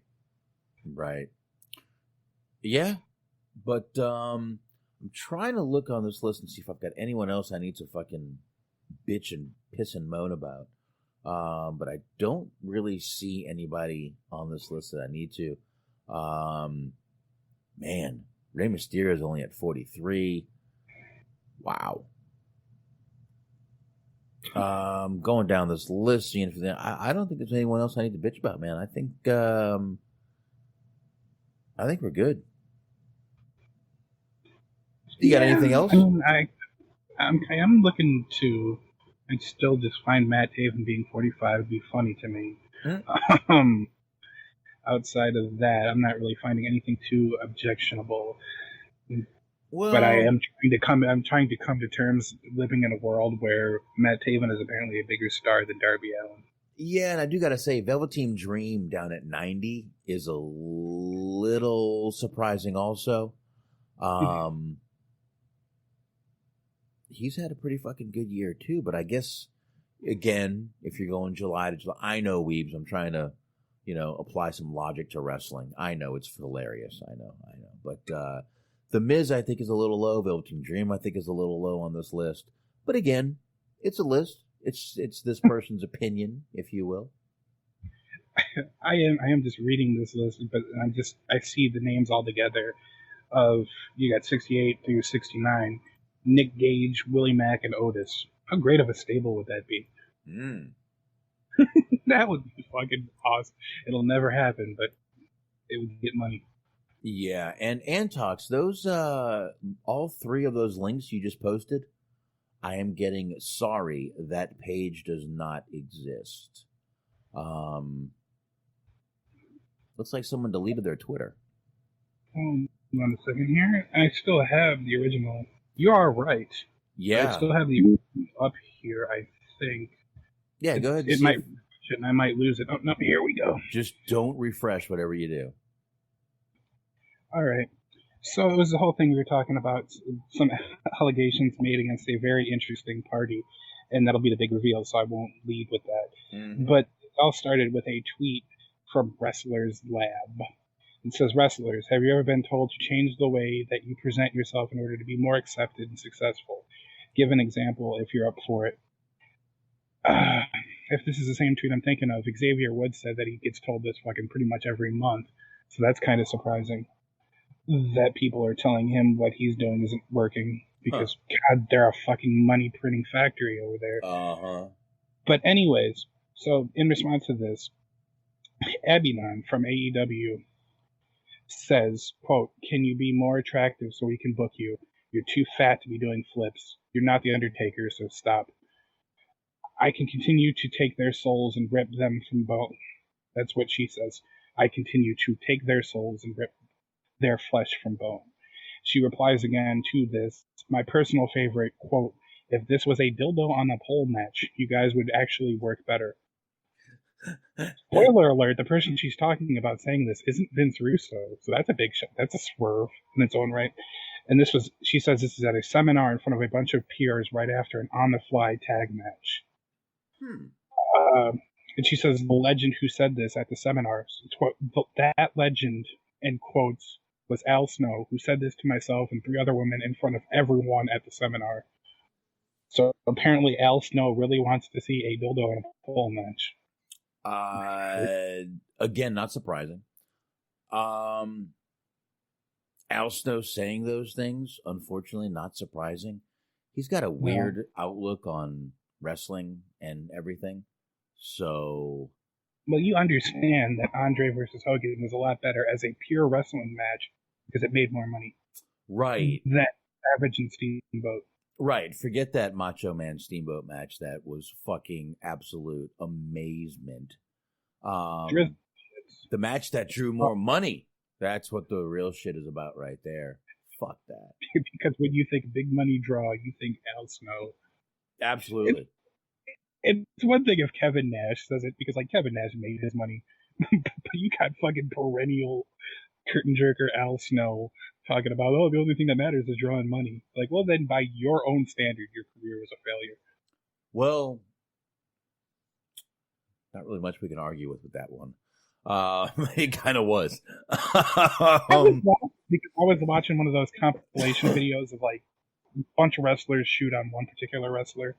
Yeah, but I'm trying to look on this list and see if I've got anyone else I need to fucking bitch and piss and moan about. But I don't really see anybody on this list that I need to. Man, Rey Mysterio is only at 43. Wow. Going down this list, seeing if I don't think there's anyone else I need to bitch about, man. I think we're good. You got anything else? I mean, I am looking to. I still just find Matt Taven being 45 would be funny to me. Outside of that, I'm not really finding anything too objectionable. Well, but I'm trying to come to terms living in a world where Matt Taven is apparently a bigger star than Darby Allin. Yeah, and I do got to say, Velveteen Dream down at 90 is a little surprising also. He's had a pretty fucking good year too, but I guess, again, if you're going July to July, I know, Weebs, I'm trying to, apply some logic to wrestling. I know it's hilarious. I know. But The Miz, I think, is a little low. Velveteen Dream, I think, is a little low on this list. But again, it's a list. It's this person's opinion, if you will. I am just reading this list, but I see the names all together of, you got 68 through 69. Nick Gage, Willie Mack, and Otis. How great of a stable would that be? That would be fucking awesome. It'll never happen, but it would get money. Yeah, and Antox, those all three of those links you just posted, I am getting sorry that page does not exist. Looks like someone deleted their Twitter. Hold on a second here. I still have the original. You are right. Yeah. I still have the original up here, I think. Yeah, go ahead. I might lose it. Oh, no, here we go. Just don't refresh whatever you do. All right. So it was the whole thing we were talking about, some allegations made against a very interesting party, and that'll be the big reveal, so I won't lead with that. Mm-hmm. But it all started with a tweet from Wrestlers Lab. It says, "Wrestlers, have you ever been told to change the way that you present yourself in order to be more accepted and successful? Give an example if you're up for it." if this is the same tweet I'm thinking of, Xavier Woods said that he gets told this fucking pretty much every month. So that's kind of surprising that people are telling him what he's doing isn't working because, God, they're a fucking money printing factory over there. Uh-huh. But anyways, so in response to this, Abaddon from AEW says, quote, "Can you be more attractive so we can book you? You're too fat to be doing flips. You're not the Undertaker, so stop. I can continue to take their souls and rip them from bone." That's what she says. "I continue to take their souls and rip their flesh from bone." She replies again to this, "My personal favorite, quote, if this was a dildo on a pole match, you guys would actually work better." Spoiler alert, the person she's talking about saying this isn't Vince Russo, so that's a big shot. That's a swerve in its own right. And she says this is at a seminar in front of a bunch of peers right after an on-the-fly tag match. And she says the legend who said this at the seminar, that legend, in quotes, was Al Snow, who said this to myself and 3 other women in front of everyone at the seminar. So apparently Al Snow really wants to see a dildo in a pole match. Again, not surprising. Al Snow saying those things, unfortunately, not surprising. He's got a weird outlook on wrestling and everything. So, well, you understand that Andre versus Hogan was a lot better as a pure wrestling match because it made more money. Right. Than Savage and Steamboat. Right. Forget that Macho Man Steamboat match. That was fucking absolute amazement. The match that drew more money. That's what the real shit is about right there. Fuck that. Because when you think big money draw, you think Al Snow. Absolutely. It's one thing if Kevin Nash says it, because like Kevin Nash made his money. But you got fucking perennial curtain jerker Al Snow talking about, the only thing that matters is drawing money. Like, well, then by your own standard, your career was a failure. Well, not really much we can argue with that one. It kind of was. Because I was watching one of those compilation videos of like a bunch of wrestlers shoot on one particular wrestler.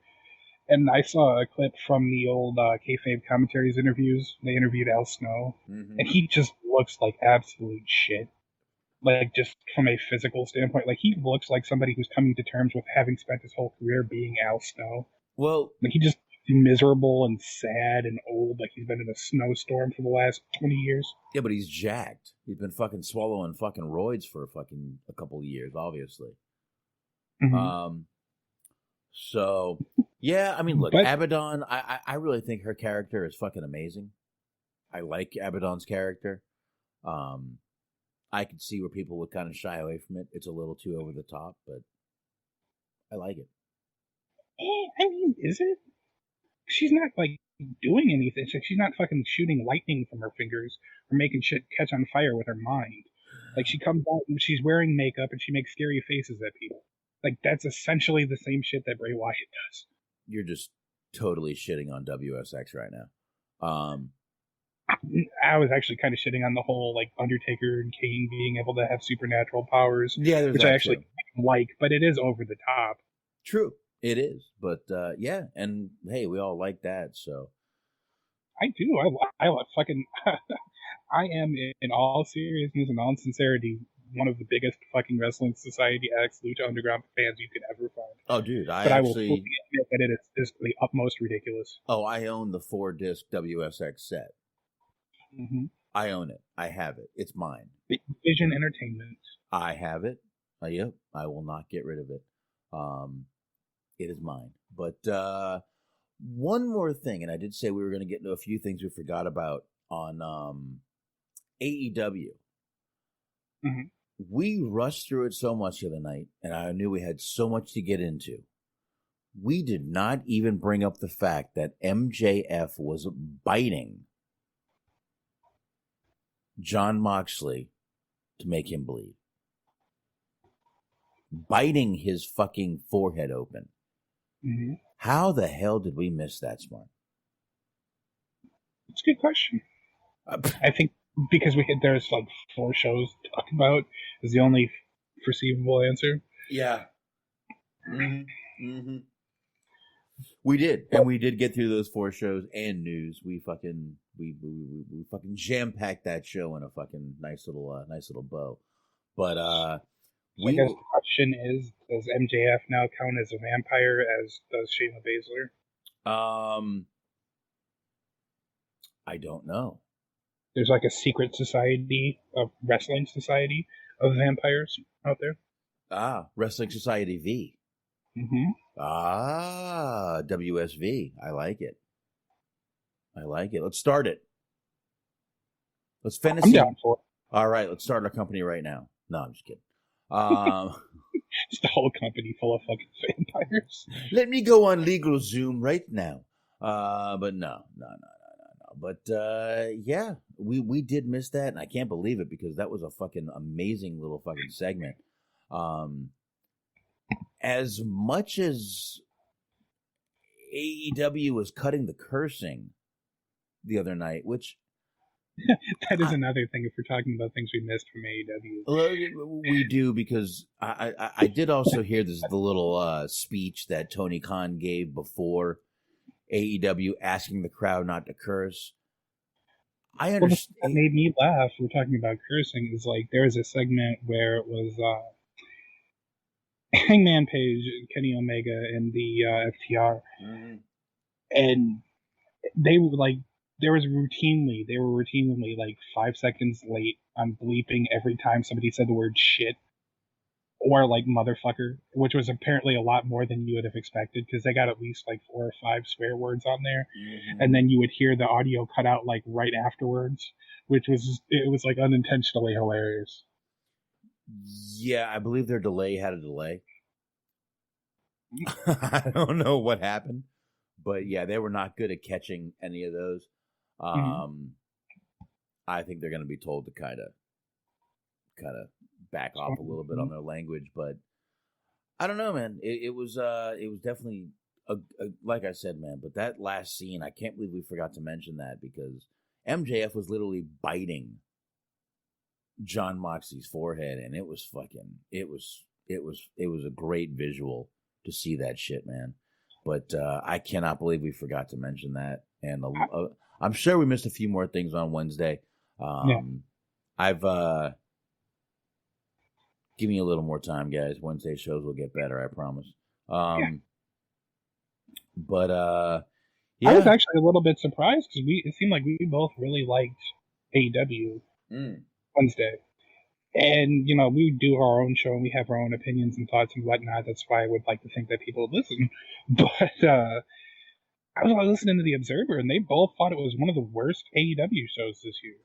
And I saw a clip from the old kayfabe commentaries interviews. They interviewed Al Snow. Mm-hmm. And he just looks like absolute shit. Like, just from a physical standpoint. Like, he looks like somebody who's coming to terms with having spent his whole career being Al Snow. Well, like, he just miserable and sad and old. Like, he's been in a snowstorm for the last 20 years. Yeah, but he's jacked. He's been fucking swallowing fucking roids for fucking a couple of years, obviously. Mm-hmm. So, yeah, I mean, look, Abaddon, I really think her character is fucking amazing. I like Abaddon's character. I could see where people would kind of shy away from it. It's a little too over the top, but I like it. I mean, is it? She's not, like, doing anything. She's not fucking shooting lightning from her fingers or making shit catch on fire with her mind. Like, she comes out and she's wearing makeup and she makes scary faces at people. Like, that's essentially the same shit that Bray Wyatt does. You're just totally shitting on WSX right now. I was actually kind of shitting on the whole, like, Undertaker and Kane being able to have supernatural powers. Yeah, which I actually like, but it is over the top. True. It is. But, yeah, and, hey, we all like that, so. I do. I fucking... I am, in all seriousness and all sincerity, one of the biggest fucking Wrestling Society X Lucha Underground fans you could ever find. Oh, dude, I will fully admit that it is the utmost ridiculous. Oh, I own the 4-disc WSX set. Mm-hmm. I own it. I have it. It's mine. Vision Entertainment. I have it. Yep. I will not get rid of it. It is mine. But one more thing, and I did say we were going to get into a few things we forgot about on AEW. Mm-hmm. We rushed through it so much the other night, and I knew we had so much to get into. We did not even bring up the fact that MJF was biting Jon Moxley to make him bleed. Biting his fucking forehead open. Mm-hmm. How the hell did we miss that, Smart? It's a good question. I think because there's like 4 shows to talk about is the only foreseeable answer. Yeah. Mm-hmm. Mm-hmm. We did, and we did get through those 4 shows and news. We fucking jam packed that show in a fucking nice little bow. But I guess the question is, does MJF now count as a vampire as does Shayna Baszler? I don't know. There's like a secret society, a wrestling society of vampires out there. Wrestling Society V. Mm-hmm. WSV. I like it. Let's start it. Let's finish. I'm down for it. All right, let's start our company right now. No, I'm just kidding. Just a whole company full of fucking vampires. Let me go on legal Zoom right now. But no. But yeah, we did miss that, and I can't believe it because that was a fucking amazing little fucking segment. As much as AEW was cutting the cursing the other night, which that is another thing if we're talking about things we missed from AEW. We do, because I did also hear the little speech that Tony Khan gave before AEW asking the crowd not to curse. I understand. What made me laugh, we're talking about cursing, is like there was a segment where it was Hangman Page, Kenny Omega, and the FTR. Mm-hmm. And they were routinely like 5 seconds late on bleeping every time somebody said the word shit or like motherfucker, which was apparently a lot more than you would have expected because they got at least like 4 or 5 swear words on there. Mm-hmm. And then you would hear the audio cut out like right afterwards, it was like unintentionally hilarious. Yeah, I believe their delay had a delay. I don't know what happened, but yeah, they were not good at catching any of those. I think they're going to be told to kind of back off a little bit on their language, but I don't know, man. It was definitely like I said, man. But that last scene, I can't believe we forgot to mention that because MJF was literally biting John Moxley's forehead, and it was a great visual to see that shit, man. But I cannot believe we forgot to mention that, and I'm sure we missed a few more things on Wednesday. I've give me a little more time, guys. Wednesday shows will get better, I promise. But yeah. I was actually a little bit surprised because it seemed like we both really liked AEW Wednesday. And, you know, we do our own show and we have our own opinions and thoughts and whatnot. That's why I would like to think that people would listen. But I was listening to The Observer and they both thought it was one of the worst AEW shows this year.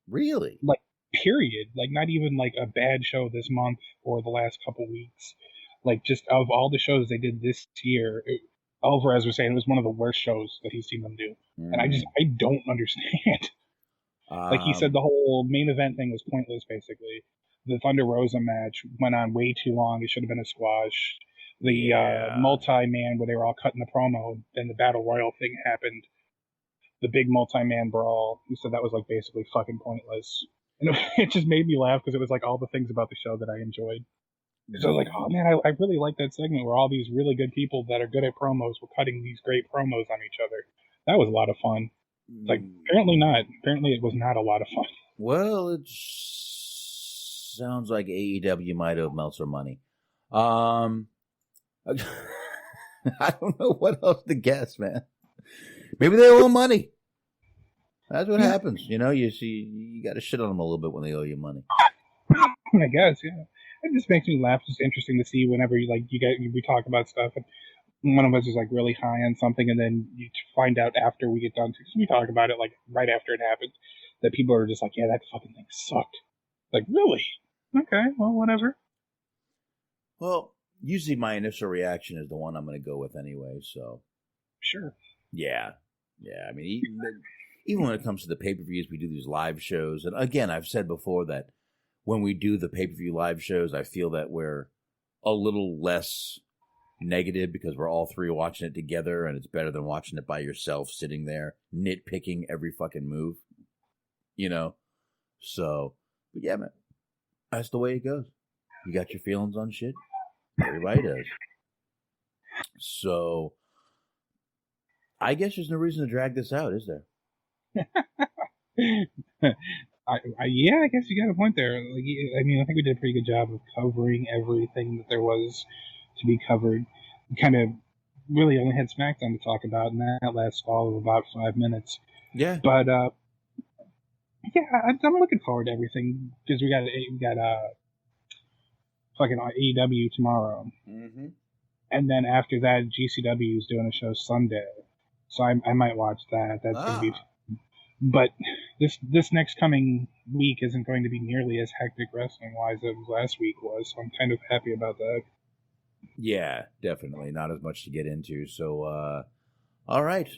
Really? Like, period. Like, not even like a bad show this month or the last couple weeks. Like, just of all the shows they did this year, Alvarez was saying it was one of the worst shows that he's seen them do. And I don't understand. Like he said, the whole main event thing was pointless, basically. The Thunder Rosa match went on way too long. It should have been a squash. The multi-man where they were all cutting the promo, then the Battle Royal thing happened. The big multi-man brawl. He said that was like basically fucking pointless. And it just made me laugh because it was like all the things about the show that I enjoyed. So I was like, oh man, I really like that segment where all these really good people that are good at promos were cutting these great promos on each other. That was a lot of fun. Like, apparently not. Apparently it was not a lot of fun. Well, it sounds like AEW might have Meltzer money. I don't know what else to guess, man. Maybe they owe money. That's what happens. You know, you got to shit on them a little bit when they owe you money. I guess, yeah. It just makes me laugh. It's interesting to see whenever we talk about stuff and one of us is like really high on something, and then you find out after we get done, because we talk about it like right after it happened, that people are just like, yeah, that fucking thing sucked. Like, really? Okay, well, whatever. Well, usually my initial reaction is the one I'm going to go with anyway, so. Sure. Yeah. I mean, even when it comes to the pay-per-views, we do these live shows, and again, I've said before that when we do the pay-per-view live shows, I feel that we're a little less negative because we're all three watching it together, and it's better than watching it by yourself sitting there nitpicking every fucking move, you know. So, but yeah, man, that's the way it goes. You got your feelings on shit, everybody does. So I guess there's no reason to drag this out, is there? Yeah, I guess you got a point there. Like, I mean, I think we did a pretty good job of covering everything that there was to be covered. We kind of really only had SmackDown to talk about, and that lasts all of about 5 minutes. Yeah. But yeah, I'm looking forward to everything because we got fucking AEW tomorrow, and then after that, GCW is doing a show Sunday, so I might watch that. That's gonna be. But this next coming week isn't going to be nearly as hectic wrestling-wise as last week was, so I'm kind of happy about that. Yeah, definitely. Not as much to get into. So, all right.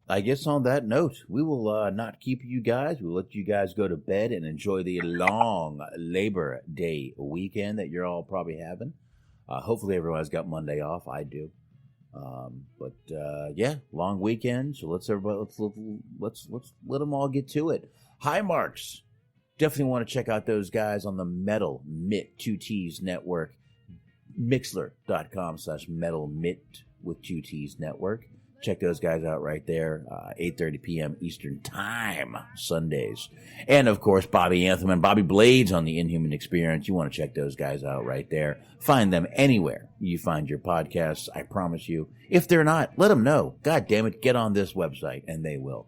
I guess on that note, we will not keep you guys. We'll let you guys go to bed and enjoy the long Labor Day weekend that you're all probably having. Hopefully everyone's got Monday off. I do. But yeah, long weekend. So let's let them all get to it. Hi, Marks. Definitely want to check out those guys on the Metal Mitt 2Ts network. Mixler.com/Metal Mitt with 2Ts network. Check those guys out right there. 8:30 p.m. Eastern Time, Sundays. And, of course, Bobby Anthem and Bobby Blades on the Inhuman Experience. You want to check those guys out right there. Find them anywhere you find your podcasts, I promise you. If they're not, let them know. God damn it, get on this website, and they will.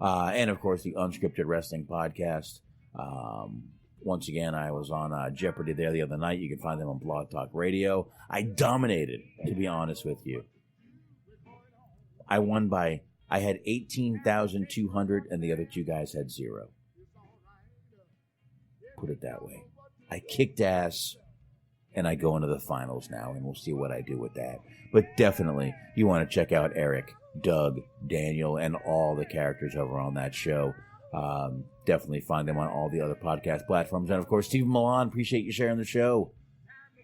And, of course, the Unscripted Wrestling Podcast. Once again, I was on Jeopardy there the other night. You can find them on Blog Talk Radio. I dominated, to be honest with you. I won by, I had 18,200 and the other two guys had 0. Put it that way. I kicked ass and I go into the finals now and we'll see what I do with that. But definitely, you want to check out Eric, Doug, Daniel, and all the characters over on that show. Definitely find them on all the other podcast platforms. And of course, Stephen Milan, appreciate you sharing the show.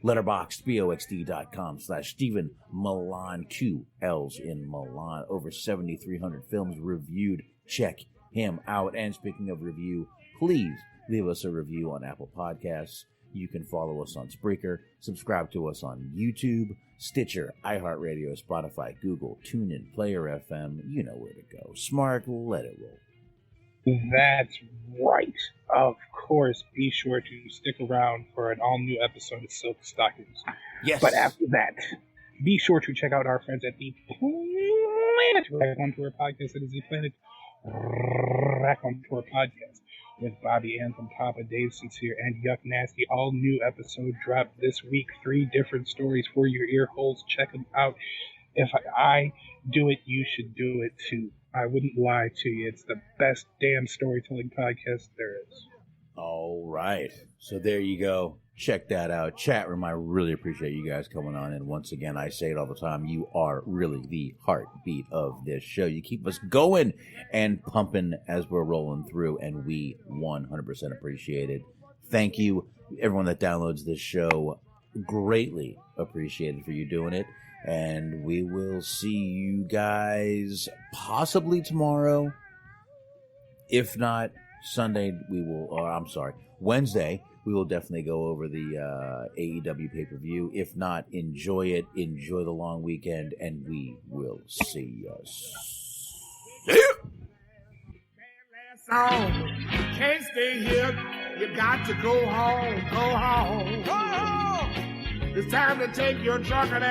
Letterboxd, boxd.com/Stephen Milan, 2 L's in Milan. Over 7,300 films reviewed. Check him out. And speaking of review, please leave us a review on Apple Podcasts. You can follow us on Spreaker, subscribe to us on YouTube, Stitcher, iHeartRadio, Spotify, Google, TuneIn, Player FM. You know where to go. Smart, let it roll. That's right. Of course, be sure to stick around for an all-new episode of Silk Stockings. Yes. But after that, be sure to check out our friends at the Planet Rack on Tour podcast. It is the Planet Rack on Tour podcast with Bobby Anthem, Papa, Dave Sincere, and Yuck Nasty. All new episode dropped this week. 3 different stories for your ear holes. Check them out. If I do it, you should do it too. I wouldn't lie to you. It's the best damn storytelling podcast there is. All right. So there you go. Check that out. Chat room, I really appreciate you guys coming on. And once again, I say it all the time, you are really the heartbeat of this show. You keep us going and pumping as we're rolling through, and we 100% appreciate it. Thank you, everyone that downloads this show. Greatly appreciated for you doing it. And we will see you guys possibly tomorrow. If not, Sunday, Wednesday, we will definitely go over the AEW pay-per-view. If not, enjoy it. Enjoy the long weekend, and we will see us. See ya! Can't stay here. You got to go home. Go home. Go home. It's time to take your truck and